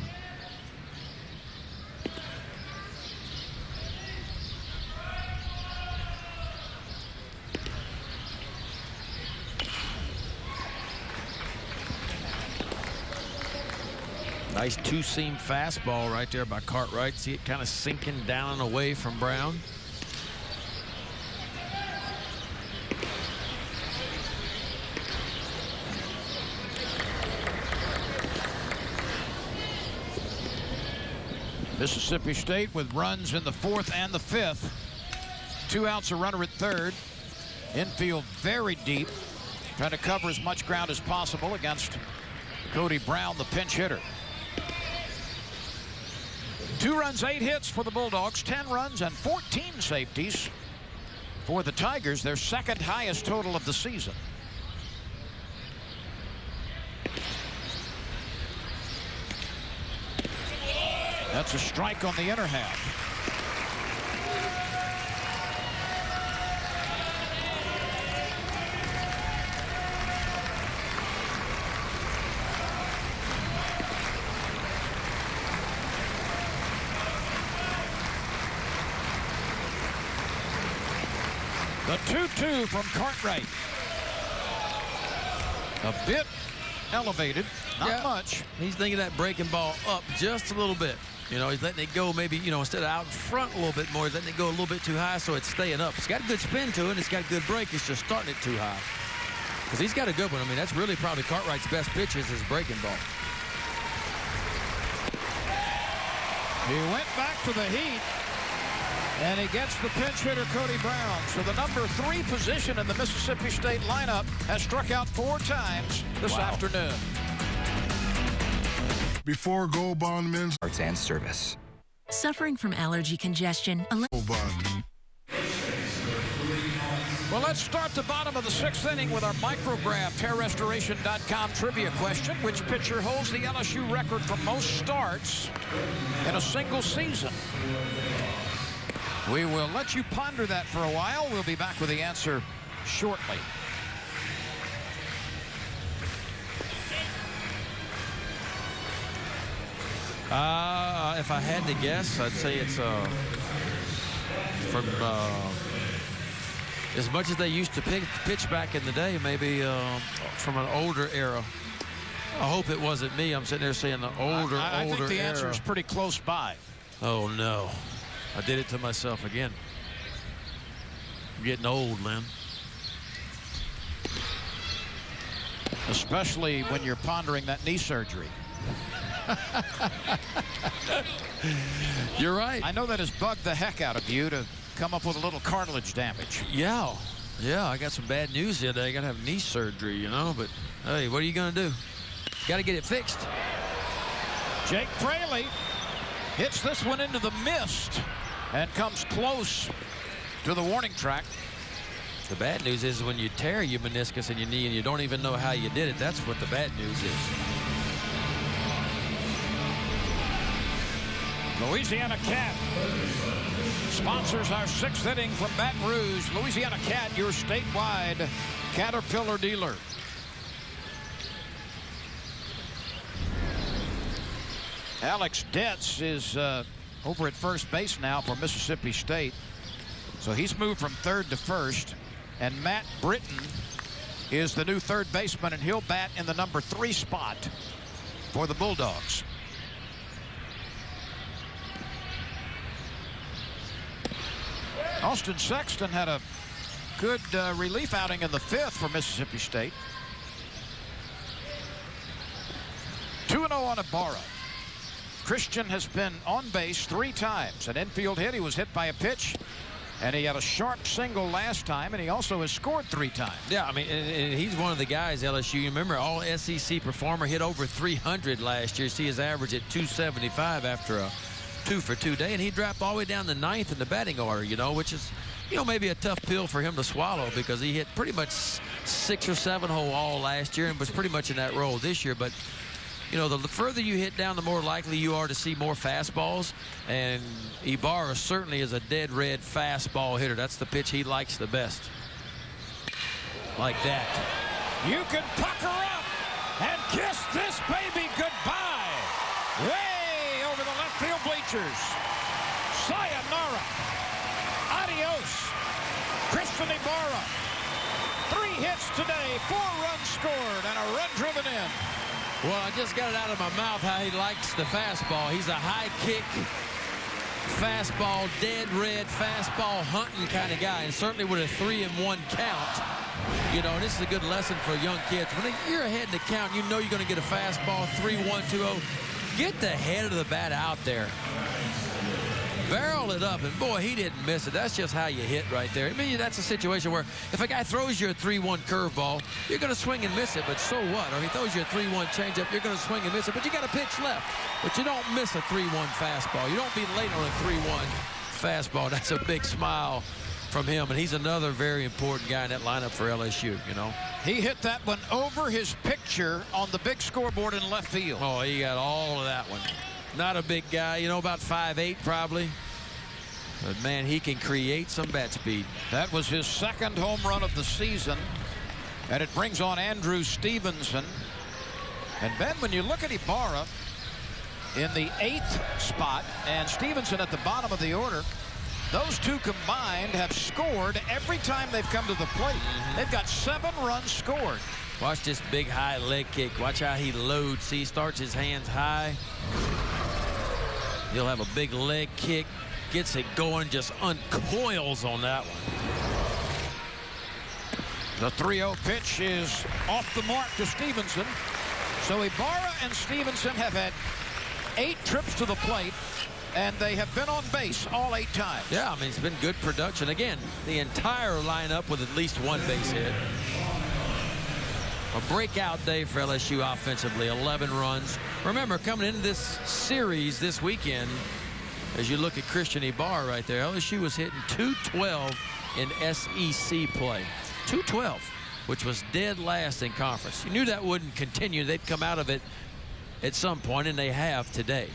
Nice two-seam fastball right there by Cartwright. See it kind of sinking down and away from Brown. Mississippi State with runs in the 4th and the 5th. 2 outs, a runner at 3rd. Infield very deep, trying to cover as much ground as possible against Cody Brown, the pinch hitter. 2 runs, 8 hits for the Bulldogs, 10 runs and 14 safeties for the Tigers, their 2nd highest total of the season. That's a strike on the inner half. The 2-2 from Cartwright. A bit elevated, not much. He's thinking that breaking ball up just a little bit. You know, he's letting it go maybe, you know, instead of out in front a little bit more, he's letting it go a little bit too high so it's staying up. It's got a good spin to it. It's got a good break. It's just starting it too high. Because he's got a good one. I mean, that's really probably Cartwright's best pitch is his breaking ball. He went back to the heat, and he gets the pinch hitter, Cody Brown. So the number 3 position in the Mississippi State lineup has struck out 4 times this afternoon. Before Gold Bond men's Arts and service. Suffering from allergy congestion. Gold Bond. Well, let's start the bottom of the 6th inning with our micrograph hairrestoration.com trivia question. Which pitcher holds the LSU record for most starts in a single season? We will let you ponder that for a while. We'll be back with the answer shortly. If I had to guess, I'd say it's from as much as they used to pitch back in the day, maybe from an older era. I hope it wasn't me. I'm sitting there saying the older era. I think the answer is pretty close by. Oh, no. I did it to myself again. I'm getting old, Lyn. Especially when you're pondering that knee surgery. You're right. I know that has bugged the heck out of you to come up with a little cartilage damage. Yeah, I got some bad news the other day. I got to have knee surgery, you know, but hey, what are you going to do? Got to get it fixed. Jake Fraley hits this one into the mist and comes close to the warning track. The bad news is when you tear your meniscus in your knee and you don't even know how you did it, that's what the bad news is. Louisiana Cat sponsors our 6th inning from Baton Rouge. Louisiana Cat, your statewide Caterpillar dealer. Alex Detz is over at first base now for Mississippi State. So he's moved from 3rd to 1st. And Matt Britton is the new 3rd baseman, and he'll bat in the number 3 spot for the Bulldogs. Austin Sexton had a good relief outing in the 5th for Mississippi State. 2-0 on Ibarra. Christian has been on base 3 times. An infield hit. He was hit by a pitch. And he had a sharp single last time, and he also has scored 3 times. Yeah, I mean, and he's one of the guys, LSU. You remember, all SEC performer, hit over 300 last year. See his average at 275 after a 2-for-2 day, and he dropped all the way down to 9th in the batting order, you know, which is, you know, maybe a tough pill for him to swallow because he hit pretty much 6 or 7 hole all last year and was pretty much in that role this year. But you know, the further you hit down, the more likely you are to see more fastballs. And Ibarra certainly is a dead red fastball hitter. That's the pitch he likes the best. Like that. You can pucker up and kiss this baby goodbye. Way over the left field bleachers. Sayonara. Adios. Christian Ibarra. 3 hits today, 4 runs scored, and a run driven in. Well, I just got it out of my mouth how he likes the fastball. He's a high kick, fastball, dead red, fastball hunting kind of guy. And certainly with a 3-1 count, you know, this is a good lesson for young kids. When you're ahead in the count, you know you're going to get a fastball, 3-1, 2-0. Get the head of the bat out there. Barrel it up, and boy, he didn't miss it. That's just how you hit right there. I mean, that's a situation where if a guy throws you a 3-1 curveball, you're going to swing and miss it, but so what? Or he throws you a 3-1 changeup, you're going to swing and miss it, but you got a pitch left. But you don't miss a 3-1 fastball. You don't be late on a 3-1 fastball. That's a big smile from him, and he's another very important guy in that lineup for LSU, you know. He hit that one over his picture on the big scoreboard in left field. Oh, he got all of that one. Not a big guy, you know, about 5'8" probably. But, man, he can create some bat speed. That was his second home run of the season, and it brings on Andrew Stevenson. And, Ben, when you look at Ibarra in the 8th spot and Stevenson at the bottom of the order, those two combined have scored every time they've come to the plate. They've got 7 runs scored. Watch this big high leg kick. Watch how he loads. See, he starts his hands high. He'll have a big leg kick. Gets it going, just uncoils on that one. The 3-0 pitch is off the mark to Stevenson. So Ibarra and Stevenson have had 8 trips to the plate, and they have been on base all 8 times. Yeah, I mean, it's been good production. Again, the entire lineup with at least 1 base hit. A breakout day for LSU offensively, 11 runs. Remember, coming into this series this weekend, as you look at Christian Ibarra right there, LSU was hitting .212 in SEC play. .212, which was dead last in conference. You knew that wouldn't continue. They'd come out of it at some point, and they have today.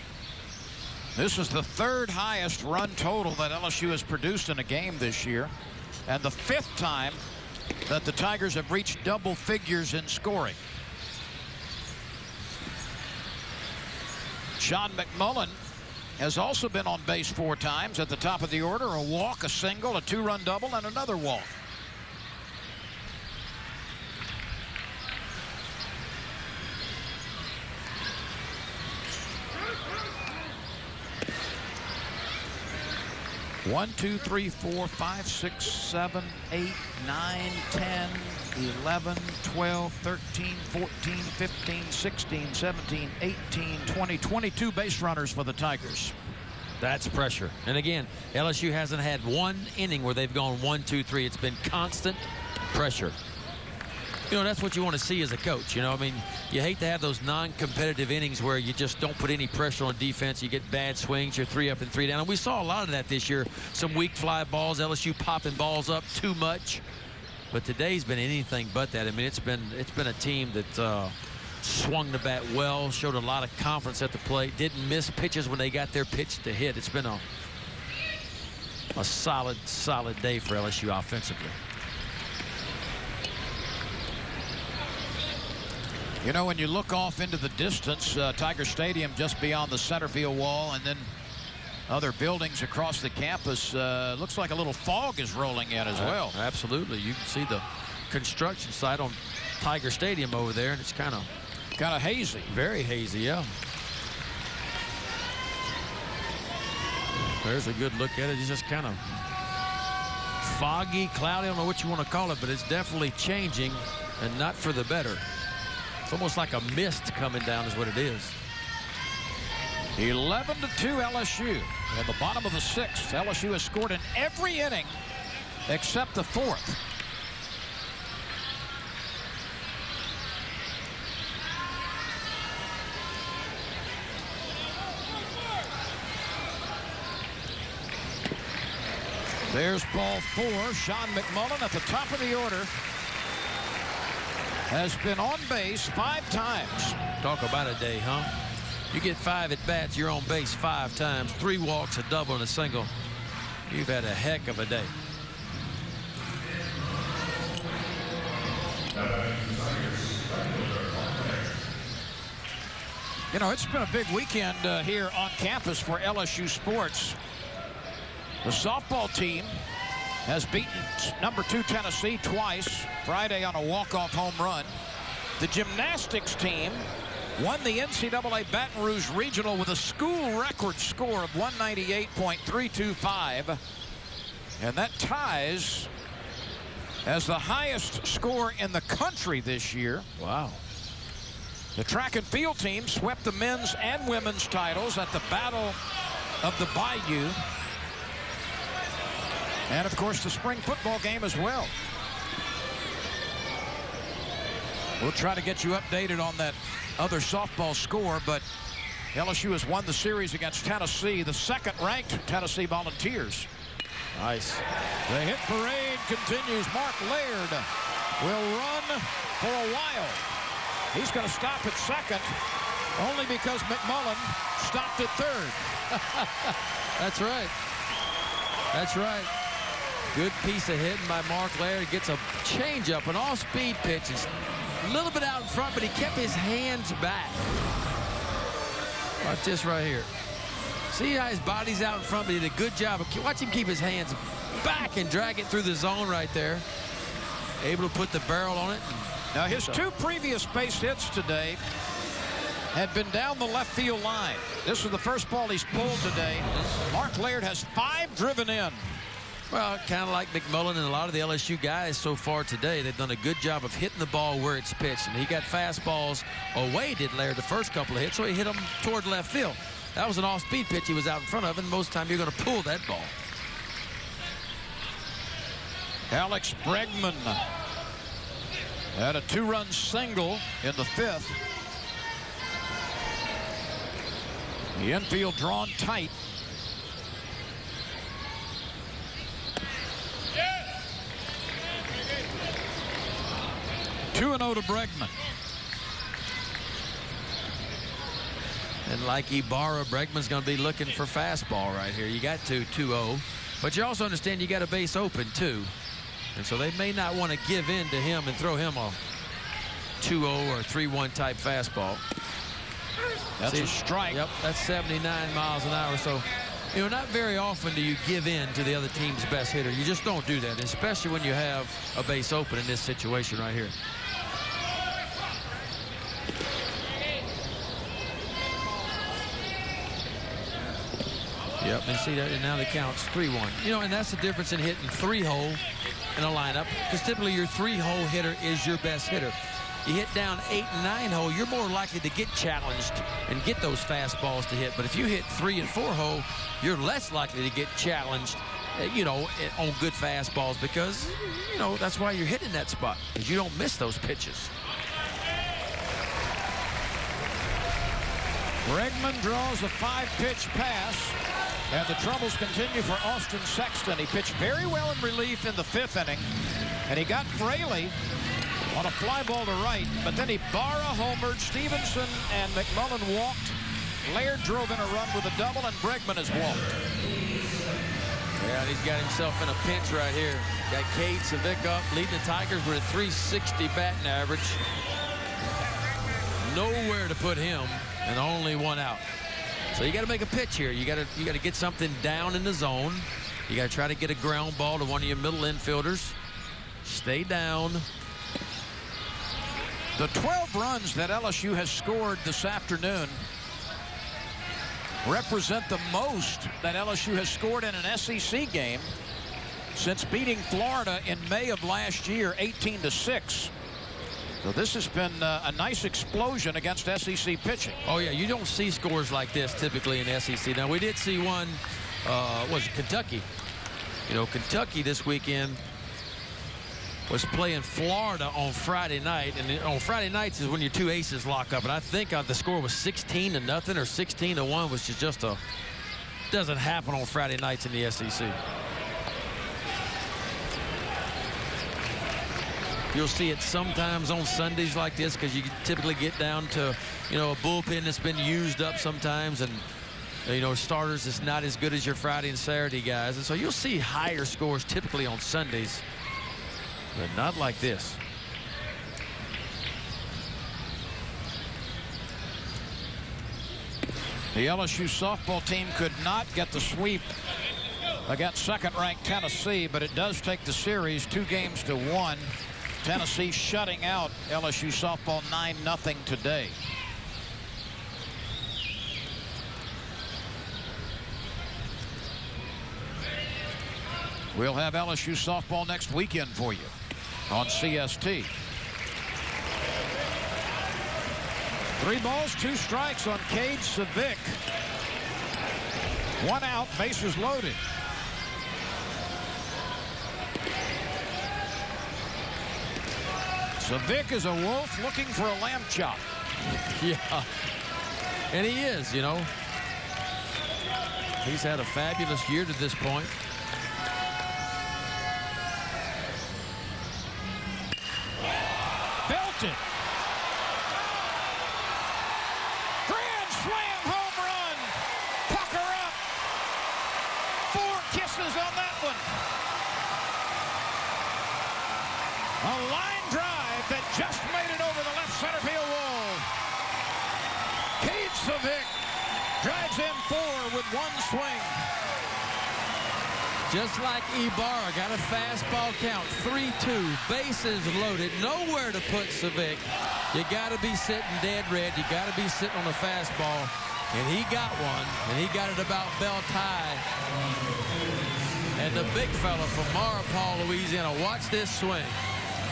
This is the 3rd highest run total that LSU has produced in a game this year, and the 5th time that the Tigers have reached double figures in scoring. Sean McMullen has also been on base 4 times at the top of the order. A walk, a single, a 2-run double, and another walk. One, 2, 3, 4, 5, 6, 7, 8, 9, 10, 11, 12, 13, 14, 15, 16, 17, 18, 20, 22 base runners for the Tigers. That's pressure. And again, LSU hasn't had 1 inning where they've gone 1, 2, 3. It's been constant pressure. You know, that's what you want to see as a coach. You know, I mean, you hate to have those non-competitive innings where you just don't put any pressure on defense. You get bad swings. You're 3 up and 3 down. And we saw a lot of that this year. Some weak fly balls, LSU popping balls up too much. But today's been anything but that. I mean, it's been a team that swung the bat well, showed a lot of confidence at the plate, didn't miss pitches when they got their pitch to hit. It's been a solid day for LSU offensively. You know, when you look off into the distance, Tiger Stadium just beyond the center field wall, and then other buildings across the campus, looks like a little fog is rolling in as well. Absolutely. You can see the construction site on Tiger Stadium over there, and it's kind of hazy. Very hazy, yeah. There's a good look at it. It's just kind of foggy, cloudy. I don't know what you want to call it, but it's definitely changing, and not for the better. It's almost like a mist coming down is what it is. 11-2 LSU. In the bottom of the 6th, LSU has scored in every inning except the 4th. There's ball 4. Sean McMullen at the top of the order has been on base 5 times. Talk about a day, huh? You get 5 at bats, you're on base 5 times, 3 walks, a double, and a single. You've had a heck of a day. You know, it's been a big weekend here on campus for LSU sports. The softball team has beaten number 2 Tennessee twice, Friday on a walk-off home run. The gymnastics team won the NCAA Baton Rouge Regional with a school record score of 198.325. And that ties as the highest score in the country this year. Wow. The track and field team swept the men's and women's titles at the Battle of the Bayou. And, of course, the spring football game as well. We'll try to get you updated on that other softball score, but LSU has won the series against Tennessee, the second-ranked Tennessee Volunteers. Nice. The hit parade continues. Mark Laird will run for a while. He's going to stop at second only because McMullen stopped at third. That's right. That's right. Good piece of hitting by Mark Laird. Gets a changeup, an off-speed pitch. It's a little bit out in front, but he kept his hands back. Watch this right here. See how his body's out in front, but he did a good job. Watch him keep his hands back and drag it through the zone right there. Able to put the barrel on it. Now, his two previous base hits today had been down the left field line. This is the first ball he's pulled today. Mark Laird has 5 driven in. Well, kind of like McMullen and a lot of the LSU guys so far today. They've done a good job of hitting the ball where it's pitched. And he got fastballs away, did Laird, the first couple of hits, so he hit them toward left field. That was an off-speed pitch he was out in front of, and most of the time you're going to pull that ball. Alex Bregman had a 2-run single in the 5th. The infield drawn tight. Yeah. 2-0 to Bregman. And like Ibarra, Bregman's going to be looking for fastball right here. You got 2-0, but you also understand you got a base open too. And so they may not want to give in to him and throw him a 2-0 or 3-1 type fastball. That's a strike. Yep, that's 79 miles an hour. So, you know, not very often do you give in to the other team's best hitter. You just don't do that, especially when you have a base open in this situation right here. Yep, and see that, and now the count's 3-1. You know, and that's the difference in hitting 3-hole in a lineup, because typically your 3-hole hitter is your best hitter. You hit down 8 and 9-hole, you're more likely to get challenged and get those fastballs to hit. But if you hit 3 and 4-hole, you're less likely to get challenged, you know, on good fastballs, because, you know, that's why you're hitting that spot, because you don't miss those pitches. Bregman draws a 5-pitch pass, and the troubles continue for Austin Sexton. He pitched very well in relief in the 5th inning, and he got Fraley on a fly ball to right, but then Ibarra homered, Stevenson and McMullen walked. Laird drove in a run with a double, and Bregman has walked. Yeah, and he's got himself in a pinch right here. Got Cade Civic up, leading the Tigers with a 360 batting average. Nowhere to put him, and only 1 out. So you got to make a pitch here. You got to get something down in the zone. You got to try to get a ground ball to one of your middle infielders. Stay down. The 12 runs that LSU has scored this afternoon represent the most that LSU has scored in an SEC game since beating Florida in May of last year, 18-6. So this has been a nice explosion against SEC pitching. Oh, yeah, you don't see scores like this typically in SEC. Now, we did see one, was it Kentucky? You know, Kentucky this weekend was playing Florida on Friday night. And on Friday nights is when your two aces lock up. And I think the score was 16-0 or 16-1, which is just doesn't happen on Friday nights in the SEC. You'll see it sometimes on Sundays like this, because you typically get down to, you know, a bullpen that's been used up sometimes, and, you know, starters is not as good as your Friday and Saturday guys. And so you'll see higher scores typically on Sundays, but not like this. The LSU softball team could not get the sweep against second-ranked Tennessee, but it does take the series 2-1. Tennessee shutting out LSU softball 9-0 today. We'll have LSU softball next weekend for you on CST. 3 balls, 2 strikes on Cade Savick. 1 out, bases loaded. Savick is a wolf looking for a lamb chop. Yeah, and he is, you know. He's had a fabulous year to this point. Belted. Grand slam home run. Pucker up. 4 kisses on that one. A line drive that just made it over the left center field wall. Cade Savick drives in 4 with 1 swing. Just like Ibarra, got a fastball count, 3-2, bases loaded, nowhere to put Savick. You got to be sitting dead red. You got to be sitting on a fastball, and he got one, and he got it about belt high. And the big fella from Maurepas, Louisiana, watch this swing.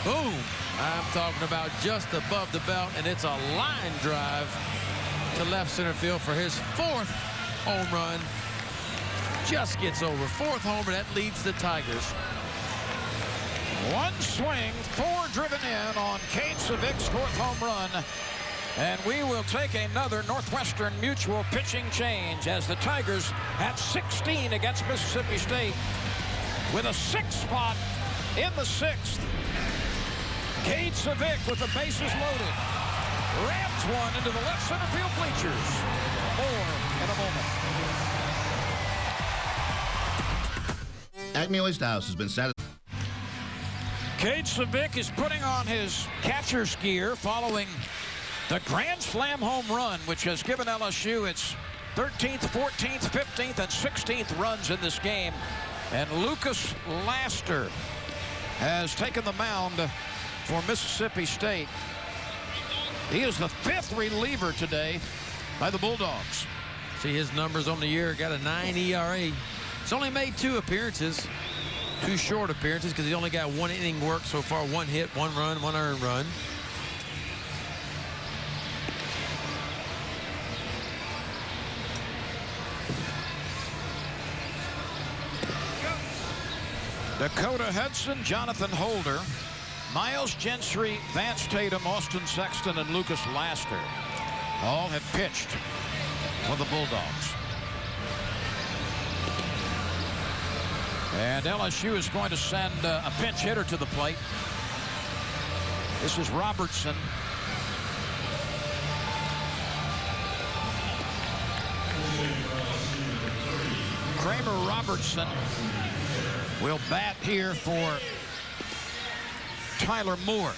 Boom! I'm talking about just above the belt, and it's a line drive to left center field for his 4th home run. Just gets over. 4th homer, that leads the Tigers. 1 swing, 4 driven in on Cade Savick's 4th home run. And we will take another Northwestern Mutual pitching change as the Tigers have 16 against Mississippi State with a 6th spot in the 6th. Cade Savick with the bases loaded. Rams one into the left center field bleachers. More in a moment. Acme Oyster House has been satisfied. Cade Savick is putting on his catcher's gear following the grand slam home run, which has given LSU its 13th, 14th, 15th, and 16th runs in this game. And Lucas Laster has taken the mound for Mississippi State. He is the 5th reliever today by the Bulldogs. See his numbers on the year, got a 9 ERA. He's only made 2 appearances, 2 short appearances, because he only got 1 inning work so far, 1 hit, 1 run, 1 earned run. Dakota Hudson, Jonathan Holder, Miles Gentry, Vance Tatum, Austin Sexton, and Lucas Laster all have pitched for the Bulldogs. And LSU is going to send a pinch hitter to the plate. This is Robertson. Kramer Robertson will bat here for Tyler Moore.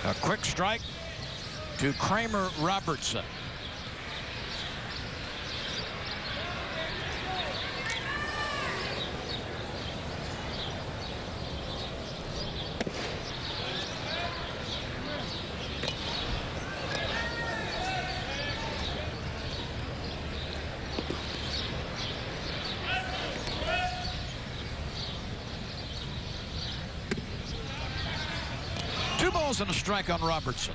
A quick strike to Kramer Robertson. And a strike on Robertson.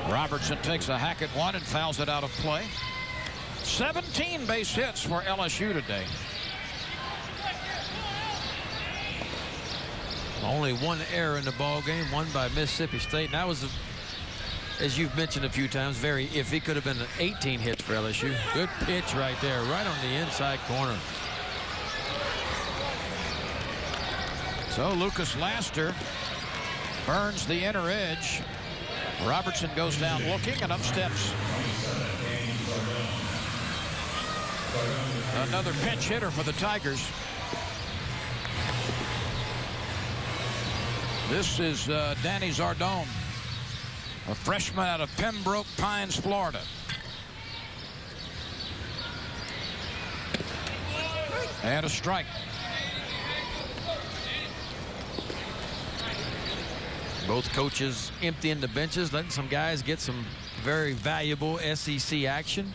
Robertson takes a hack at 1 and fouls it out of play. 17 base hits for LSU today. Only 1 error in the ball game, 1 by Mississippi State. And that was, as you've mentioned a few times, very iffy. Could have been 18 hits for LSU. Good pitch right there, right on the inside corner. So Lucas Laster burns the inner edge. Robertson goes down looking, and up steps another pinch hitter for the Tigers. This is Danny Zardone, a freshman out of Pembroke Pines, Florida. And a strike. Both coaches emptying the benches, letting some guys get some very valuable SEC action.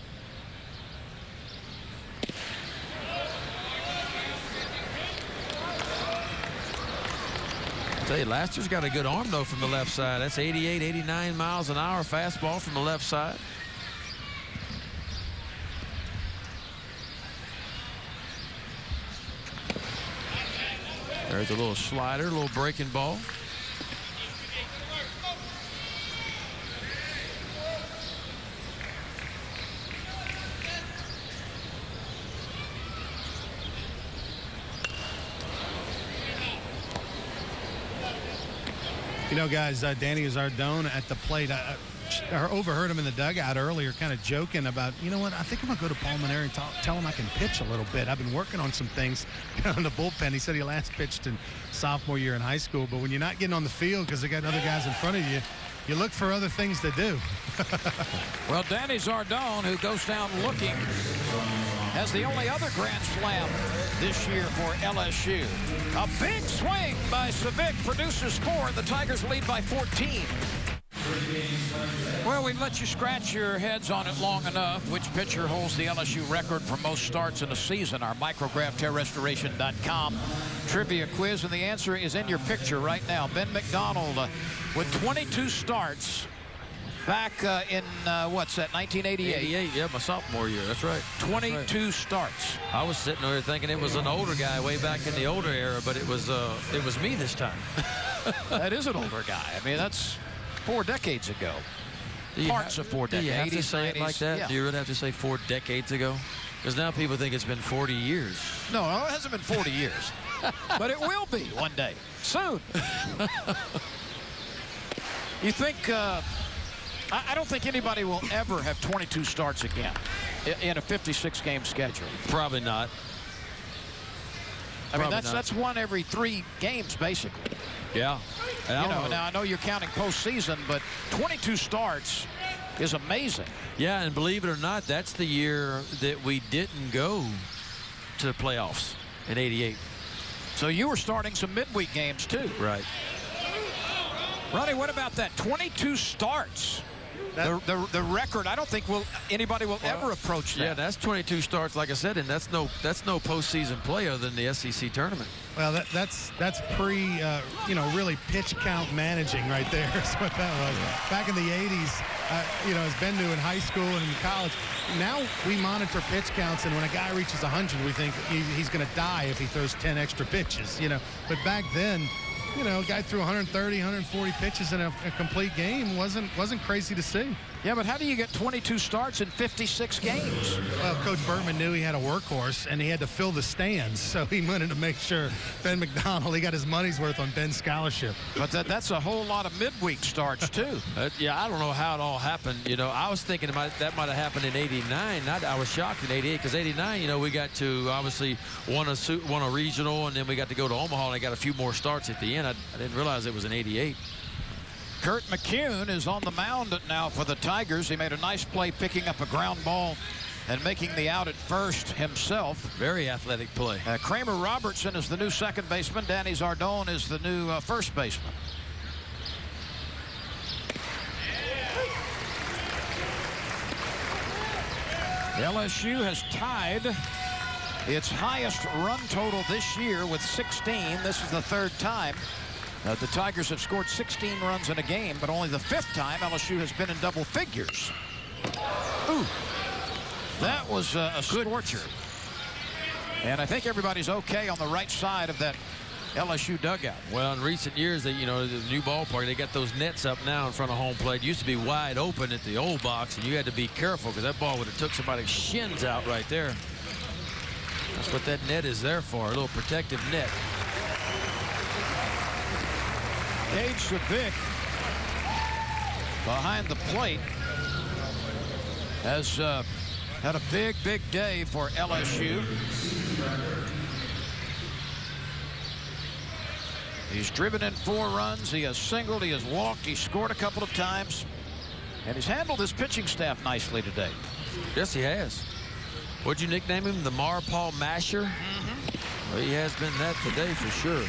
I tell you, Laster's got a good arm, though, from the left side. That's 88, 89 miles an hour fastball from the left side. There's a little slider, a little breaking ball. You know, guys, Danny Zardone at the plate. I overheard him in the dugout earlier kind of joking about, you know what, I think I'm going to go to Paul Mainieri and tell him I can pitch a little bit. I've been working on some things on the bullpen. He said he last pitched in sophomore year in high school. But when you're not getting on the field because they got other guys in front of you, you look for other things to do. Well, Danny Zardone, who goes down looking, has the only other grand slam this year for LSU. A big swing by Civic produces 4. The Tigers lead by 14. Well, we've let you scratch your heads on it long enough. Which pitcher holds the LSU record for most starts in a season? Our micrographterrestoration.com trivia quiz, and the answer is in your picture right now. Ben McDonald with 22 starts back in, what's that, 1988? 88, yeah, my sophomore year, that's right. 22 starts. I was sitting there thinking it was an older guy way back in the older era, but it was me this time. That is an older guy. I mean, that's 4 decades ago. Parts of 4 decades. Do you have to say it like that? Yeah. Do you really have to say 4 decades ago? Because now people think it's been 40 years. No, it hasn't been 40 years. But it will be one day. Soon. You think... I don't think anybody will ever have 22 starts again in a 56-game schedule. Probably not. I mean, that's one every 3 games, basically. Yeah. You know, now I know you're counting postseason, but 22 starts is amazing. Yeah, and believe it or not, that's the year that we didn't go to the playoffs in '88. So you were starting some midweek games, too. Right. Ronnie, what about that? 22 starts. The record, I don't think anybody will ever approach that. Yeah, that's 22 starts, like I said, and that's no postseason play other than the SEC tournament. Well, that's pre, really pitch count managing right there is what that was. Back in the 80s, as Ben knew in high school and in college, now we monitor pitch counts, and when a guy reaches 100, we think he's going to die if he throws 10 extra pitches, But back then, a guy threw 130, 140 pitches in a complete game wasn't crazy to see. Yeah, but how do you get 22 starts in 56 games? Well, Coach Bertman knew he had a workhorse, and he had to fill the stands, so he wanted to make sure Ben McDonald, he got his money's worth on Ben's scholarship. But that's a whole lot of midweek starts, too. Yeah, I don't know how it all happened. I was thinking that might have happened in '89. I was shocked in '88 because '89, we got to obviously won a regional, and then we got to go to Omaha, and I got a few more starts at the end. I didn't realize it was in '88. Kurt McCune is on the mound now for the Tigers. He made a nice play picking up a ground ball and making the out at first himself. Very athletic play. Kramer Robertson is the new second baseman. Danny Zardone is the new first baseman. LSU has tied its highest run total this year with 16. This is the 3rd time. The Tigers have scored 16 runs in a game, but only the 5th time LSU has been in double figures. Ooh, that was a scorcher. And I think everybody's okay on the right side of that LSU dugout. Well, in recent years, the new ballpark, they got those nets up now in front of home plate. It used to be wide open at the old box, and you had to be careful because that ball would have took somebody's shins out right there. That's what that net is there for, a little protective net. Gage Civic behind the plate has had a big day for LSU. He's driven in 4 runs. He has singled. He has walked. He scored a couple of times. And he's handled his pitching staff nicely today. Yes, he has. What'd you nickname him? The Marpaw Masher? Mm-hmm. Well, he has been that today for sure.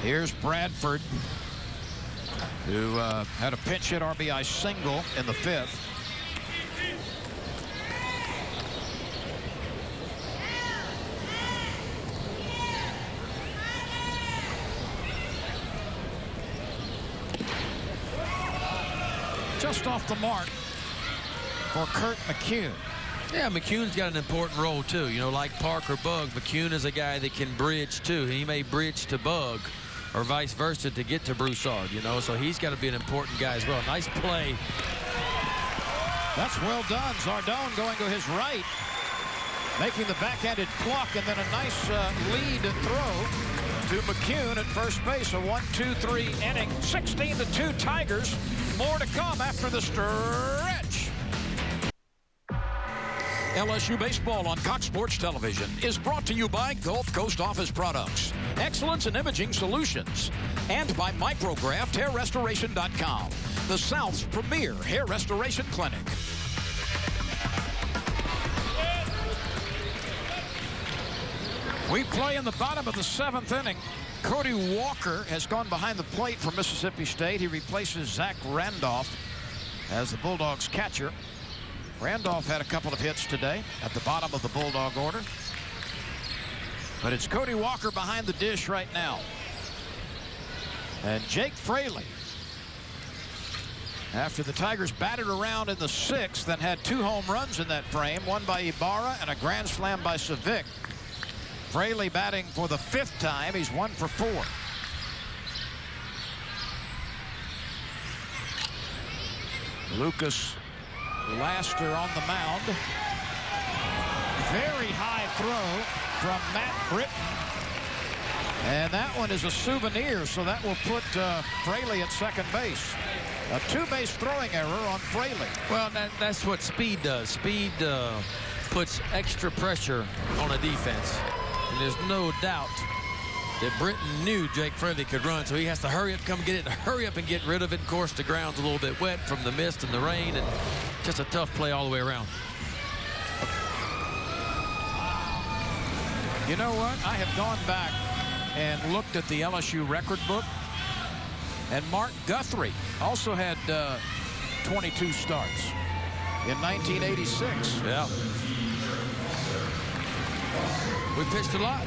Here's Bradford, who had a pinch hit RBI single in the 5th. Just off the mark for Kurt McCune. Yeah, McCune's got an important role too. You know, like Parker Bug, McCune is a guy that can bridge too. He may bridge to Bug or vice versa to get to Broussard, you know, so he's got to be an important guy as well. Nice play. That's well done. Zardone going to his right, making the backhanded pluck, and then a nice lead throw to McCune at first base. A 1-2-3 inning, 16-2 Tigers. More to come after the stretch. LSU Baseball on Cox Sports Television is brought to you by Gulf Coast Office Products, Excellence in Imaging Solutions, and by MicrographHairRestoration.com, the South's premier hair restoration clinic. We play in the bottom of the 7th inning. Cody Walker has gone behind the plate for Mississippi State. He replaces Zach Randolph as the Bulldogs catcher. Randolph had a couple of hits today at the bottom of the Bulldog order. But it's Cody Walker behind the dish right now. And Jake Fraley, after the Tigers batted around in the 6th and had 2 home runs in that frame, one by Ibarra and a grand slam by Savic. Fraley batting for the 5th time. He's 1 for 4. Lucas Laster on the mound. Very high throw from Matt Britton. And that one is a souvenir, so that will put Fraley at second base. A 2-base throwing error on Fraley. Well, that's what speed does. Speed puts extra pressure on a defense. And there's no doubt that Britton knew Jake Fraley could run, so he has to hurry up, come get it, and hurry up and get rid of it. Of course, the ground's a little bit wet from the mist and the rain, and just a tough play all the way around. You know what? I have gone back and looked at the LSU record book, and Mark Guthrie also had 22 starts in 1986. Yeah. We pitched a lot.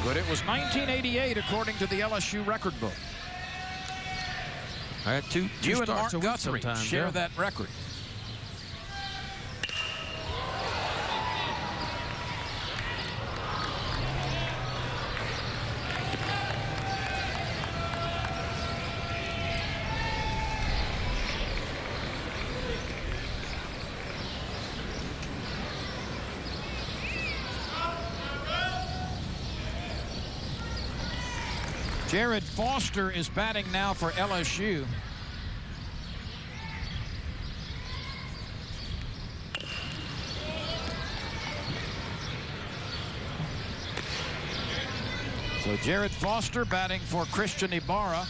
But it was 1988 according to the LSU record book. I had two you and starts Mark Guthrie share yeah. that record. Jared Foster is batting now for LSU. So Jared Foster batting for Christian Ibarra.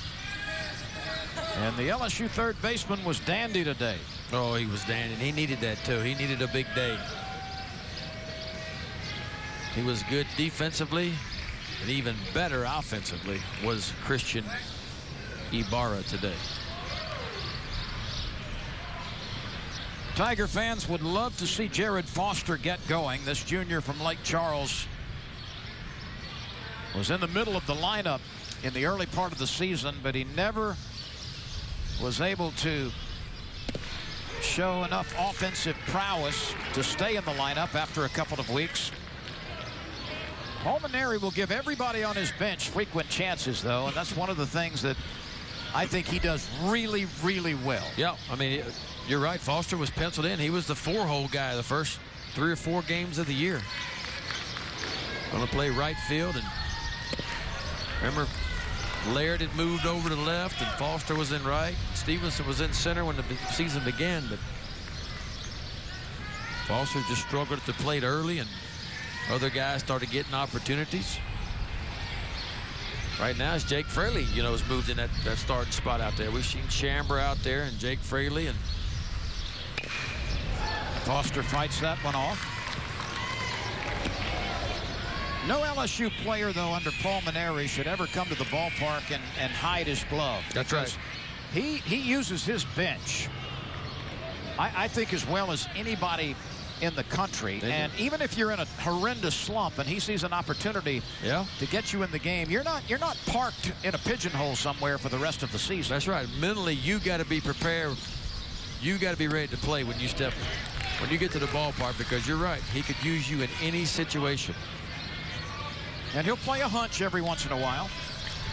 And the LSU third baseman was dandy today. Oh, he was dandy. He needed that too. He needed a big day. He was good defensively. And even better offensively was Christian Ibarra today. Tiger fans would love to see Jared Foster get going. This junior from Lake Charles was in the middle of the lineup in the early part of the season, but he never was able to show enough offensive prowess to stay in the lineup after a couple of weeks. Palmineri will give everybody on his bench frequent chances, though, and that's one of the things that I think he does really, really well. Yeah, I mean, you're right. Foster was penciled in. He was the 4-hole guy the first 3 or 4 games of the year. Going to play right field, and remember, Laird had moved over to left, and Foster was in right. Stevenson was in center when the season began, but Foster just struggled at the plate early, and other guys started getting opportunities. Right now, it's Jake Fraley, you know, has moved in that starting spot out there. We've seen Chambra out there and Jake Fraley. And Foster fights that one off. No LSU player, though, under Paul Maneri should ever come to the ballpark and hide his glove. That's right. He uses his bench, I think, as well as anybody in the country. And even if you're in a horrendous slump and he sees an opportunity to get you in the game, you're not parked in a pigeonhole somewhere for the rest of the season. That's right. Mentally, you got to be prepared. You got to be ready to play when you get to the ballpark, because you're right. He could use you in any situation. And he'll play a hunch every once in a while.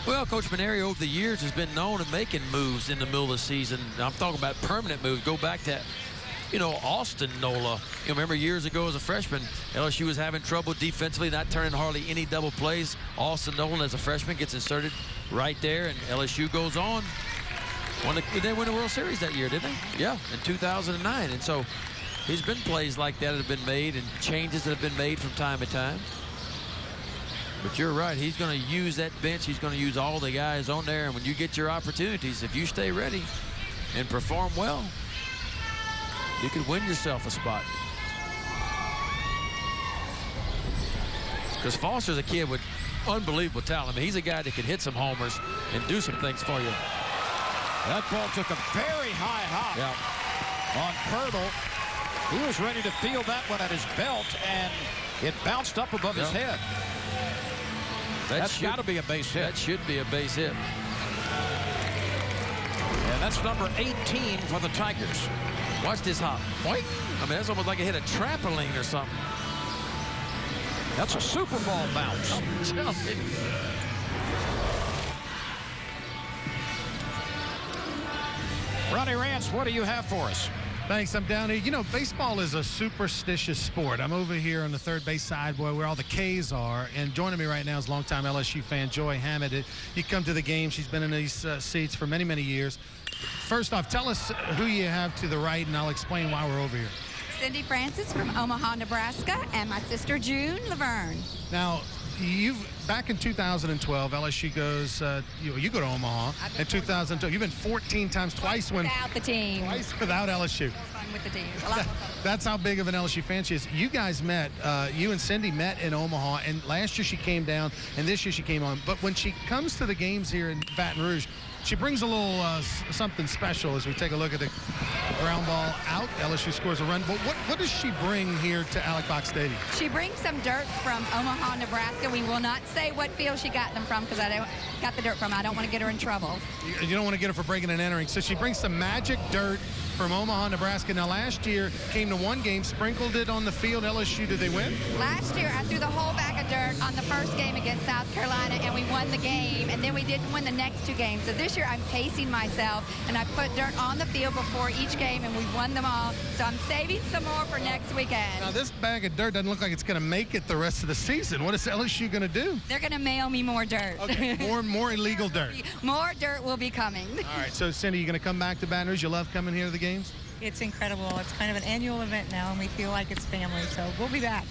Well, Coach Maneri over the years has been known to making moves in the middle of the season. I'm talking about permanent moves. Go back to, you know, Austin Nola. You remember years ago as a freshman, LSU was having trouble defensively, not turning hardly any double plays. Austin Nolan as a freshman gets inserted right there, and LSU goes on. They won the World Series that year, didn't they? Yeah, in 2009. And so there's been plays like that have been made and changes that have been made from time to time. But you're right. He's going to use that bench. He's going to use all the guys on there. And when you get your opportunities, if you stay ready and perform well, you could win yourself a spot. Because Foster's a kid with unbelievable talent. I mean, he's a guy that can hit some homers and do some things for you. That ball took a very high hop on Pirtle. He was ready to field that one at his belt, and it bounced up above his head. That's got to be a base hit. That should be a base hit. And that's number 18 for the Tigers. Watch this hop. Boing. I mean, that's almost like it hit a trampoline or something. That's a Super Bowl bounce. Ronnie Rance, what do you have for us? Thanks. I'm down here. You know, baseball is a superstitious sport. I'm over here on the third base side, boy, where all the K's are. And joining me right now is longtime LSU fan Joy Hammett. You come to the game. She's been in these seats for many, many years. First off, tell us who you have to the right, and I'll explain why we're over here. Cindy Francis from Omaha, Nebraska, and my sister June Laverne. Now, back in 2012, LSU goes, you go to Omaha in 2012. You've been 14 times, twice without the team. Twice without LSU. More fun with the team. A lot more fun. That's how big of an LSU fan she is. You guys met, you and Cindy met in Omaha, and last year she came down, and this year she came on. But when she comes to the games here in Baton Rouge, she brings a little something special as we take a look at the ground ball out. LSU scores a run. But what does she bring here to Alex Box Stadium? She brings some dirt from Omaha, Nebraska. We will not say what field she got them from, because I don't got the dirt from. I don't want to get her in trouble. You don't want to get her for breaking and entering. So she brings some magic dirt from Omaha, Nebraska. Now, last year came to one game, sprinkled it on the field. LSU, did they win? Last year, I threw the whole bag of dirt on the first game against South Carolina, and we won the game, and then we didn't win the next two games. So this year, I'm pacing myself, and I put dirt on the field before each game, and we won them all. So I'm saving some more for next weekend. Now, this bag of dirt doesn't look like it's going to make it the rest of the season. What is LSU going to do? They're going to mail me more dirt. Okay, more illegal dirt. More dirt will be coming. All right, so Cindy, you going to come back to Baton Rouge? You love coming here to the games? It's incredible. It's kind of an annual event now, and we feel like it's family, so we'll be back.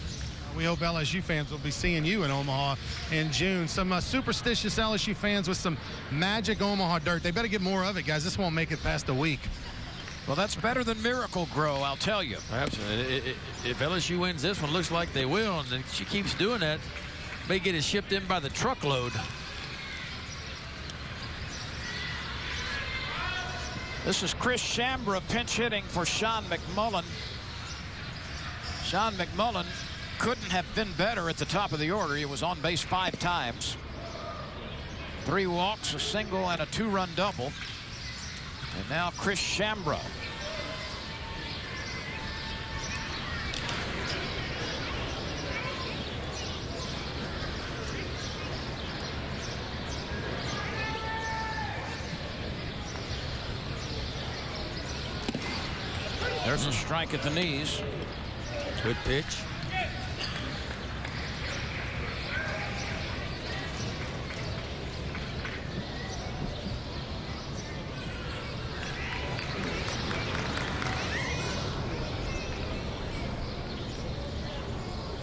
We hope LSU fans will be seeing you in Omaha in June. Some superstitious LSU fans with some magic Omaha dirt. They better get more of it, guys. This won't make it past a week. Well, that's better than Miracle Grow, I'll tell you. Absolutely. If LSU wins this one, looks like they will, and she keeps doing that, may get it shipped in by the truckload. This is Chris Chambra pinch hitting for Sean McMullen. Sean McMullen couldn't have been better at the top of the order. He was on base 5 times. 3 walks, a single, and a 2-run double. And now Chris Chambra. There's a strike at the knees. Good pitch.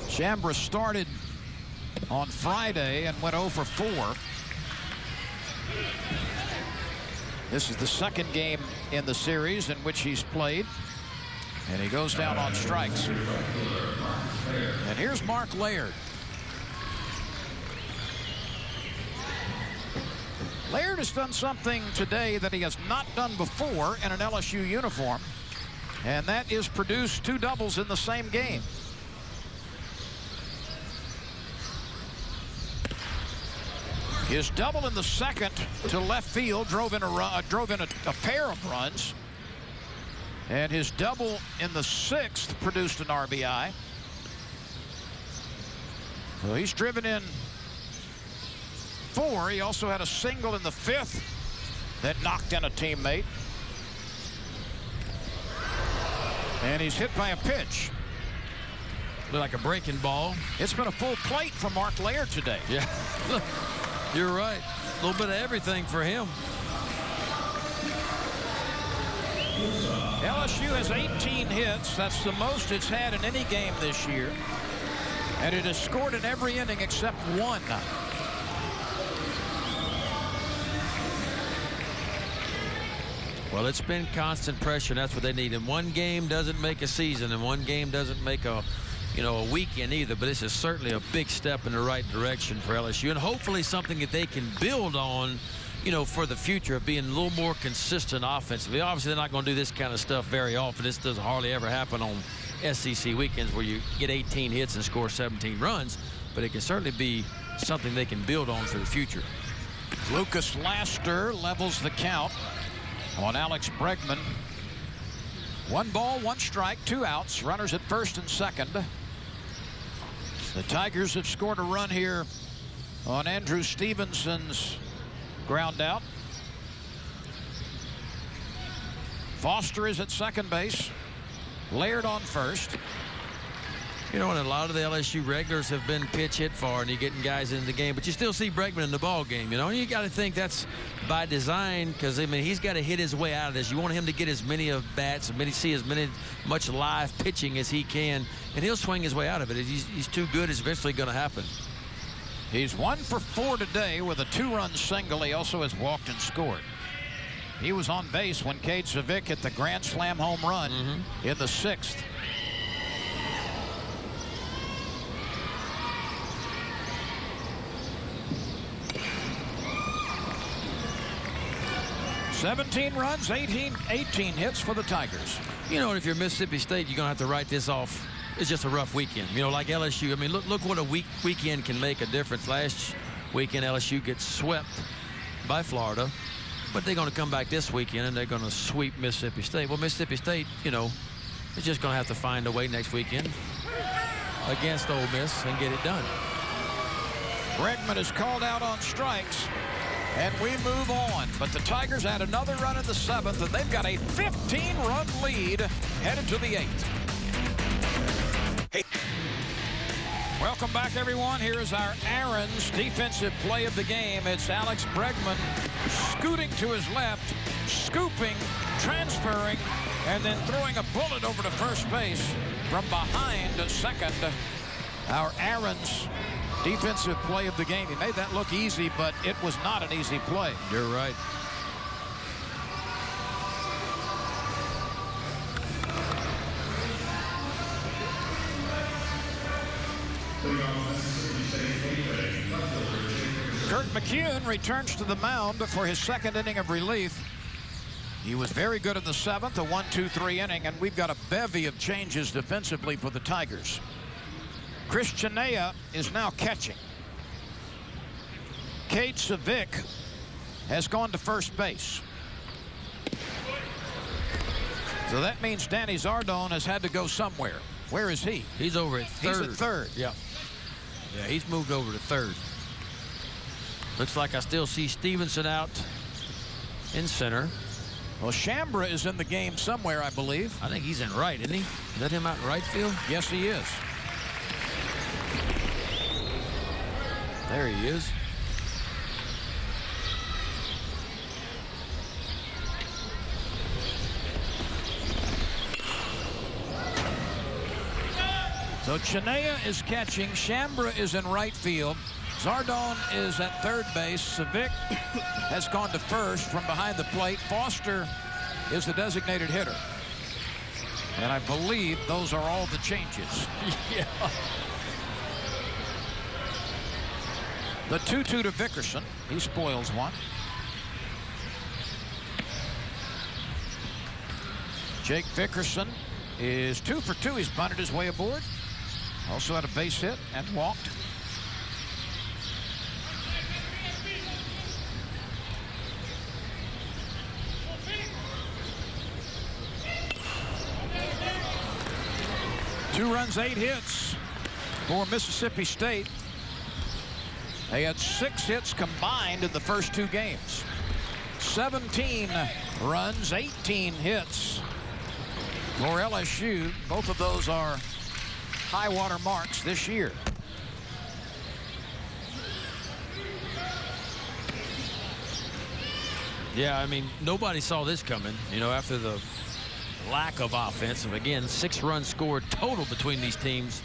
Chambra started on Friday and went 0 for 4. This is the second game in the series in which he's played. And he goes down on strikes. And here's Mark Laird. Laird has done something today that he has not done before in an LSU uniform, and that is produce 2 doubles in the same game. His double in the second to left field drove in a pair of runs, and his double in the 6th produced an RBI. So he's driven in 4. He also had a single in the 5th that knocked in a teammate. And he's hit by a pitch. Looked like a breaking ball. It's been a full plate for Mark Laird today. Yeah, you're right. A little bit of everything for him. LSU has 18 hits. That's the most it's had in any game this year. And it has scored in every inning except 1. Well, it's been constant pressure, and that's what they need. And one game doesn't make a season, and one game doesn't make a weekend either. But this is certainly a big step in the right direction for LSU, and hopefully something that they can build on, for the future of being a little more consistent offensively. Obviously, they're not going to do this kind of stuff very often. This doesn't hardly ever happen on SEC weekends where you get 18 hits and score 17 runs. But it can certainly be something they can build on for the future. Lucas Laster levels the count on Alex Bregman. 1 ball, 1 strike, 2 outs. Runners at first and second. The Tigers have scored a run here on Andrew Stevenson's ground out. Foster is at second base. Laird on first. And a lot of the LSU regulars have been pitch hit for, and you're getting guys into the game, but you still see Bregman in the ball game, and you got to think that's by design, because he's got to hit his way out of this. You want him to get as many of bats, see much live pitching as he can, and he'll swing his way out of it. He's too good. It's eventually going to happen. He's 1 for 4 today with a 2-run single. He also has walked and scored. He was on base when Cade Civic hit the grand slam home run in the 6th. $17 runs, 18 hits for the Tigers. If you're Mississippi State, you're going to have to write this off. It's just a rough weekend. Like LSU. Look what a weekend can make a difference. Last weekend, LSU gets swept by Florida, but they're going to come back this weekend and they're going to sweep Mississippi State. Well, Mississippi State, is just going to have to find a way next weekend against Ole Miss and get it done. Bregman is called out on strikes, and we move on. But the Tigers had another run in the 7th, and they've got a 15-run lead headed to the 8th. Hey. Welcome back, everyone. Here is our Aaron's defensive play of the game. It's Alex Bregman scooting to his left, scooping, transferring, and then throwing a bullet over to first base from behind second. Our Aaron's defensive play of the game. He made that look easy, but it was not an easy play. You're right. Kurt McCune returns to the mound for his 2nd inning of relief. He was very good in the 7th, a 1-2-3 inning, and we've got a bevy of changes defensively for the Tigers. Chris Chinea is now catching. Cade Civic has gone to first base. So that means Danny Zardone has had to go somewhere. Where is he? He's over at third. He's at third. Yeah, he's moved over to third. Looks like I still see Stevenson out in center. Well, Shambra is in the game somewhere, I believe. I think he's in right, isn't he? Is that him out in right field? Yes, he is. There he is. So Chinea is catching. Shambra is in right field. Zardone is at third base. Savic has gone to first from behind the plate. Foster is the designated hitter. And I believe those are all the changes. Yeah. The 2-2 to Vickerson. He spoils one. Jake Vickerson is 2 for 2. He's bunted his way aboard. Also had a base hit and walked. Two runs, 8 hits for Mississippi State. They had 6 hits combined in the first 2 games. 17 runs, 18 hits for LSU. Both of those are high water marks this year. Yeah, I mean, nobody saw this coming, you know, after the lack of offense. Again, 6 runs scored total between these teams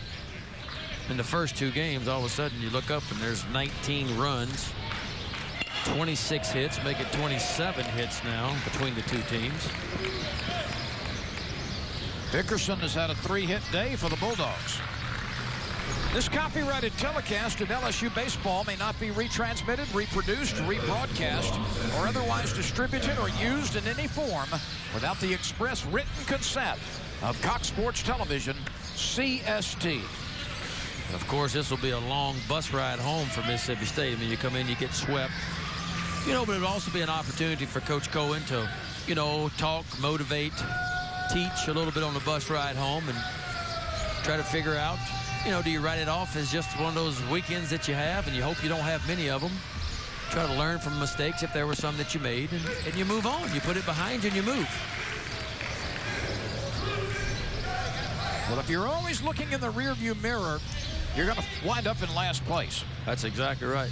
in the first 2 games. All of a sudden, you look up and there's 19 runs, 26 hits, make it 27 hits now between the 2 teams. Vickerson has had a 3-hit day for the Bulldogs. This copyrighted telecast of LSU baseball may not be retransmitted, reproduced, rebroadcast, or otherwise distributed or used in any form without the express written consent of Cox Sports Television, CST. Of course, this will be a long bus ride home for Mississippi State. I mean, you come in, you get swept. You know, but it'll also be an opportunity for Coach Cohen to, you know, talk, motivate, teach a little bit on the bus ride home and try to figure out, you know, do you write it off as just one of those weekends that you have and you hope you don't have many of them? Try to learn from mistakes if there were some that you made, and you move on. You put it behind you and you move. Well, if you're always looking in the rearview mirror, you're going to wind up in last place. That's exactly right.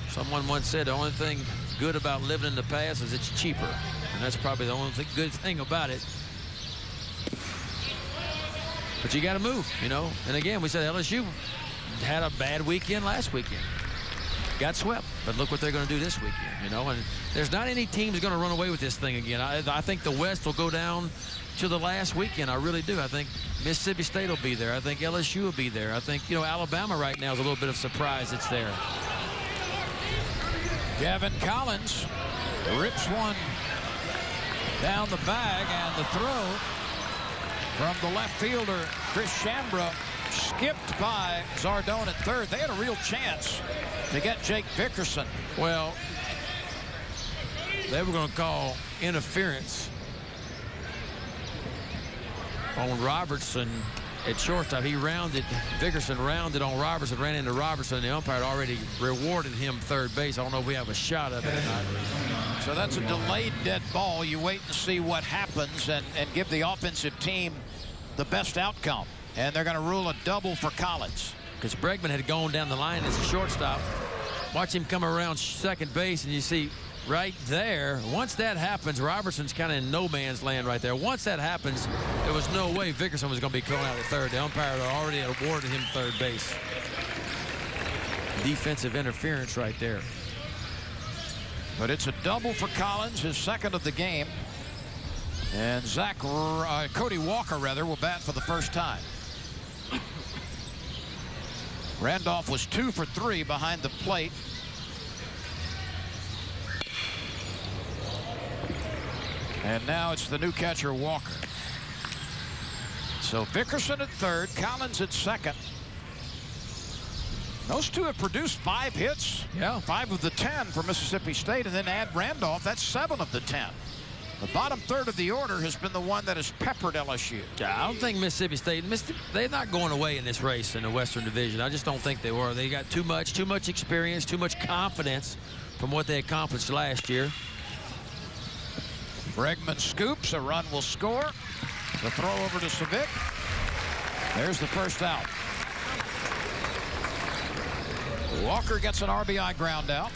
Someone once said the only thing good about living in the past is it's cheaper. And that's probably the only good thing about it. But you got to move, you know. And again, we said LSU had a bad weekend last weekend. Got swept, but look what they're going to do this weekend, you know. And there's not any team that's going to run away with this thing again. I think the West will go down to the last weekend. I really do. I think Mississippi State will be there. I think LSU will be there. I think, you know, Alabama right now is a little bit of surprise that's there. Gavin Collins rips one down the bag, and the throw from the left fielder, Chris Shambra, skipped by Zardone at third. They had a real chance to get Jake Vickerson. Well, they were going to call interference on Robertson at shortstop. Vickerson rounded on Robertson, ran into Robertson, and the umpire had already rewarded him third base. I don't know if we have a shot of it or not. So that's a delayed dead ball. You wait and see what happens and give the offensive team the best outcome. And they're going to rule a double for Collins. Because Bregman had gone down the line as a shortstop. Watch him come around second base, and you see right there, once that happens, Robertson's kind of in no man's land right there. Once that happens, there was no way Vickerson was going to be going out at third. The umpire had already awarded him third base. Defensive interference right there. But it's a double for Collins, his second of the game. And Cody Walker, will bat for the first time. Randolph was 2 for 3 behind the plate. And now it's the new catcher, Walker. So Vickerson at third, Collins at second. Those two have produced 5 hits. Yeah. 5 of the 10 for Mississippi State, and then add Randolph, that's 7 of the 10. The bottom third of the order has been the one that has peppered LSU. I don't think Mississippi State, they're not going away in this race in the Western Division. I just don't think they were. They got too much experience, too much confidence from what they accomplished last year. Bregman scoops, a run will score. The throw over to Savic. There's the first out. Walker gets an RBI ground out.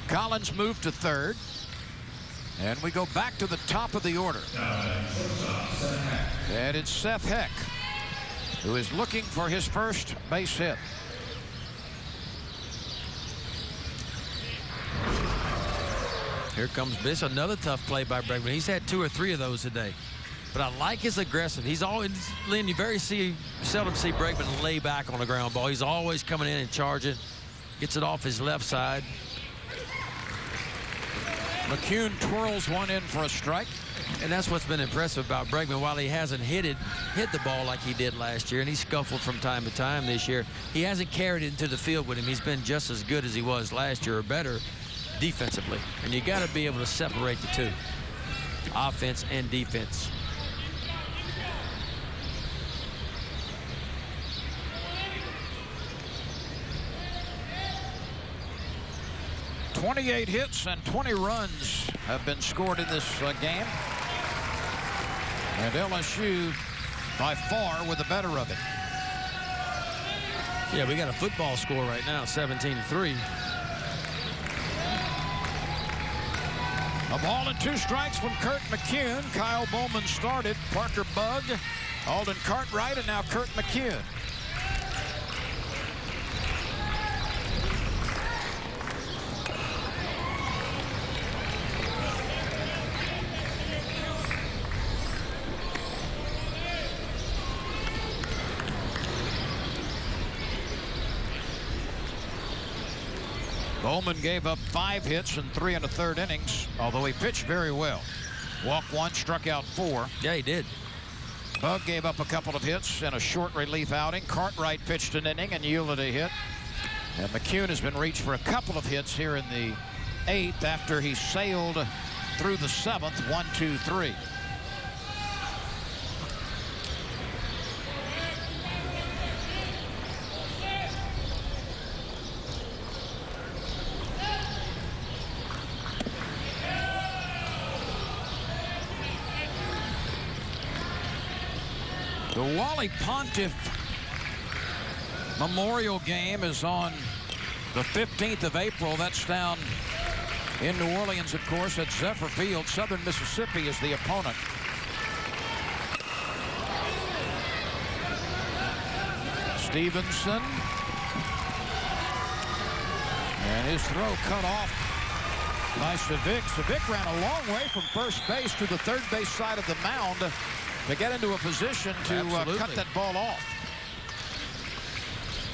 Collins moved to third. And we go back to the top of the order. And it's Seth Heck. who is looking for his first base hit. Here comes Bish. Another tough play by Bregman. He's had 2 or 3 of those today. But I like his aggressive. He's always, Lyn, you seldom see Bregman lay back on a ground ball. He's always coming in and charging. Gets it off his left side. McCune twirls one in for a strike. And that's what's been impressive about Bregman. While he hasn't hit the ball like he did last year, and he scuffled from time to time this year, he hasn't carried it into the field with him. He's been just as good as he was last year, or better, defensively. And you got to be able to separate the two, offense and defense. .28 hits and 20 runs have been scored in this game. And LSU, by far, with the better of it. Yeah, we got a football score right now, 17-3. A ball and 2 strikes from Kurt McCune. Kyle Bowman started. Parker Bugg, Alden Cartwright, and now Kurt McCune. Bowman gave up 5 hits in 3 1/3 innings, although he pitched very well. Walked 1, struck out 4. Yeah, he did. Bugg gave up a couple of hits in a short relief outing. Cartwright pitched an inning and yielded a hit. And McCune has been reached for a couple of hits here in the 8th after he sailed through the 7th, 1, 2, 3. The Wally Pontiff Memorial Game is on the 15th of April. That's down in New Orleans, of course, at Zephyr Field. Southern Mississippi is the opponent. Stevenson. And his throw cut off by Civic. Civic ran a long way from first base to the third base side of the mound to get into a position to cut that ball off.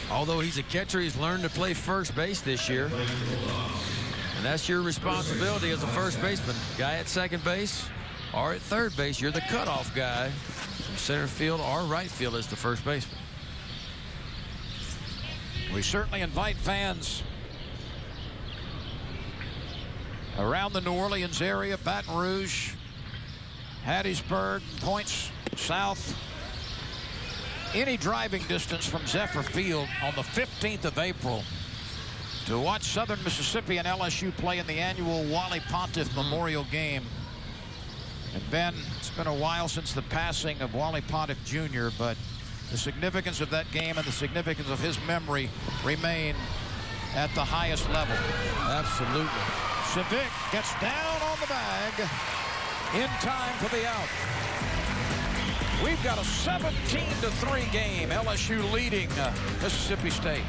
Although he's a catcher, he's learned to play first base this year. And that's your responsibility as a first baseman. Guy at second base or at third base, you're the cutoff guy. From center field or right field as the first baseman. We certainly invite fans around the New Orleans area, Baton Rouge, Hattiesburg, points south, any driving distance from Zephyr Field on the 15th of April to watch Southern Mississippi and LSU play in the annual Wally Pontiff Memorial Game. And Ben, it's been a while since the passing of Wally Pontiff Jr., but the significance of that game and the significance of his memory remain at the highest level. Absolutely. Civic gets down on the bag in time for the out. We've got a 17-3 game. LSU leading Mississippi State.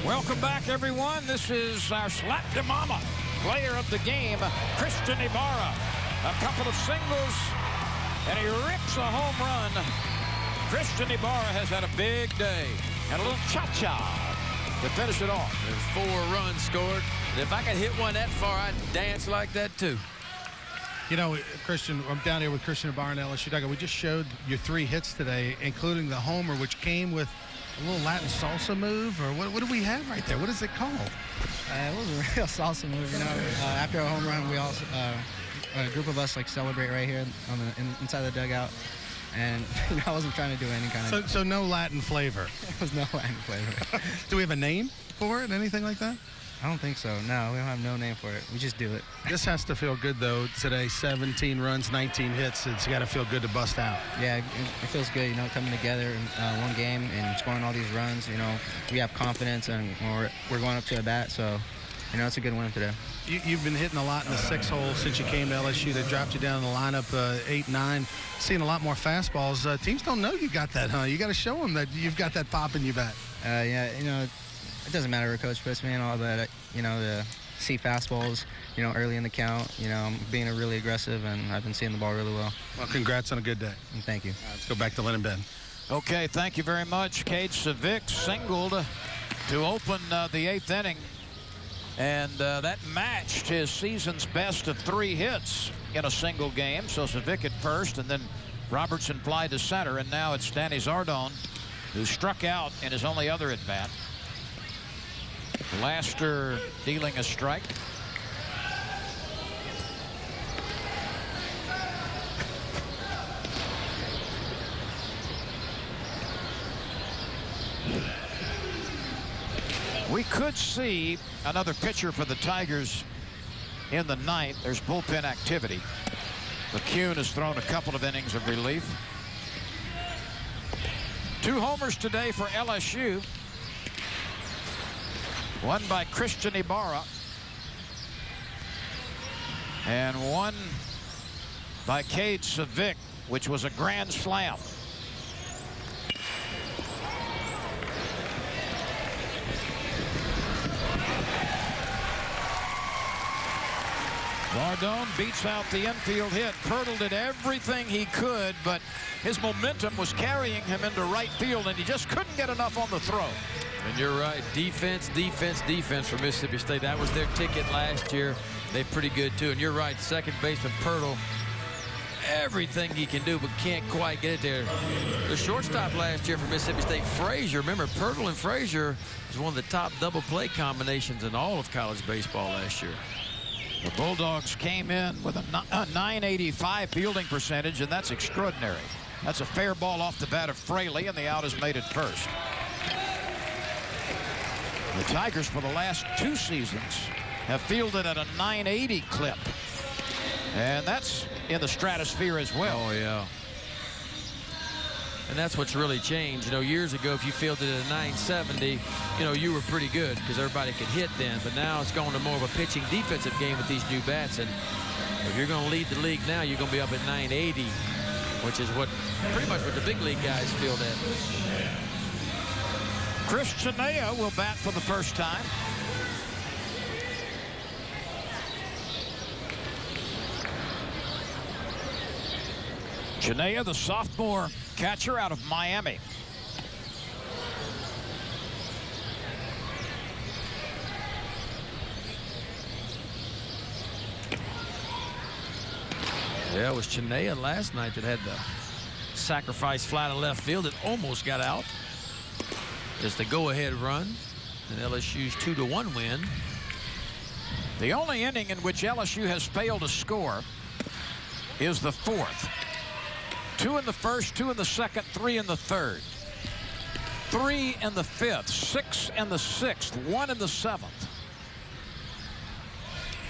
Welcome back, everyone. This is our slap de mama player of the game, Christian Ibarra. A couple of singles, and he rips a home run. Christian Ibarra has had a big day, and a little cha-cha to finish it off. There's 4 runs scored. And if I could hit one that far, I'd dance like that too. You know, Christian, I'm down here with Christian Ibarra and LSU Dugout. We just showed your 3 hits today, including the homer, which came with a little Latin salsa move, or what do we have right there? What is it called? It was a real salsa move, you know. After a home run, we all, a group of us, like, celebrate right here on the inside the dugout. And you know, I wasn't trying to do any kind of... So no Latin flavor? There was no Latin flavor. Do we have a name for it? Anything like that? I don't think so. No, we don't have no name for it. We just do it. This has to feel good, though, today. 17 runs, 19 hits. It's got to feel good to bust out. Yeah, it feels good, you know, coming together in one game and scoring all these runs. You know, we have confidence, and we're going up to a bat, so you know, it's a good win today. You've been hitting a lot in the 6 hole since you came to LSU. They dropped you down in the lineup 8, 9, seeing a lot more fastballs. Teams don't know you got that, huh? You got to show them that you've got that pop in your bat. Yeah, you know, it doesn't matter where coach puts me and all that. You know, the see fastballs, you know, early in the count. You know, I'm being really aggressive, and I've been seeing the ball really well. Well, congrats on a good day. And thank you. Let's go back to Lyn and Ben. Okay, thank you very much. Cade Civic singled to open the 8th inning, and that matched his season's best of 3 hits in a single game. So Civic at first, and then Robertson fly to center, and now it's Danny Zardone who struck out in his only other at bat. Laster dealing a strike. We could see another pitcher for the Tigers in the 9th. There's bullpen activity. McCune has thrown a couple of innings of relief. 2 homers today for LSU. One by Christian Ibarra. And one by Cade Civic, which was a grand slam. Zardone beats out the infield hit. Pirtle did everything he could, but his momentum was carrying him into right field, and he just couldn't get enough on the throw. And you're right. Defense, defense, defense for Mississippi State. That was their ticket last year. They're pretty good, too. And you're right. Second baseman Pirtle, everything he can do, but can't quite get it there. The shortstop last year for Mississippi State, Frazier. Remember, Pirtle and Frazier was one of the top double play combinations in all of college baseball last year. The Bulldogs came in with a 985 fielding percentage, and that's extraordinary. That's a fair ball off the bat of Fraley, and the out is made at first. The Tigers, for the last 2 seasons, have fielded at a 980 clip. And that's in the stratosphere as well. Oh, yeah. And that's what's really changed. You know, years ago, if you fielded at a 970, you know, you were pretty good because everybody could hit then. But now it's going to more of a pitching defensive game with these new bats. And if you're going to lead the league now, you're going to be up at 980, which is what pretty much what the big league guys field at. Chris Chenea will bat for the first time. Chenea, the sophomore catcher out of Miami. Yeah, it was Chenea last night that had the sacrifice fly to left field. It almost got out. It's the go-ahead run, and LSU's 2-1 win. The only inning in which LSU has failed to score is the 4th. 2 in the 1st, 2 in the 2nd, 3 in the 3rd. 3 in the 5th, 6 in the 6th, 1 in the 7th.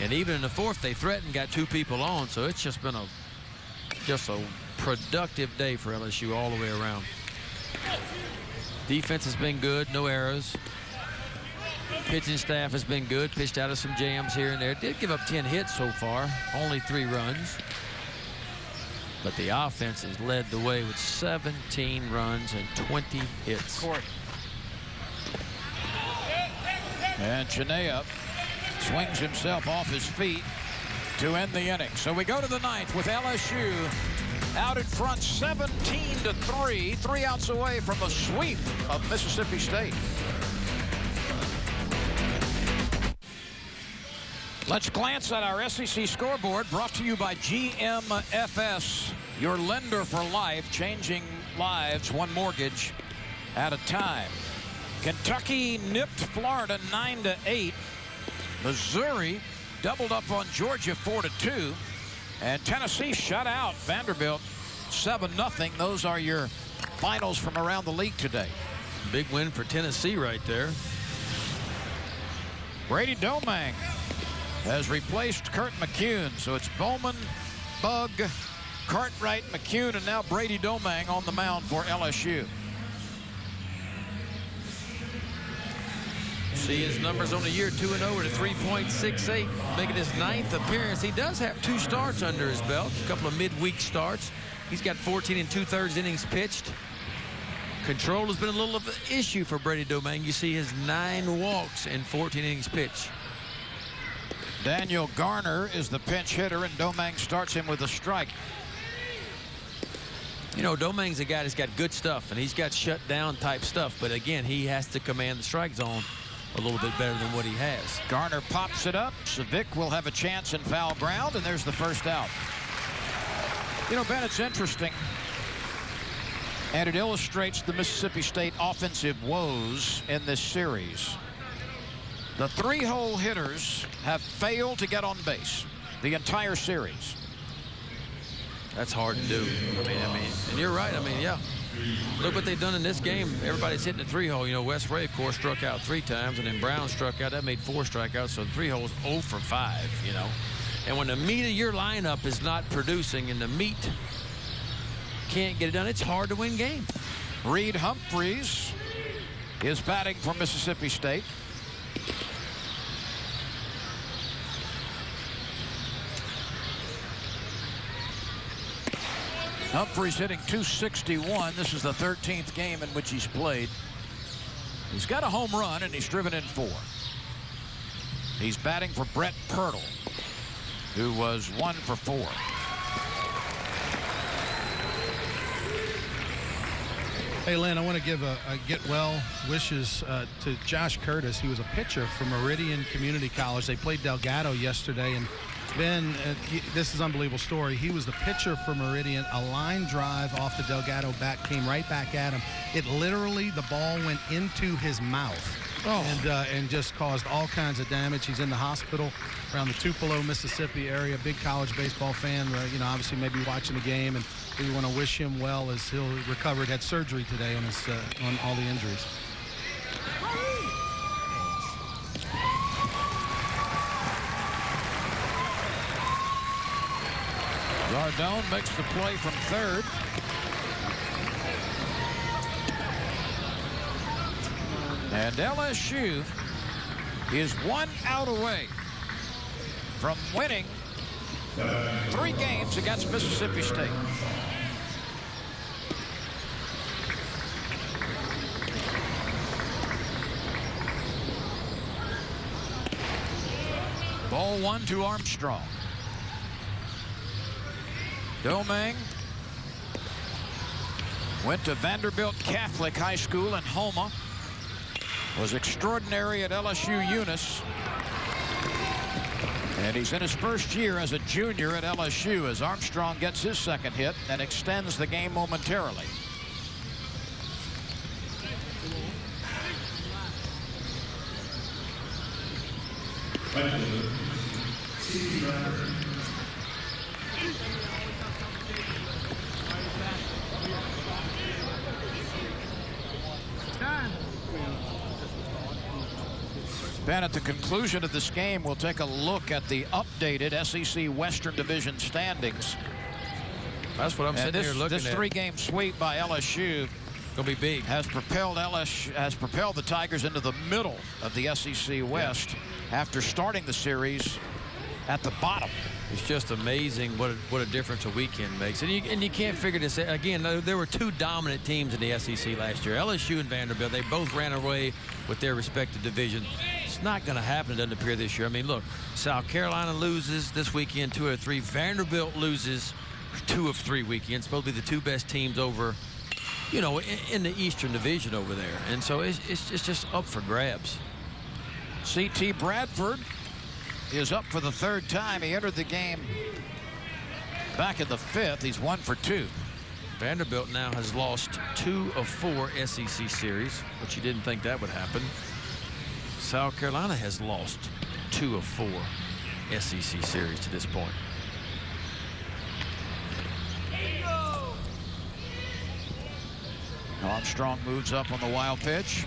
And even in the 4th, they threatened, got 2 people on, so it's just been a productive day for LSU all the way around. Defense has been good, no errors. Pitching staff has been good, pitched out of some jams here and there. Did give up 10 hits so far, only 3 runs. But the offense has led the way with 17 runs and 20 hits. And Chenea swings himself off his feet to end the inning. So we go to the 9th with LSU out in front 17-3, 3 outs away from a sweep of Mississippi State. Let's glance at our SEC scoreboard, brought to you by GMFS, your lender for life, changing lives one mortgage at a time. Kentucky nipped Florida 9-8. Missouri doubled up on Georgia 4-2. And Tennessee shut out Vanderbilt 7-0. Those are your finals from around the league today. Big win for Tennessee right there. Brady Domang has replaced Kurt McCune. So it's Bowman, Bug, Cartwright, McCune, and now Brady Domang on the mound for LSU. See his numbers on the year, 2-0 at a 3.68, making his 9th appearance. He does have 2 starts under his belt, a couple of midweek starts. He's got 14 2/3 innings pitched. Control has been a little of an issue for Brady Domingue. You see his 9 walks in 14 innings pitched. Daniel Garner is the pinch hitter, and Domingue starts him with a strike. You know, Domingue's a guy that's got good stuff, and he's got shut-down type stuff. But, again, he has to command the strike zone a little bit better than what he has. Garner pops it up. Savic will have a chance in foul ground, and there's the first out. You know, Ben, it's interesting, and it illustrates the Mississippi State offensive woes in this series. The 3-hole hitters have failed to get on base the entire series. That's hard to do. I mean, and you're right. I mean, yeah. Look what they've done in this game. Everybody's hitting the 3-hole. You know, Wes Ray, of course, struck out 3 times, and then Brown struck out. That made 4 strikeouts, so the 3-hole's 0 for 5, you know. And when the meat of your lineup is not producing and the meat can't get it done, it's hard to win games. Reed Humphreys is batting for Mississippi State. Humphreys hitting .261. This is the 13th game in which he's played. He's got a home run, and he's driven in 4. He's batting for Brett Pirtle, who was 1 for 4. Hey, Lynn, I want to give a get well wishes to Josh Curtis. He was a pitcher from Meridian Community College. They played Delgado yesterday, and Ben, this is an unbelievable story. He was the pitcher for Meridian. A line drive off the Delgado bat came right back at him. It literally, the ball went into his mouth. And just caused all kinds of damage. He's in the hospital around the Tupelo, Mississippi area. Big college baseball fan. You know, obviously maybe watching the game, and we want to wish him well as he'll recover. Had surgery today on his on all the injuries. Gardone makes the play from third. And LSU is 1 out away from winning 3 games against Mississippi State. Ball 1 to Armstrong. Domingue went to Vanderbilt Catholic High School in Houma. Was extraordinary at LSU Eunice. And he's in his first year as a junior at LSU as Armstrong gets his second hit and extends the game momentarily. Ben, at the conclusion of this game, we'll take a look at the updated SEC Western Division standings. That's what I'm sitting here looking at. This 3-game sweep by LSU gonna be big. Has propelled the Tigers into the middle of the SEC West after starting the series at the bottom. It's just amazing what a difference a weekend makes. And you can't figure this out. Again, there were 2 dominant teams in the SEC last year. LSU and Vanderbilt, they both ran away with their respective division. It's not going to happen, it doesn't appear, this year. I mean, look, South Carolina loses this weekend 2 out of 3. Vanderbilt loses 2 of 3 weekends. Supposed to be the 2 best teams over, you know, in the Eastern Division over there. And so it's just up for grabs. C.T. Bradford is up for the 3rd time. He entered the game back in the 5th. He's 1 for 2. Vanderbilt now has lost 2 of 4 SEC series, which you didn't think that would happen. South Carolina has lost 2 of 4 SEC series to this point. Armstrong moves up on the wild pitch.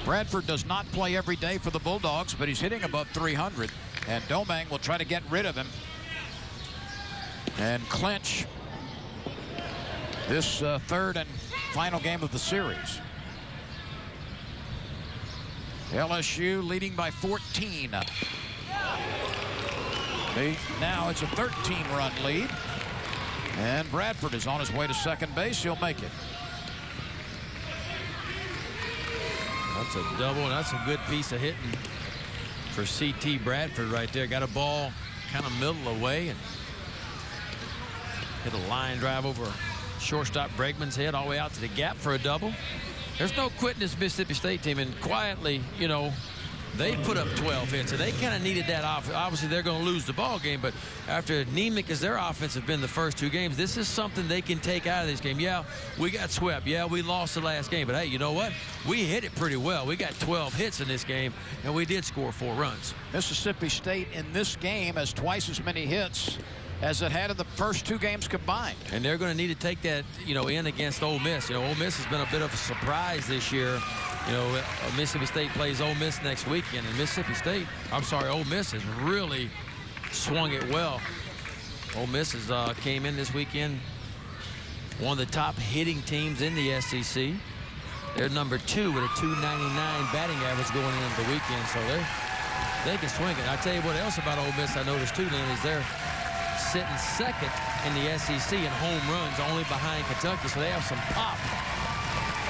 Bradford does not play every day for the Bulldogs, but he's hitting above 300. And Domingue will try to get rid of him and clinch this third and final game of the series. LSU leading by 14. Now it's a 13-run lead. And Bradford is on his way to second base. He'll make it. That's a double, and that's a good piece of hitting for C.T. Bradford right there. Got a ball kind of middle away and hit a line drive over shortstop Bregman's head all the way out to the gap for a double. There's no quitting this Mississippi State team, and quietly, you know, they put up 12 hits, and they kind of needed that off. Obviously, they're going to lose the ball game, but after anemic as their offense have been the first two games, this is something they can take out of this game. Yeah, we got swept. Yeah, we lost the last game, but hey, you know what? We hit it pretty well. We got 12 hits in this game, and we did score 4 runs. Mississippi State in this game has twice as many hits as it had in the first 2 games combined. And they're going to need to take that, you know, in against Ole Miss. You know, Ole Miss has been a bit of a surprise this year. You know, Mississippi State plays Ole Miss next weekend, and Ole Miss has really swung it well. Ole Miss has came in this weekend, one of the top hitting teams in the SEC. They're number 2 with a .299 batting average going into the weekend, so they can swing it. I tell you what else about Ole Miss I noticed too, Lynn, is they're sitting second in the SEC in home runs, only behind Kentucky, so they have some pop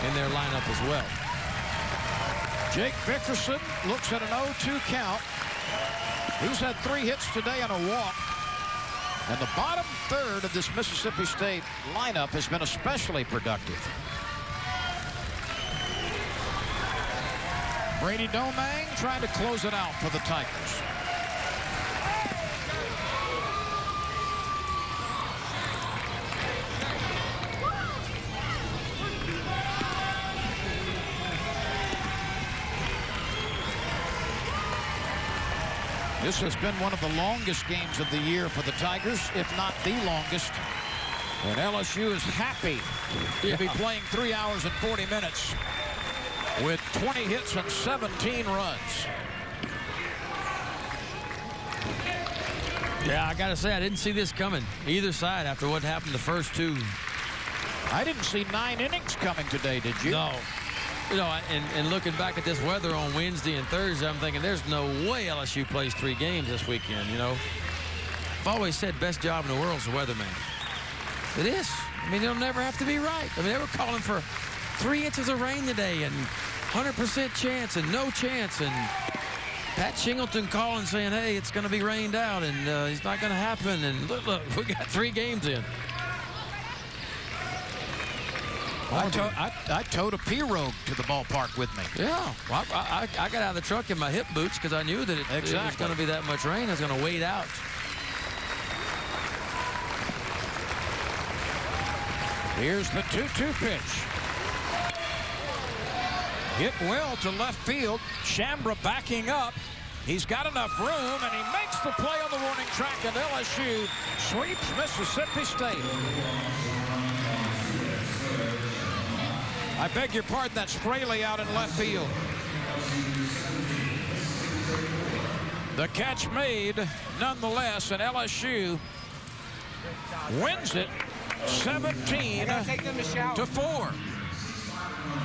in their lineup as well. Jake Vickerson looks at an 0-2 count. He's had 3 hits today and a walk. And the bottom third of this Mississippi State lineup has been especially productive. Brady Domingue trying to close it out for the Tigers. This has been one of the longest games of the year for the Tigers, if not the longest. And LSU is happy to be playing 3 hours and 40 minutes with 20 hits and 17 runs. Yeah, I got to say, I didn't see this coming, either side, after what happened the first 2. I didn't see 9 innings coming today, did you? No. You know, and looking back at this weather on Wednesday and Thursday, I'm thinking there's no way LSU plays 3 games this weekend, you know. I've always said best job in the world is the weatherman. It is. I mean, it'll never have to be right. I mean, they were calling for 3 inches of rain today and 100% chance and no chance. And Pat Shingleton calling saying, hey, it's going to be rained out and it's not going to happen. And look, we got 3 games in. I towed a pirogue to the ballpark with me. Yeah, well, I got out of the truck in my hip boots because I knew that it was going to be that much rain. I was going to wait out. Here's the 2-2 pitch. Hit well to left field. Shambra backing up. He's got enough room, and he makes the play on the warning track, and LSU sweeps Mississippi State. I beg your pardon, that's Fraley out in left field. The catch made nonetheless, and LSU wins it 17-4.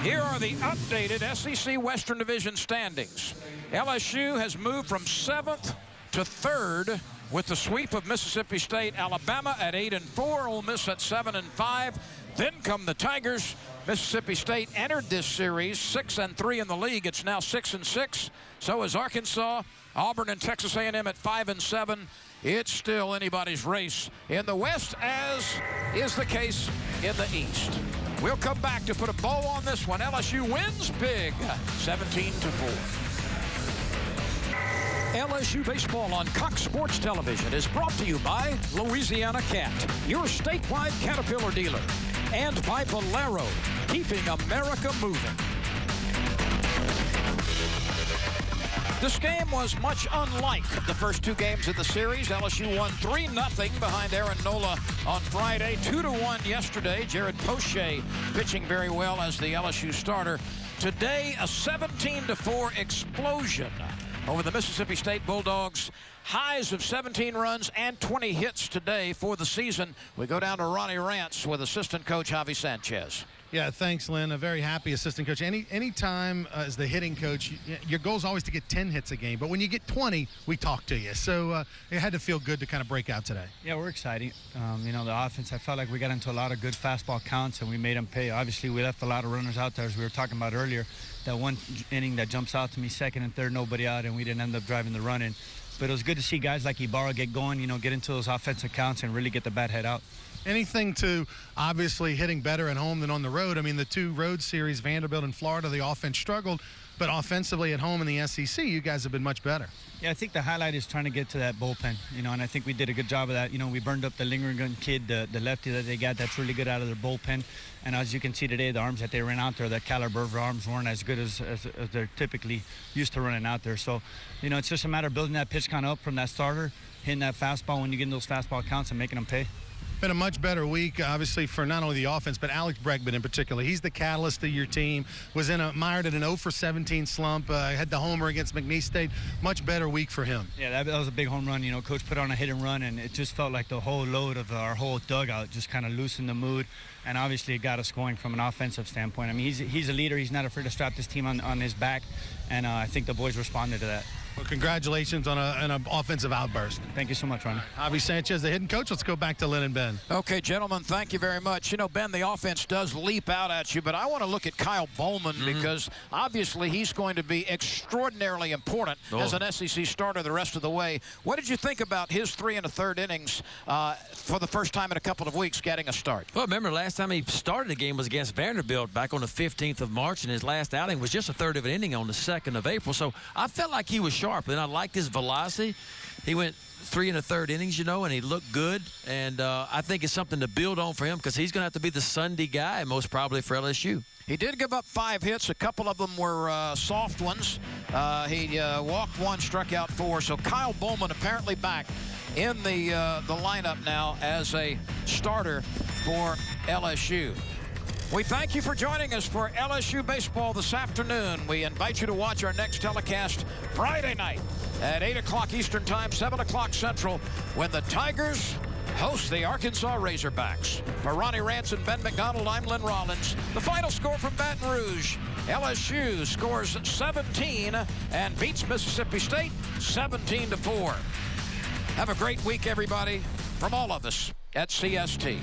Here are the updated SEC Western Division standings. LSU has moved from 7th to 3rd with the sweep of Mississippi State. Alabama at 8-4, Ole Miss at 7-5. Then come the Tigers. Mississippi State entered this series 6-3 in the league. It's now 6-6. So is Arkansas. Auburn and Texas A&M at 5-7. It's still anybody's race in the West, as is the case in the East. We'll come back to put a bow on this one. LSU wins big, 17-4. LSU baseball on Cox Sports Television is brought to you by Louisiana Cat, your statewide Caterpillar dealer, and by Bolero, keeping America moving. This game was much unlike the first 2 games of the series. LSU won 3-0 behind Aaron Nola on Friday, 2-1 yesterday. Jared Poche pitching very well as the LSU starter. Today, a 17-4 explosion over the Mississippi State Bulldogs. Highs of 17 runs and 20 hits today for the season. We go down to Ronnie Rance with assistant coach Javi Sanchez. Yeah, thanks, Lyn. A very happy assistant coach. Anytime as the hitting coach, your goal is always to get 10 hits a game. But when you get 20, we talk to you. So it had to feel good to kind of break out today. Yeah, we're excited. You know, the offense, I felt like we got into a lot of good fastball counts, and we made them pay. Obviously, we left a lot of runners out there, as we were talking about earlier. That one inning that jumps out to me, second and third, nobody out, and we didn't end up driving the run in. But it was good to see guys like Ibarra get going, you know, get into those offensive counts and really get the bat head out. Anything to obviously hitting better at home than on the road. I mean, the two road series, Vanderbilt and Florida, the offense struggled, but offensively at home in the SEC, you guys have been much better. Yeah, I think the highlight is trying to get to that bullpen, you know, and I think we did a good job of that. You know, we burned up the lingering kid, the lefty that they got that's really good out of their bullpen. And as you can see today, the arms that they ran out there, that caliber of arms weren't as good as they're typically used to running out there. So, you know, it's just a matter of building that pitch count up from that starter, hitting that fastball when you get in those fastball counts and making them pay. Been a much better week, obviously, for not only the offense, but Alex Bregman in particular. He's the catalyst of your team. Was mired in an 0-for-17 slump. Had the homer against McNeese State. Much better week for him. Yeah, that was a big home run. You know, Coach put on a hit and run, and it just felt like the whole load of our whole dugout just kind of loosened the mood. And obviously, it got us going from an offensive standpoint. I mean, he's a leader. He's not afraid to strap this team on his back, and I think the boys responded to that. Well, congratulations on an offensive outburst. Thank you so much, Ronnie. Javi Sanchez, the hitting coach. Let's go back to Lyn and Ben. Okay, gentlemen, thank you very much. You know, Ben, the offense does leap out at you, but I want to look at Kyle Bowman because obviously he's going to be extraordinarily important as an SEC starter the rest of the way. What did you think about his 3 1/3 innings for the first time in a couple of weeks getting a start? Well, remember last time he started the game was against Vanderbilt back on the 15th of March, and his last outing was just a third of an inning on the 2nd of April. So I felt like he was sharp, and I liked his velocity. He went 3 1/3 innings, you know, and he looked good. And I think it's something to build on for him because he's going to have to be the Sunday guy, most probably for LSU. He did give up 5 hits. A couple of them were soft ones. He walked 1, struck out 4. So Kyle Bowman apparently back in the lineup now as a starter for LSU. We thank you for joining us for LSU baseball this afternoon. We invite you to watch our next telecast Friday night at 8 o'clock Eastern Time, 7 o'clock Central, when the Tigers host the Arkansas Razorbacks. For Ronnie Rance and Ben McDonald, I'm Lyn Rollins. The final score from Baton Rouge: LSU scores 17 and beats Mississippi State 17-4. Have a great week, everybody, from all of us at CST.